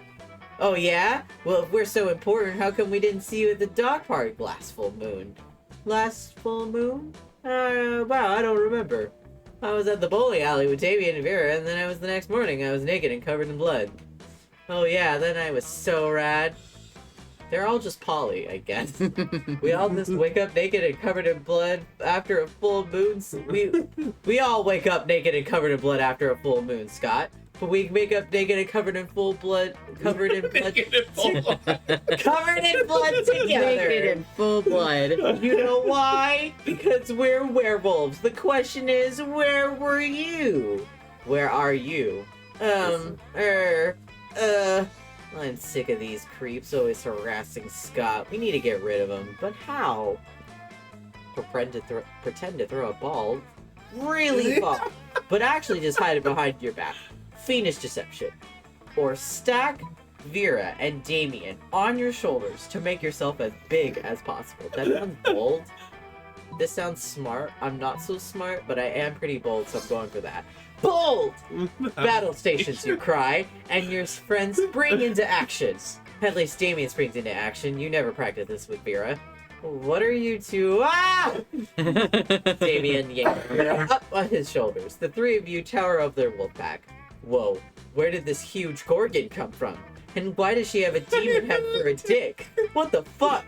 Oh yeah? Well, if we're so important, how come we didn't see you at the dog park last full moon? Last full moon? Wow, I don't remember. I was at the bowling alley with Damien and Vera, and then the next morning I was naked and covered in blood. Oh yeah, then I was so rad. They're all just poly, I guess. We all just wake up naked and covered in blood after a full moon. We all wake up naked and covered in blood after a full moon, Scott. But we wake up naked and covered in blood covered in blood together. Naked in full blood. You know why? Because we're werewolves. The question is, where were you? Where are you? I'm sick of these creeps always harassing Scott. We need to get rid of them. But how? Pretend to throw a ball really far, but actually just hide it behind your back. Fiendish deception. Or stack Vera and Damien on your shoulders to make yourself as big as possible. That sounds bold. This sounds smart. I'm not so smart, but I am pretty bold, so I'm going for that. Bold! Battle stations, you cry, and your friends spring into action. At least Damien springs into action. You never practice this with Vera. What are you two? Ah! Damien yanked Vera up on his shoulders. The three of you tower over their wolf pack. Whoa, where did this huge Gorgon come from? And why does she have a demon head for a dick? What the fuck?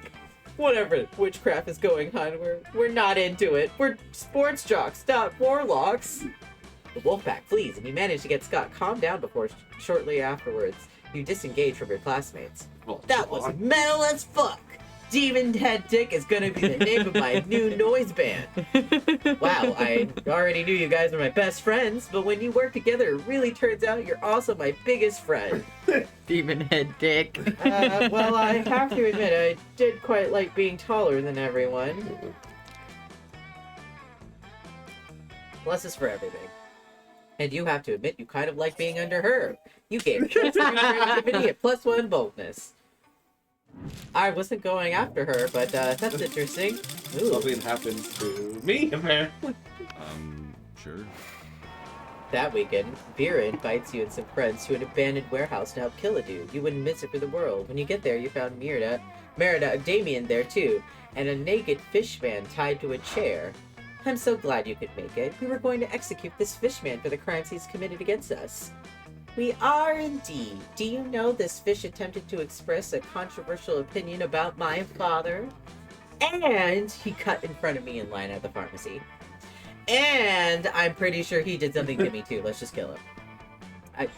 Whatever witchcraft is going on, we're not into it. We're sports jocks, not warlocks. The Wolfpack flees, and you manage to get Scott calmed down before shortly afterwards you disengage from your classmates. That was metal as fuck! Demon Head Dick is gonna be the name of my new noise band. Wow, I already knew you guys were my best friends, but when you work together, it really turns out you're also my biggest friend. Demon head dick. Well, I have to admit, I did quite like being taller than everyone. Plus is for everything. And you have to admit, you kind of like being under her. You gave creativity a +1 boldness. I wasn't going after her, but that's interesting. Ooh. Something happens to me, apparently. Sure. That weekend, Vera invites you and some friends to an abandoned warehouse to help kill a dude. You wouldn't miss it for the world. When you get there, you found Merida, Damien there too, and a naked fishman tied to a chair. I'm so glad you could make it. We were going to execute this fishman for the crimes he's committed against us. We are indeed. Do you know this fish attempted to express a controversial opinion about my father? And he cut in front of me in line at the pharmacy. And I'm pretty sure he did something to me too. Let's just kill him.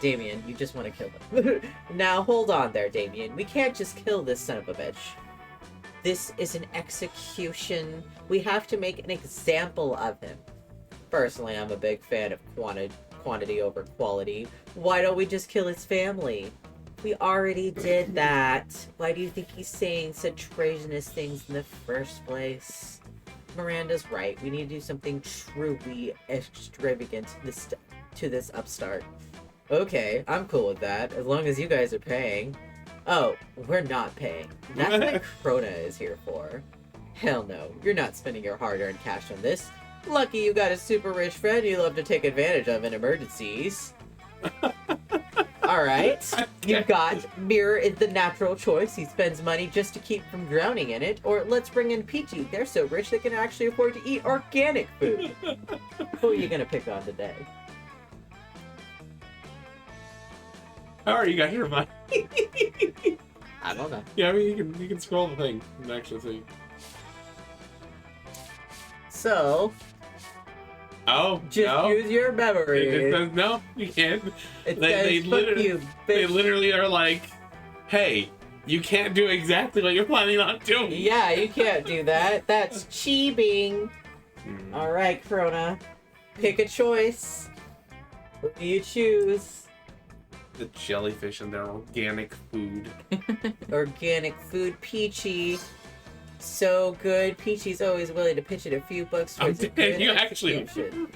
Damien, you just want to kill him. Now hold on there, Damien. We can't just kill this son of a bitch. This is an execution. We have to make an example of him. Personally, I'm a big fan of quantity over quality. Why don't we just kill his family? We already did that. Why do you think he's saying such treasonous things in the first place? Miranda's right. We need to do something truly extravagant to this upstart. Okay, I'm cool with that, as long as you guys are paying. Oh, we're not paying. That's what Krona is here for. Hell no, you're not spending your hard-earned cash on this. Lucky you got a super rich friend you love to take advantage of in emergencies. Alright, you've got Mirror is the natural choice. He spends money just to keep from drowning in it. Or let's bring in Peachy. They're so rich they can actually afford to eat organic food. Who are you gonna pick on today? How are you got your money? I don't know. Yeah, I mean you can scroll the thing and actually see. So, Oh, just no. use your memory. It says no, you can't. It They says, literally, fuck you, they bitch. literally are like, hey, you can't do exactly what you're planning on doing. Yeah, you can't do that. That's cheating. Alright, Krona. Pick a choice. What do you choose? The jellyfish and their organic food. Organic food, Peachy. So good. Peachy's always willing to pitch it a few bucks towards a good You actually- execution.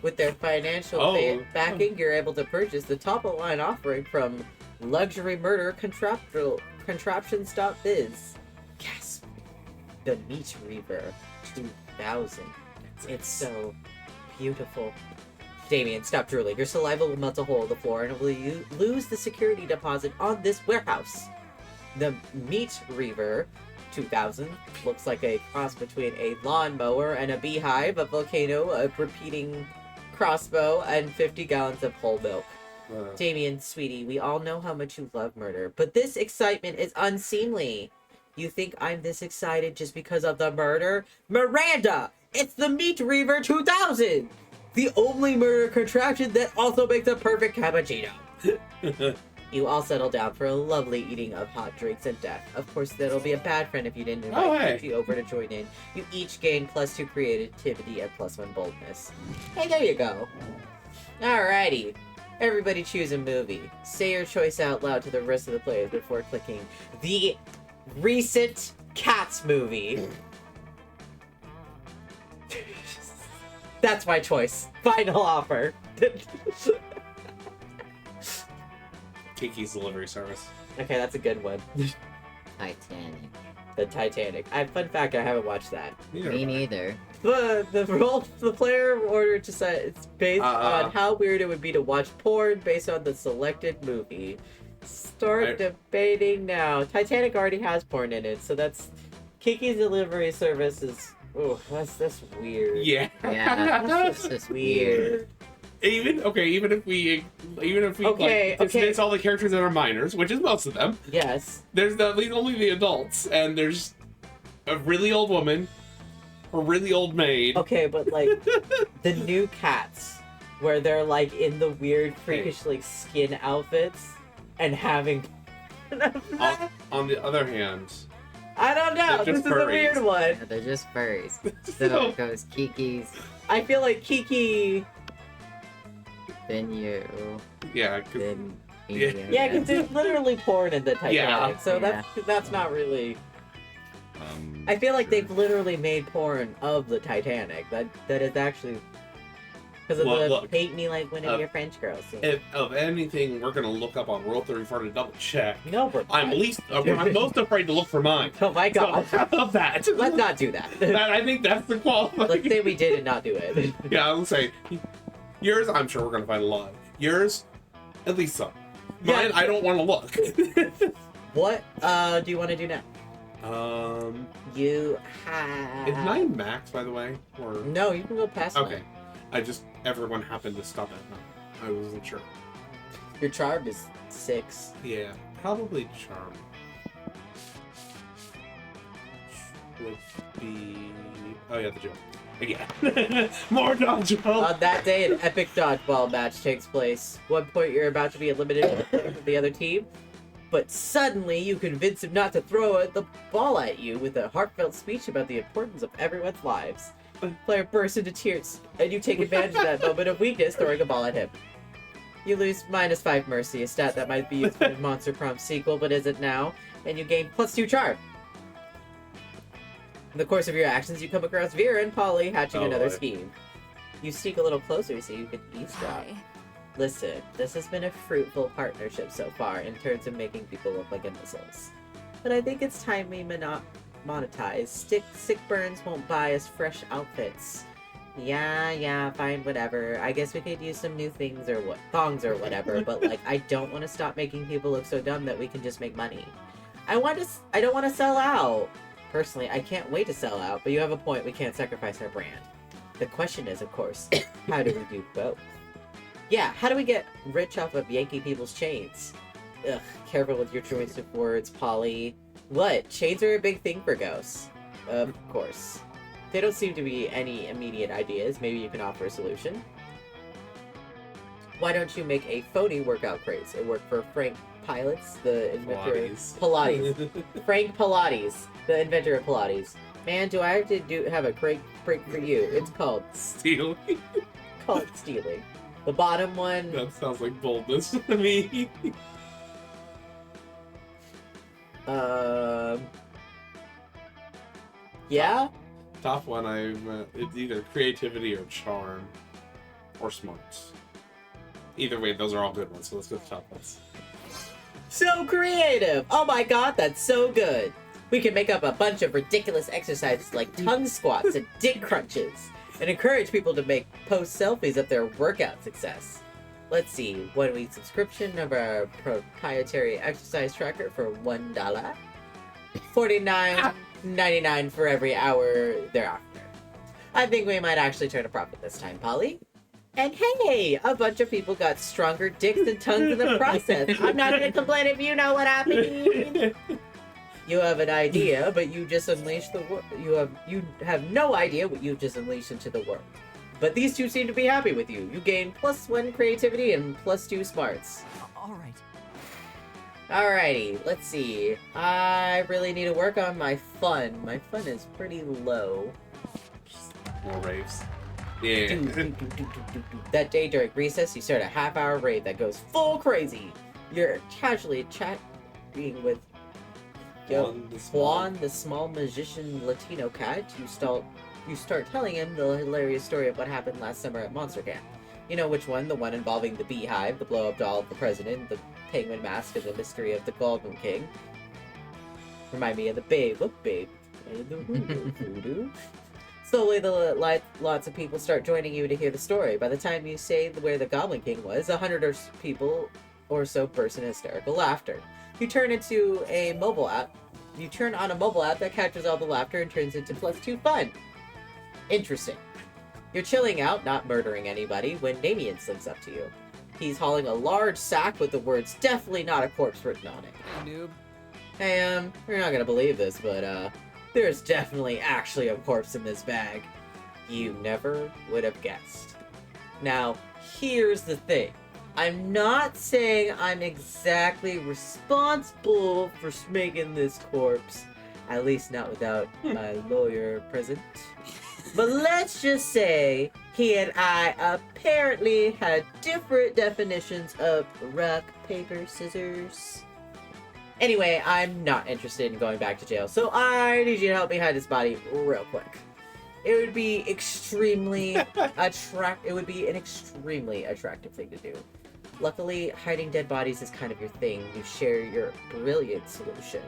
With their financial backing, you're able to purchase the top-of-the-line offering from Luxury Murder Contraptions.biz. Gasp. The Meat Reaver 2000. It's so beautiful. Damien, stop drooling. Your saliva will melt a hole in the floor and will you lose the security deposit on this warehouse. The Meat Reaver 2000 looks like a cross between a lawnmower and a beehive, a volcano, a repeating crossbow, and 50 gallons of whole milk. Damien, sweetie, we all know how much you love murder, but this excitement is unseemly. You think I'm this excited just because of the murder? Miranda! It's the Meat Reaver 2000! The only murder contraption that also makes a perfect cappuccino. You all settle down for a lovely eating of hot drinks and death. Of course, that'll be a bad friend if you didn't invite Peachy over to join in. You each gain +2 creativity and +1 boldness. Hey, there you go. Alrighty. Everybody choose a movie. Say your choice out loud to the rest of the players before clicking the recent Cats movie. That's my choice. Final offer. Kiki's delivery service. Okay, that's a good one. Titanic. The Titanic. Fun fact, I haven't watched that. Me neither. The player order to set it's based on how weird it would be to watch porn based on the selected movie. Start debating now. Titanic already has porn in it, so that's Kiki's delivery service is. Oh, that's weird. Yeah. Yeah, that's just weird. Even if we Okay, dismiss all the characters that are minors, which is most of them. Yes. There's only the adults, and there's a really old woman, a really old maid. Okay, but like the new Cats, where they're like in the weird, freakish like skin outfits and having. On the other hand, I don't know. They're This just is a weird furries. one. Yeah, they're just furries. So it goes Kiki's, I feel like Kiki. then you, Yeah, 'cause- then Yeah. me. I Yeah, guess. because there's literally porn in the Titanic, Yeah. so that's not really. I feel like they've literally made porn of the Titanic. That is actually because of Well, the look, hate me like one of uh, your French girls. Scene. if of anything we're gonna look up on Rule 34 to double check, No, we're I'm not. most afraid to look for mine. Oh my god. So, how about that? Let's not do that. I think that's the qualifying. Let's say we did and not do it. Yeah, I will say yours. I'm sure we're gonna find a lot. Yours, at least some. Mine, Yeah. I don't want to look. What do you want to do now? You have. Is 9 max, by the way, or No, you can go past okay? mine. Everyone happened to stop at 9. I wasn't sure. Your charm is 6. Yeah, probably charm. Would be. Oh yeah, the joke. Again, more dodgeball. On that day, an epic dodgeball match takes place. One point, you're about to be eliminated from the other team, but suddenly you convince him not to throw the ball at you with a heartfelt speech about the importance of everyone's lives. The player bursts into tears, and you take advantage of that moment of weakness, throwing a ball at him. You lose -5 mercy, a stat that might be used for the Monster Prom sequel, but isn't now, and you gain +2 charm. In the course of your actions, you come across Vera and Polly hatching Oh, another boy. scheme. You sneak a little closer so you can eavesdrop. Listen, this has been a fruitful partnership so far in terms of making people look like imbeciles. But I think it's time we monetize. Sick burns won't buy us fresh outfits. Yeah, fine, whatever. I guess we could use some new things or thongs or whatever, but like, I don't want to stop making people look so dumb that we can just make money. I don't want to sell out. Personally, I can't wait to sell out, but you have a point, we can't sacrifice our brand. The question is, of course, how do we do both? Yeah, how do we get rich off of yanking people's chains? Ugh, careful with your choice of words, Polly. What? Chains are a big thing for ghosts. Of course. There don't seem to be any immediate ideas. Maybe you can offer a solution. Why don't you make a phony workout craze? It worked for Frank Pilates, the inventor Pilates. Frank Pilates, the inventor of Pilates. Man, do I have to have a break for you? It's called Stealing. stealing. The bottom one. That sounds like boldness to me. Yeah. Top one, it's either creativity or charm, or smarts. Either way, those are all good ones. So let's go to the top ones. So creative! Oh my god, that's so good! We can make up a bunch of ridiculous exercises like tongue squats and dick crunches, and encourage people to post selfies of their workout success. Let's see, 1 week subscription of our proprietary exercise tracker for $1. $49.99 for every hour thereafter. I think we might actually turn a profit this time, Polly. And hey, a bunch of people got stronger dicks and tongues in the process. I'm not gonna complain if you know what happened. You have an idea, but you just unleashed the world. You have no idea what you just unleashed into the world. But these two seem to be happy with you. You gain +1 creativity and +2 smarts. All right. Alrighty, let's see. I really need to work on my fun. My fun is pretty low. More raves. Yeah. That day during recess, you start a half-hour raid that goes full crazy. You're casually chatting with Juan, the small magician Latino cat. You start telling him the hilarious story of what happened last summer at Monster Camp. You know which one? The one involving the beehive, the blow-up doll of the president, the penguin mask, and the mystery of the Goblin King. Remind me of the babe. Look, babe. And the voodoo. Slowly, lots of people start joining you to hear the story. By the time you say where the Goblin King was, 100 people or so burst in hysterical laughter. You turn on a mobile app that captures all the laughter and turns into +2 fun. Interesting. You're chilling out, not murdering anybody, when Damien slinks up to you. He's hauling a large sack with the words "definitely not a corpse" written on it. Hey, noob. Hey, you're not gonna believe this, but there's definitely actually a corpse in this bag. You never would have guessed. Now, here's the thing. I'm not saying I'm exactly responsible for making this corpse. At least not without my lawyer present. But let's just say he and I apparently had different definitions of rock, paper, scissors. Anyway, I'm not interested in going back to jail, so I need you to help me hide this body real quick. It would be extremely it would be an extremely attractive thing to do. Luckily, hiding dead bodies is kind of your thing. You share your brilliant solution.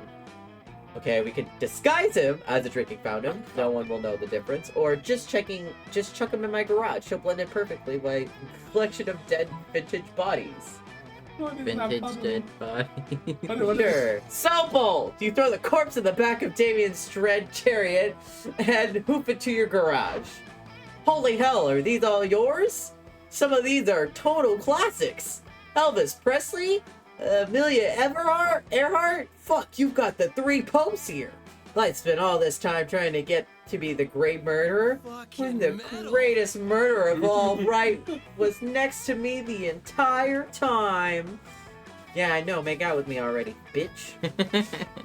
Okay, we could disguise him as a drinking fountain. No one will know the difference. Or just chuck him in my garage. He'll blend in perfectly with my collection of dead vintage bodies. Vintage dead body. Sure. So bold! You throw the corpse in the back of Damien's dread chariot and hoof it to your garage. Holy hell, are these all yours? Some of these are total classics. Elvis Presley? Amelia Earhart? Fuck, you've got the three popes here. I spent all this time trying to get to be the great murderer, when the greatest murderer of all was next to me the entire time. Yeah, I know, make out with me already, bitch.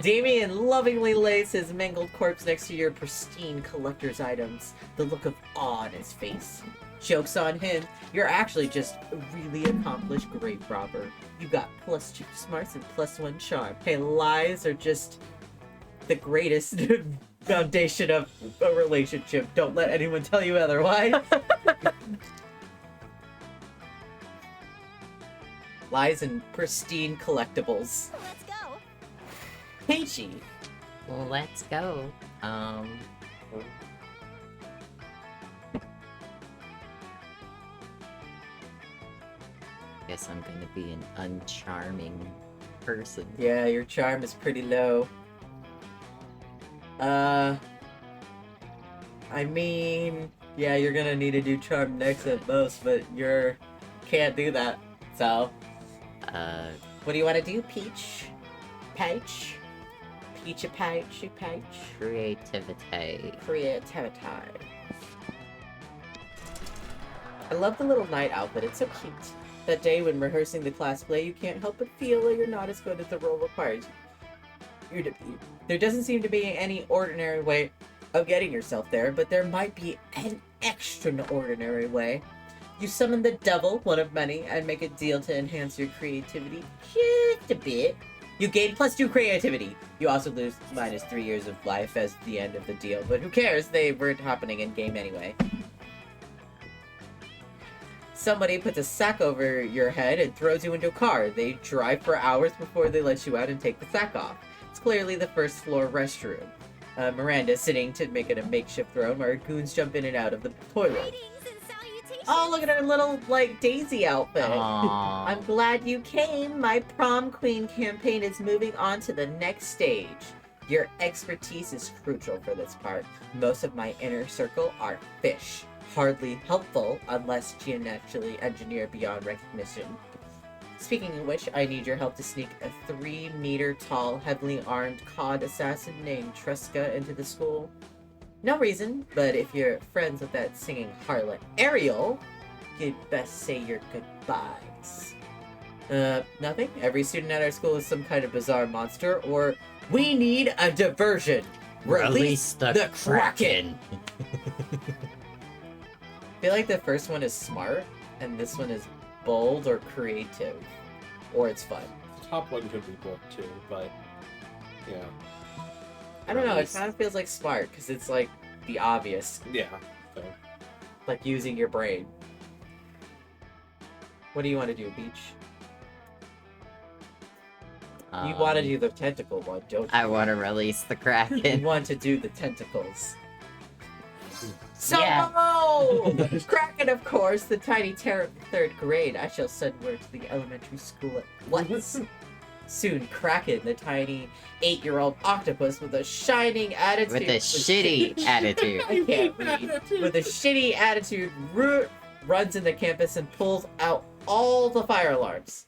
Damien lovingly lays his mangled corpse next to your pristine collector's items, the look of awe on his face. Joke's on him, you're actually just a really accomplished great robber. You got +2 smarts and +1 charm. Hey, lies are just the greatest foundation of a relationship. Don't let anyone tell you otherwise. Lies and pristine collectibles. Let's go. Peachy. Well, let's go. Guess I'm gonna be an uncharming person. Yeah, your charm is pretty low. I mean, yeah, you're gonna need to do charm next at most, but can't do that. So, what do you want to do, Peach? Peach? Peachy Peachy Peach? Creativity. Creativity. I love the little night outfit, it's so cute. That day when rehearsing the class play, you can't help but feel like you're not as good as the role requires. There doesn't seem to be any ordinary way of getting yourself there, but there might be an extraordinary way. You summon the devil, one of many, and make a deal to enhance your creativity just a bit. You gain +2 creativity. You also lose -3 years of life as the end of the deal, but who cares? They weren't happening in game anyway. Somebody puts a sack over your head and throws you into a car. They drive for hours before they let you out and take the sack off. It's clearly the first floor restroom. Miranda's sitting to make it a makeshift throne where goons jump in and out of the toilet. Greetings and salutations. Oh, look at her little, Daisy outfit. Aww. I'm glad you came. My prom queen campaign is moving on to the next stage. Your expertise is crucial for this part. Most of my inner circle are fish. Hardly helpful unless genetically engineered beyond recognition. Speaking of which, I need your help to sneak a 3-meter-tall, heavily armed cod assassin named Tresca into the school. No reason, but if you're friends with that singing harlot Ariel, you'd best say your goodbyes. Nothing? Every student at our school is some kind of bizarre monster, or we need a diversion! Release the Kraken! I feel like the first one is smart, and this one is bold or creative. Or it's fun. The top one could be bold too, but yeah. I don't know, it kind of feels like smart, because it's the obvious. Yeah. So. Like using your brain. What do you want to do, Beach? You want to do the tentacle one, don't you? I want to release the You Kraken. want to do the tentacles. So, Yeah. Kraken, of course, the tiny terror of the 3rd grade. I shall send word to the elementary school at once. Soon, Kraken, the tiny 8-year-old octopus with a shining attitude. With a shitty attitude. I can't read. With a shitty attitude, runs in the campus and pulls out all the fire alarms.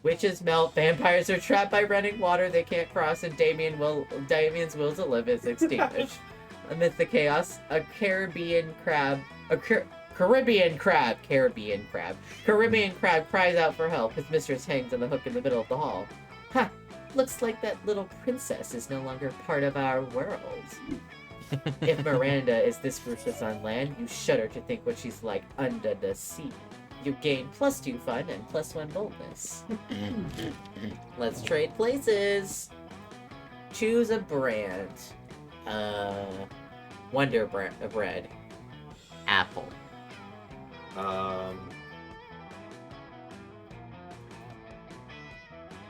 Witches melt, vampires are trapped by running water they can't cross, and Damien's will to live is extinguished. Amidst the chaos, a Caribbean crab cries out for help. His mistress hangs on the hook in the middle of the hall. Ha! Looks like that little princess is no longer part of our world. If Miranda is this ruthless on land, you shudder to think what she's like under the sea. You gain +2 fun and +1 boldness. Let's trade places. Choose a brand. Wonder Bread. Apple.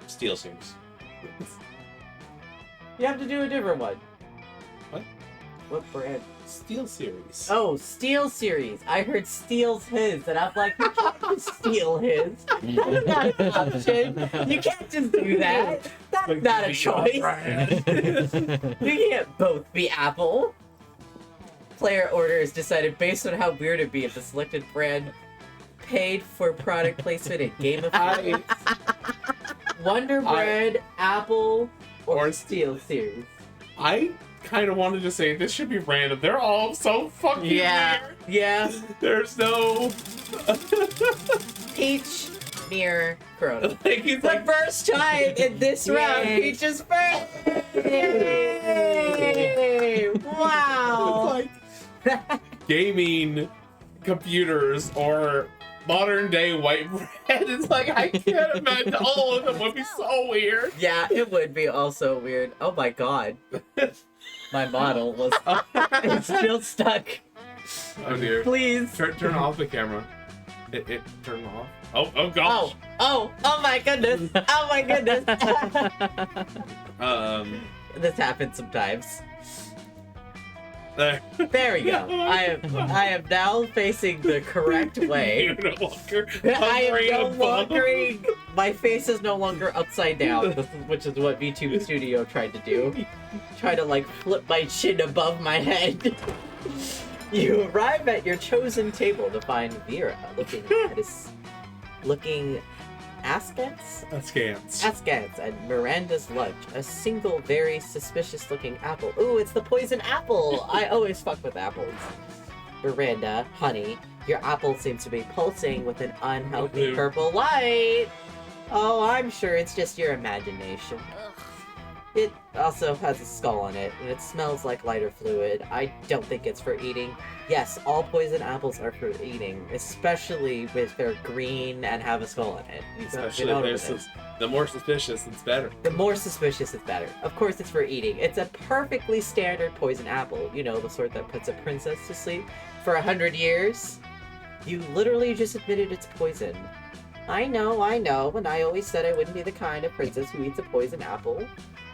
Steel Series. You have to do a different one. What? What brand? Steel Series. Oh, Steel Series. I heard steals his, and I'm like, you can't just steal his. That's not an option. You can't just do that. That's not a choice. We can't both be Apple. Player order is decided based on how weird it'd be if the selected brand paid for product placement in Game of Thrones. Wonder Bread, Apple, or Steel Series. I kind of wanted to say this should be random. They're all so fucking weird. Yeah. There's no Peach, Mirror, Corona. like it's The like first time in this round, Yay. Peach's first. Yay! Wow. it's like gaming computers or modern day white bread. It's like I can't imagine all of them would be so weird. Yeah, it would be also weird. Oh my god. My model was it's still stuck. Oh dear. Please. Turn off the camera. It turned off. Oh gosh. Oh my goodness. Oh my goodness. This happens sometimes. There. There we go. I am now facing the correct way. You're no longer I hovering am no above. longer. My face is no longer upside down, which is what VTube Studio tried to do. Try to like flip my chin above my head. You arrive at your chosen table to find Vera looking askance and Miranda's lunch. A single very suspicious looking apple. Ooh, it's the poison apple! I always fuck with apples. Miranda, honey, your apple seems to be pulsing with an unhealthy purple light. Oh, I'm sure it's just your imagination. It also has a skull on it, and it smells like lighter fluid. I don't think it's for eating. Yes, all poison apples are for eating, especially if they're green and have a skull on it. Especially if there's the more suspicious, it's better. The more suspicious, it's better. Of course, it's for eating. It's a perfectly standard poison apple. You know, the sort that puts a princess to sleep for 100 years. You literally just admitted it's poison. I know, and I always said I wouldn't be the kind of princess who eats a poison apple.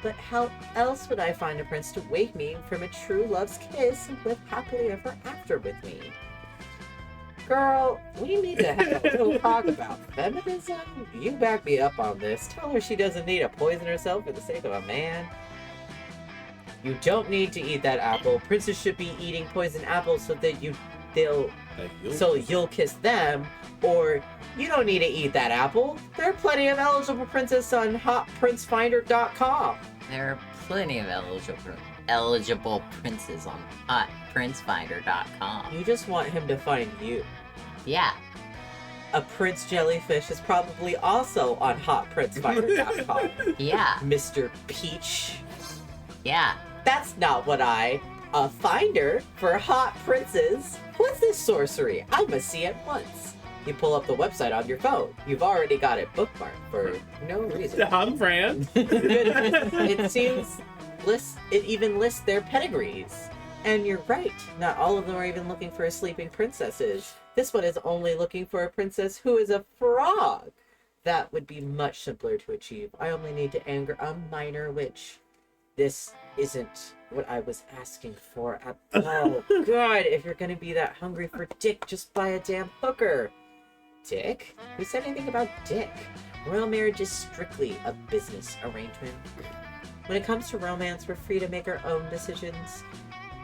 But how else would I find a prince to wake me from a true love's kiss and live happily ever after with me? Girl, we need to have a little talk about feminism. You back me up on this. Tell her she doesn't need to poison herself for the sake of a man. You don't need to eat that apple. Princes should be eating poison apples so that you'll kiss them, or you don't need to eat that apple. There are plenty of eligible princes on hotprincefinder.com. There are plenty of eligible princes on hotprincefinder.com. You just want him to find you. Yeah. A prince jellyfish is probably also on hotprincefinder.com. Yeah. Mr. Peach. Yeah. That's not what a finder for hot princes. What's this sorcery? I must see it once. You pull up the website on your phone. You've already got it bookmarked for no reason. I'm Fran. It seems it even lists their pedigrees. And you're right, not all of them are even looking for sleeping princesses. This one is only looking for a princess who is a frog. That would be much simpler to achieve. I only need to anger a minor witch. This isn't what I was asking for at all. God, if you're gonna be that hungry for dick, just buy a damn hooker. Dick? Who said anything about dick? Royal marriage is strictly a business arrangement. When it comes to romance, we're free to make our own decisions.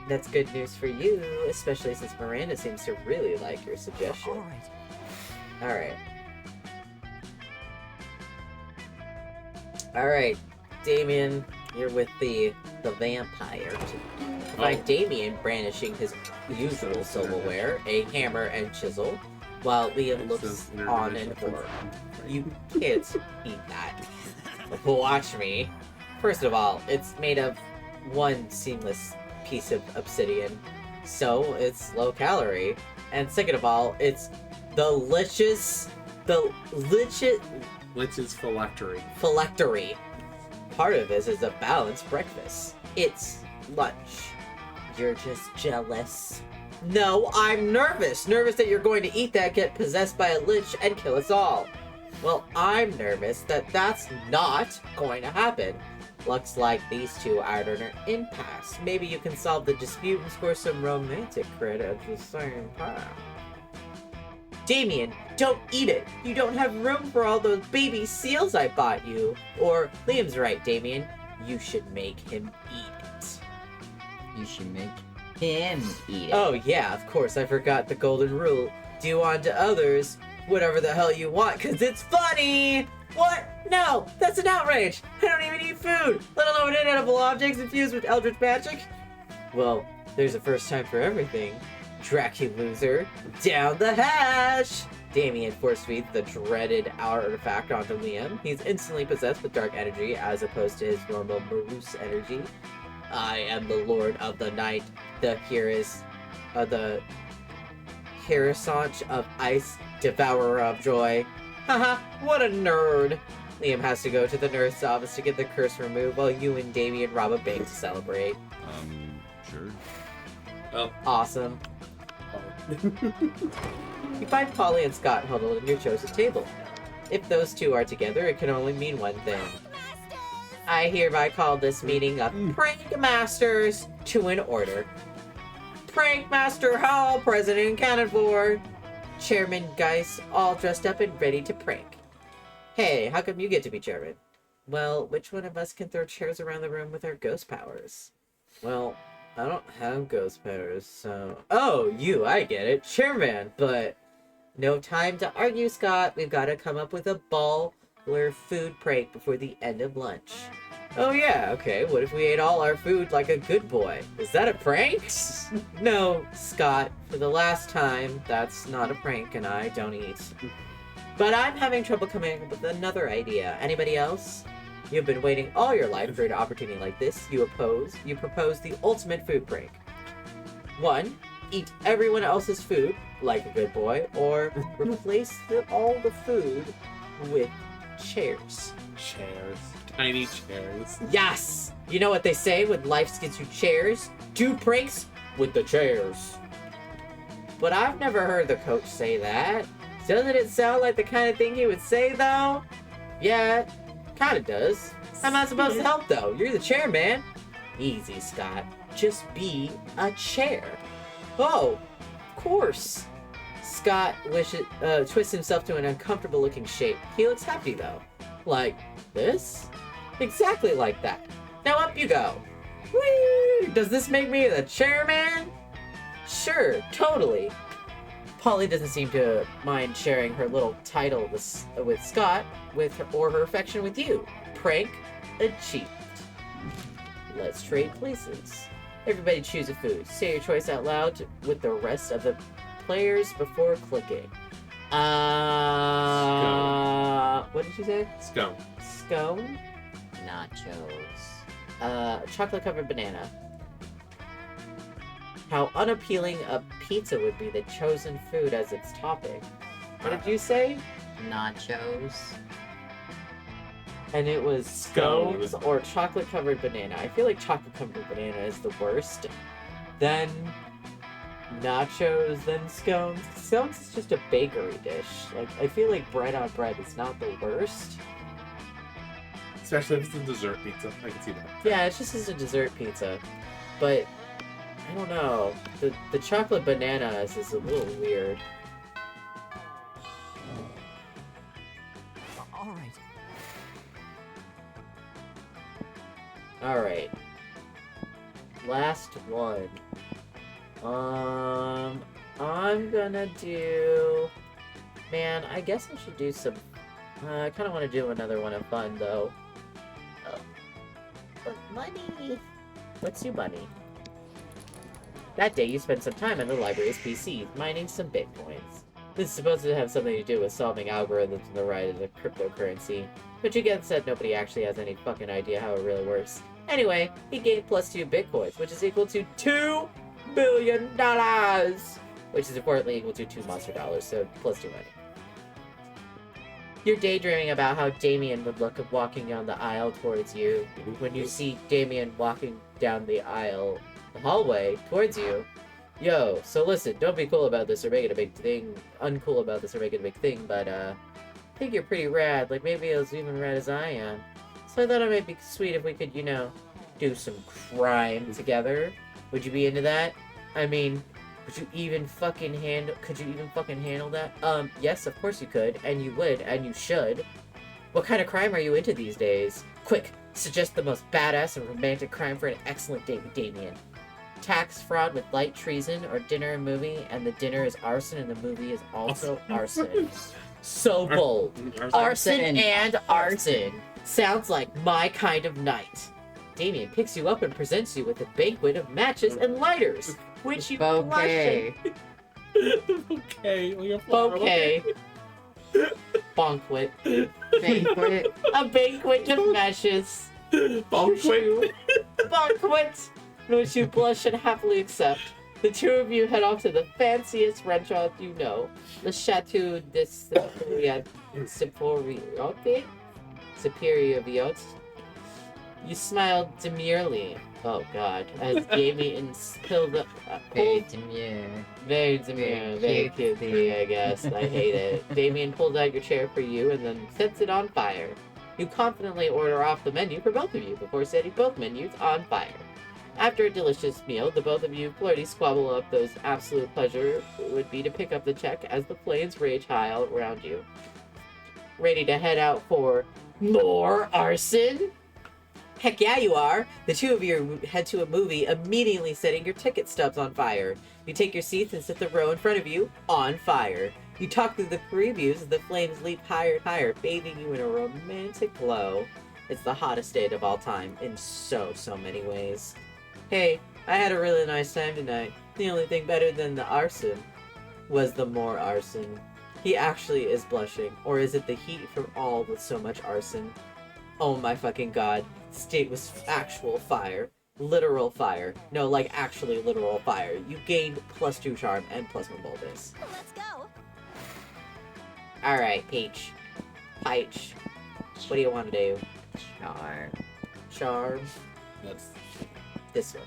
That's good news for you, especially since Miranda seems to really like your suggestion. Alright. Alright, Damien, you're with the vampire. Find Damien brandishing his usual silverware, a hammer and chisel, while Liam looks on in horror. You can't eat that. Watch me. First of all, it's made of one seamless piece of obsidian, so it's low calorie. And second of all, it's Lich's phylactery. Part of this is a balanced breakfast. It's lunch. You're just jealous. No, I'm nervous. Nervous that you're going to eat that, get possessed by a lich, and kill us all. Well, I'm nervous that that's not going to happen. Looks like these two are at an impasse. Maybe you can solve the dispute and score some romantic credit at the same time. Damien, don't eat it. You don't have room for all those baby seals I bought you. Or, Liam's right, Damien. You should make him eat it. You should make him eat it. Oh yeah, of course, I forgot the golden rule. Do unto others whatever the hell you want, cause it's funny! What? No, that's an outrage! I don't even eat food, let alone inedible objects infused with eldritch magic. Well, there's a first time for everything. Dracula loser, down the hash! Damien force feeds the dreaded artifact onto Liam. He's instantly possessed with dark energy as opposed to his normal morose energy. I am the Lord of the Night, the Hierophant of Ice, Devourer of Joy. Haha, what a nerd! Liam has to go to the nurse's office to get the curse removed while you and Damien rob a bank to celebrate. Sure. Well, Awesome. You find Polly and Scott huddled at your chosen table. If those two are together, it can only mean one thing. I hereby call this meeting of Prank Masters to an order. Prank Master Hall, President accounted for. Chairman Geis, all dressed up and ready to prank. Hey, how come you get to be chairman? Well, which one of us can throw chairs around the room with our ghost powers? Well, I don't have ghost powers, so... Oh, you, I get it. Chairman, but... No time to argue, Scott. We've got to come up with a ball or food prank before the end of lunch. Oh yeah, okay, what if we ate all our food like a good boy? Is that a prank? No, Scott, for the last time, that's not a prank and I don't eat. But I'm having trouble coming up with another idea. Anybody else? You've been waiting all your life for an opportunity like this. You propose the ultimate food prank. 1. Eat everyone else's food, like a good boy, or replace all the food with chairs. chairs. Tiny chairs. Yes! You know what they say when life gives you chairs? Do pranks with the chairs. But I've never heard the coach say that. Doesn't it sound like the kind of thing he would say, though? Yeah, kinda does. How am I supposed to help, though? You're the chairman. Easy, Scott. Just be a chair. Oh, of course. Scott twists himself to an uncomfortable-looking shape. He looks happy, though. Like this? Exactly like that. Now up you go. Whee! Does this make me the chairman? Sure, totally. Polly doesn't seem to mind sharing her little title with Scott, or her affection with you. Prank achieved. Let's trade places. Everybody choose a food. Say your choice out loud with the rest of the players before clicking. What did you say? Scone. Scone? Nachos. Chocolate covered banana. How unappealing a pizza would be the chosen food as its topping. What did you say? Nachos. And it was Scone. scones or chocolate covered banana. I feel like chocolate covered banana is the worst. Then nachos, then scones. Scones is just a bakery dish. Like, I feel like bread on bread is not the worst. Especially if it's a dessert pizza. I can see that. Yeah, it's just as a dessert pizza. But I don't know. The chocolate bananas is a little weird. All right. Alright. Last one. I'm gonna do... Man, I guess I should do some... I kind of want to do another one of fun, though. But money! Let's do money. That day, you spent some time on the library's PC, mining some bitcoins. This is supposed to have something to do with solving algorithms and the rise of cryptocurrency. But you get said nobody actually has any fucking idea how it really works. Anyway, he gained +2 bitcoins, which is equal to $2 billion, which is importantly equal to 2 monster dollars, so +2 money. You're daydreaming about how Damien would look walking down the aisle towards you. When you see Damien walking down the aisle, the hallway towards you, yo, so listen, don't be cool about this or make it a big thing, uncool about this or make it a big thing, but I think you're pretty rad, like maybe as even rad as I am. So I thought it might be sweet if we could, you know, do some crime together. Would you be into that? I mean, could you even fucking handle that? Yes, of course you could, and you would, and you should. What kind of crime are you into these days? Quick, suggest the most badass and romantic crime for an excellent date with Damien. Tax fraud with light treason, or dinner and movie, and the dinner is arson and the movie is also arson. So bold. Arson and arson. Sounds like my kind of night. Damien picks you up and presents you with a banquet of matches and lighters, which you Bouquet. Okay. Bouquet. Banquet. Banquet. A banquet of matches. Banquet. Banquet, which you blush and happily accept. The two of you head off to the fanciest restaurant you know, the Chateau de Superior. You smile demurely. Oh God, as Damien spilled up. Very demure. Very demure, very cutesy, I guess. I hate it. Damien pulls out your chair for you and then sets it on fire. You confidently order off the menu for both of you before setting both menus on fire. After a delicious meal, the both of you flirty squabble up those absolute pleasure it would be to pick up the check as the flames rage high all around you. Ready to head out for more arson? Heck yeah, you are! The two of you head to a movie, immediately setting your ticket stubs on fire. You take your seats and set the row in front of you on fire. You talk through the previews as the flames leap higher and higher, bathing you in a romantic glow. It's the hottest date of all time, in so many ways. Hey, I had a really nice time tonight. The only thing better than the arson was the more arson. He actually is blushing, or is it the heat from all with so much arson? Oh my fucking God. This date was actual fire. Literal fire. No, like actually literal fire. You gained +2 charm and +1 boldness. Let's go. Alright, Peach. Peach. What do you want to do? Char. Charm? That's This one.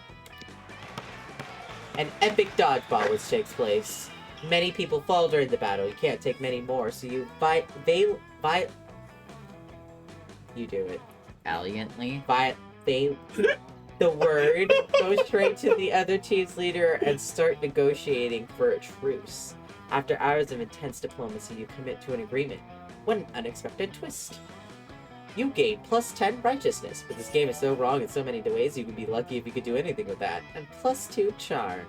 An epic dodgeball which takes place. Many people fall during the battle. You can't take many more, so you you do it. Valiantly. The word goes straight to the other team's leader and start negotiating for a truce. After hours of intense diplomacy, you commit to an agreement. What an unexpected twist. You gain +10 righteousness, but this game is so wrong in so many ways you would be lucky if you could do anything with that. And +2 charm.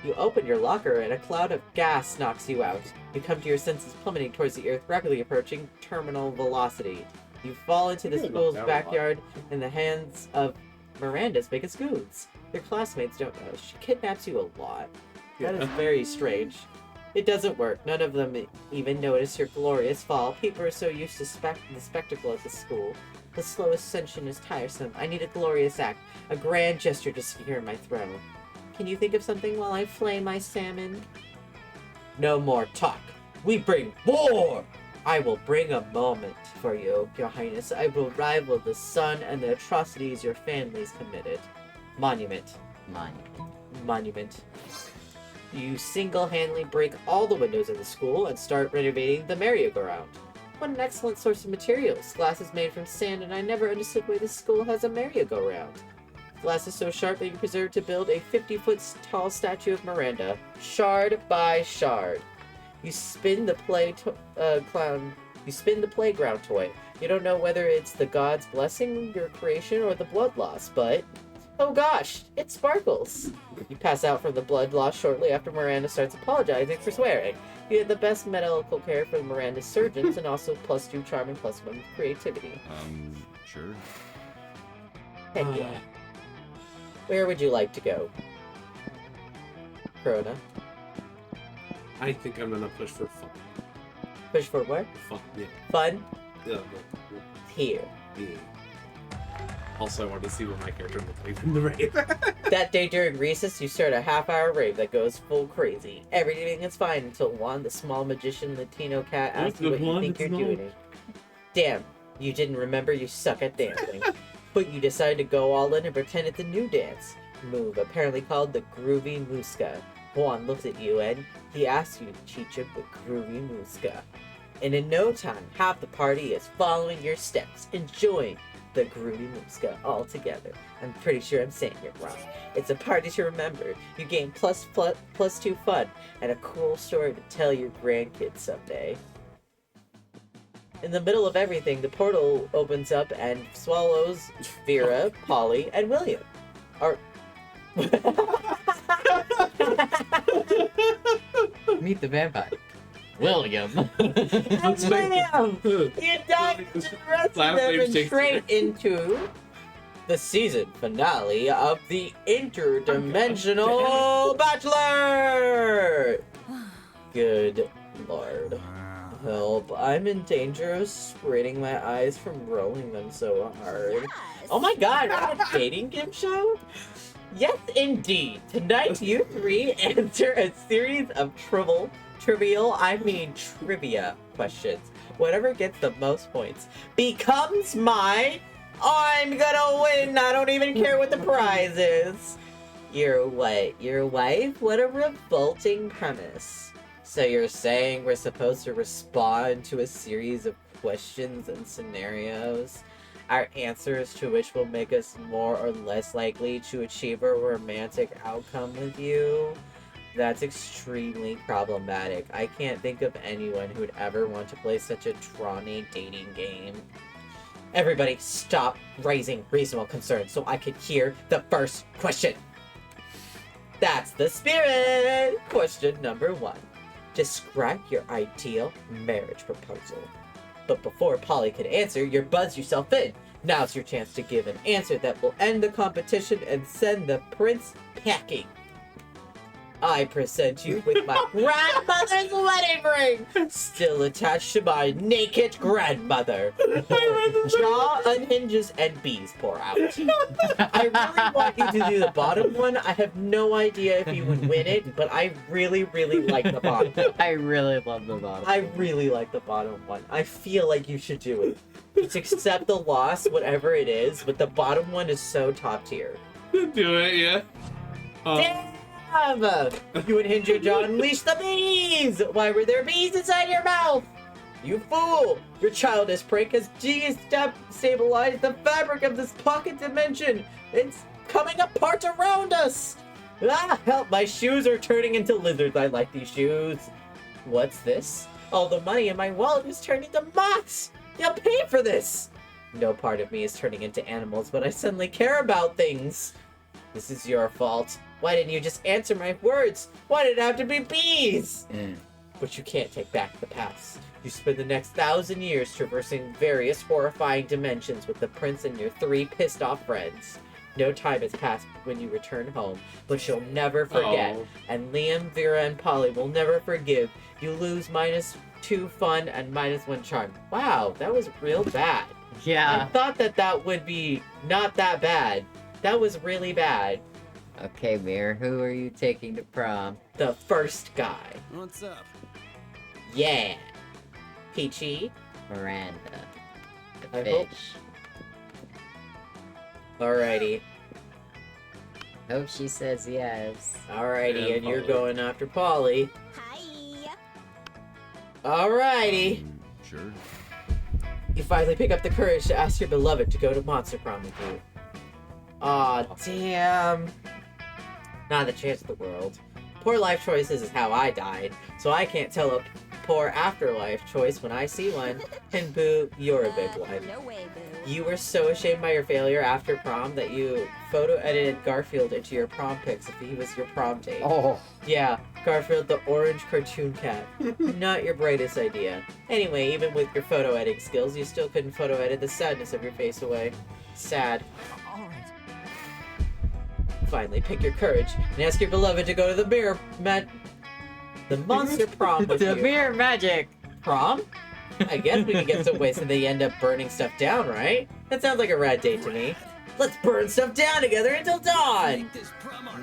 You open your locker and a cloud of gas knocks you out. You come to your senses plummeting towards the earth, rapidly approaching terminal velocity. You fall into the school's backyard in the hands of Miranda's biggest goons. Your classmates don't know. She kidnaps you a lot. That is very strange. It doesn't work. None of them even notice your glorious fall. People are so used to the spectacle at the school. The slow ascension is tiresome. I need a glorious act, a grand gesture to secure my throne. Can you think of something while I flay my salmon? No more talk. We bring war! I will bring a moment for you, Your Highness. I will rival the sun and the atrocities your family's committed. Monument. Monument. You single-handedly break all the windows of the school and start renovating the merry-go-round. What an excellent source of materials. Glass is made from sand, and I never understood why this school has a merry-go-round. Glass is so sharp that you preserve to build a 50-foot tall statue of Miranda, shard by shard. You spin the playground toy. You don't know whether it's the gods blessing your creation or the blood loss, but oh gosh, it sparkles. You pass out from the blood loss shortly after Miranda starts apologizing for swearing. You had the best medical care for Miranda's surgeons and also +2 charm and +1 creativity. Sure. Heck yeah. Where would you like to go? Corona. I think I'm gonna push for fun. Push for what? Fun, yeah. Fun? Here. Also, I wanted to see what my character looked like in the rave. That day during recess, you start a half-hour rave that goes full crazy. Everything is fine until Juan, the small magician Latino cat, asks you what you think you're doing. Damn, you didn't remember you suck at dancing. But you decide to go all in and pretend it's a new dance move, apparently called the groovy muska. Juan looks at you and he asks you to teach him the groovy muska. And in no time, half the party is following your steps, enjoying the groovy muska all together. I'm pretty sure I'm saying it wrong. It's a party to remember. You gain plus 2 fun and a cool story to tell your grandkids someday. In the middle of everything, the portal opens up and swallows Vera, Polly, and William. Meet the vampire. William. And William! You dive into the rest of them and straight into the season finale of the Interdimensional Bachelor! Good lord. Help, I'm in danger of spraining my eyes from rolling them so hard. Yes. Oh my god, a dating game show? Yes, indeed. Tonight, you three answer a series of trivia questions. Whatever gets the most points becomes my... I'm gonna win! I don't even care what the prize is! Your wife? What a revolting premise. So you're saying we're supposed to respond to a series of questions and scenarios, our answers to which will make us more or less likely to achieve a romantic outcome with you? That's extremely problematic. I can't think of anyone who would ever want to play such a trawny dating game. Everybody stop raising reasonable concerns so I can hear the first question. That's the spirit! Question number 1. Describe your ideal marriage proposal. But before Polly could answer, you buzz yourself in. Now's your chance to give an answer that will end the competition and send the prince packing. I present you with my grandmother's wedding ring, still attached to my naked grandmother. Jaw unhinges and bees pour out. I really want you to do the bottom one. I have no idea if you would win it, but I really, really like the bottom one. I really love the bottom. I really like the bottom one. I feel like you should do it. Just accept the loss, whatever it is, but the bottom one is so top tier. Do it, yeah. Damn! You unhinge your jaw and unleash the bees! Why were there bees inside your mouth? You fool! Your childish prank has destabilized the fabric of this pocket dimension! It's coming apart around us! Ah, help! My shoes are turning into lizards. I like these shoes. What's this? All the money in my wallet is turning into moths! You'll pay for this! No part of me is turning into animals, but I suddenly care about things. This is your fault. Why didn't you just answer my words? Why did it have to be bees? But you can't take back the past. You spend the next 1,000 years traversing various horrifying dimensions with the prince and your 3 pissed off friends. No time has passed when you return home, but you'll never forget. Oh. And Liam, Vera, and Polly will never forgive. You lose -2 fun and -1 charm. Wow, that was real bad. I Yeah. thought that would be not that bad. That was really bad. Okay, Mirror, who are you taking to prom? The first guy. What's up? Yeah. Peachy. Miranda. The I fish. hope- Alrighty. Hope she says yes. Alrighty, Yeah, and you're Polly. going after Polly. Hi. Alrighty. Sure. You finally pick up the courage to ask your beloved to go to Monster Prom with you. Aw, damn. Not a chance in the world. Poor life choices is how I died, so I can't tell a poor afterlife choice when I see one. And boo, you're a big one. No way, boo. You were so ashamed by your failure after prom that you photo-edited Garfield into your prom pics if he was your prom date. Oh. Yeah, Garfield the orange cartoon cat. Not your brightest idea. Anyway, even with your photo editing skills, you still couldn't photo edit the sadness of your face away. Sad. All right. Finally, pick your courage and ask your beloved to go to the Monster Prom with The you. mirror magic. Prom? I guess we can get some ways so they end up burning stuff down, right? That sounds like a rad date to me. Let's burn stuff down together until dawn!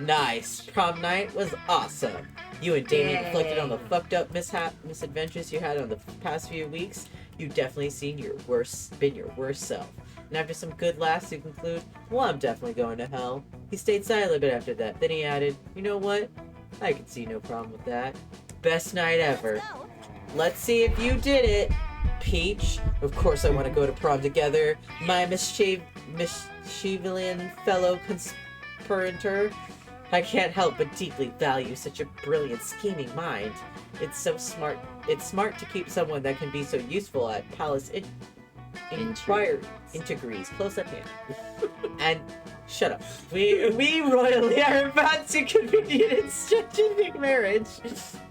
Nice. Prom night was awesome. You and Damien reflected on the fucked up misadventures you had on the past few weeks. You've definitely been your worst self. And after some good laughs, you conclude, well, I'm definitely going to hell. He stayed silent a bit after that. Then he added, you know what? I can see no problem with that. Best night ever. Go. Let's see if you did it, Peach. Of course I want to go to prom together. My mischievous fellow conspirator. I can't help but deeply value such a brilliant, scheming mind. It's so smart. It's smart to keep someone that can be so useful at palace intrigues close at hand. And shut up. We royally are about to convene in strategic marriage.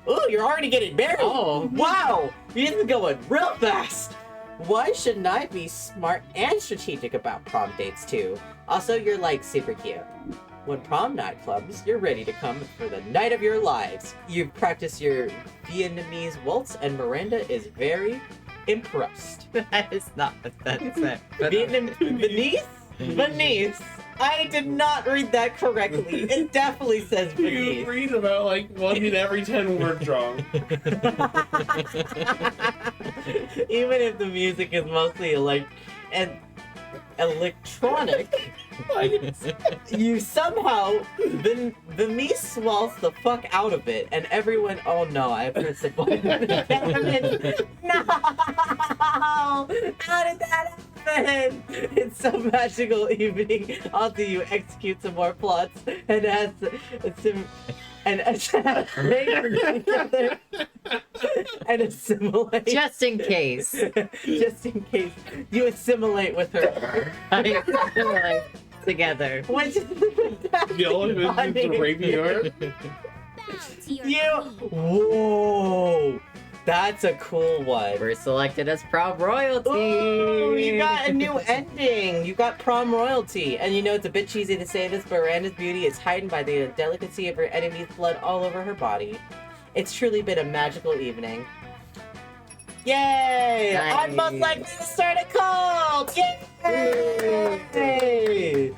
Oh, you're already getting married. Oh. Wow, this is going real fast. Why shouldn't I be smart and strategic about prom dates too? Also, you're like super cute. When prom night comes, you're ready to come for the night of your lives. You've practiced your Vietnamese waltz, and Miranda is very impressed. That is not what that said. Venice? I did not read that correctly. It definitely says You Venice. read about like 1 in every 10 words wrong. Even if the music is mostly electronic, you somehow Venice swallows the fuck out of it, and everyone. Oh no, I pressed the button. No! How did that happen? It's some magical evening. Also, you execute some more plots and together and assimilate. Just in case. Just in case you assimilate with her. Together. Which is Yelling into raping To your You. queen. Whoa. That's a cool one. We're selected as prom royalty. Ooh, you got a new ending. You got prom royalty. And you know, it's a bit cheesy to say this, but Miranda's beauty is heightened by the delicacy of her enemy's blood all over her body. It's truly been a magical evening. Yay! I Nice. most likely to start a cult! Yay!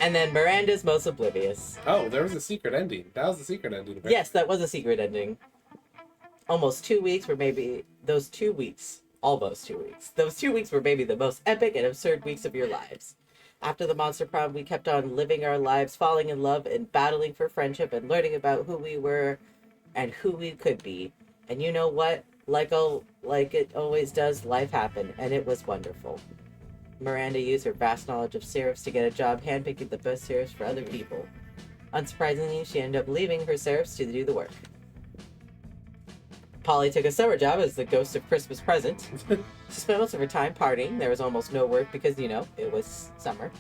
And then Miranda's most oblivious. Oh, there was a secret ending. That was the secret ending. Yes, that was a secret ending. Almost 2 weeks were maybe those 2 weeks. Almost 2 weeks. Those 2 weeks were maybe the most epic and absurd weeks of your lives. After the Monster Prom, we kept on living our lives, falling in love and battling for friendship and learning about who we were and who we could be. And you know what? Like it always does, life happened, and it was wonderful. Miranda used her vast knowledge of serifs to get a job handpicking the best serifs for other people. Unsurprisingly, she ended up leaving her serifs to do the work. Polly took a summer job as the ghost of Christmas present. She spent most of her time partying. There was almost no work because, you know, it was summer.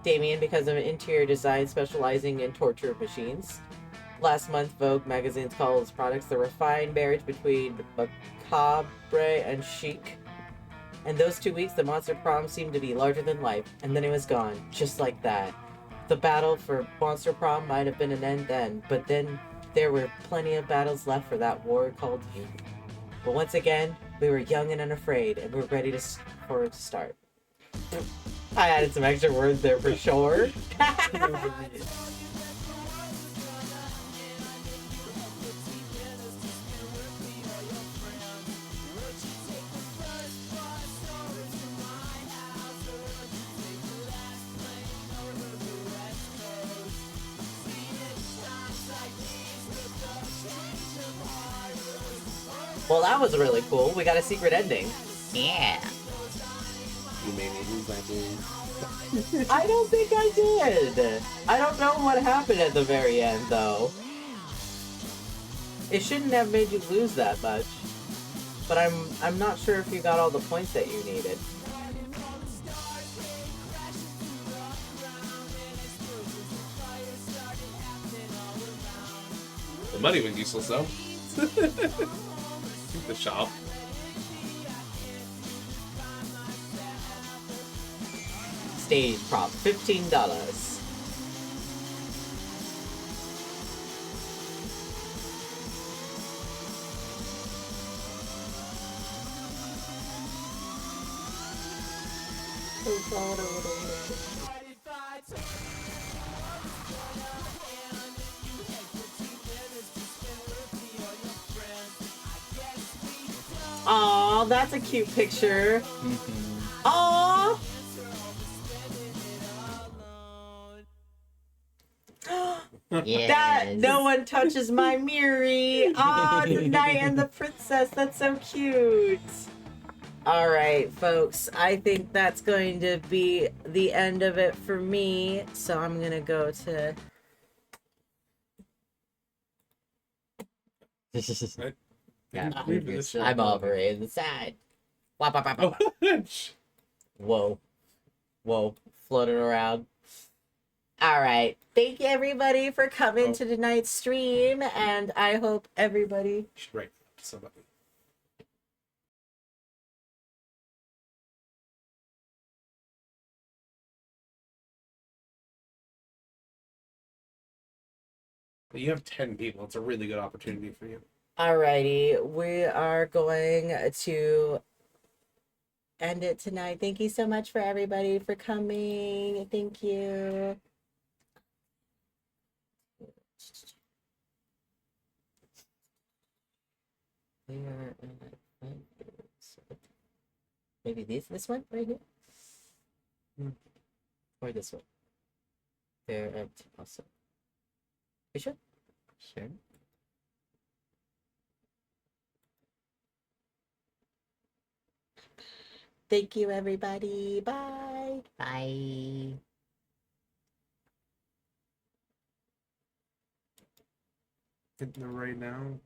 Damien, because of interior design specializing in torture machines. Last month, Vogue magazines called its products the refined marriage between macabre and chic. And those 2 weeks, the Monster Prom seemed to be larger than life, and then it was gone, just like that. The battle for Monster Prom might have been an end then, but then there were plenty of battles left for that war called youth. But once again, we were young and unafraid, and we were ready for it to start. I added some extra words there for sure. Well, that was really cool. We got a secret ending. Yeah. You made me lose my game. I don't think I did. I don't know what happened at the very end, though. It shouldn't have made you lose that much. But I'm not sure if you got all the points that you needed. The money was useless though. The shop. Stage prop, $15. Aw, that's a cute picture. Aw. Yes. That no one touches my Miri. Ah, the knight and the princess. That's so cute. All right, folks. I think that's going to be the end of it for me. So I'm gonna go to. I'm operating the side. Wop, wop, wop, wop, wop. Whoa, whoa, floating around. All right. Thank you, everybody, for coming to tonight's stream, and I hope everybody. Right. Somebody. You have 10 people. It's a really good opportunity for you. Alrighty, we are going to end it tonight. Thank you so much for everybody for coming. Thank you. We are maybe this one right here, or this one. They're empty also. You sure? Sure. Thank you, everybody. Bye. Bye. Hitting the right now.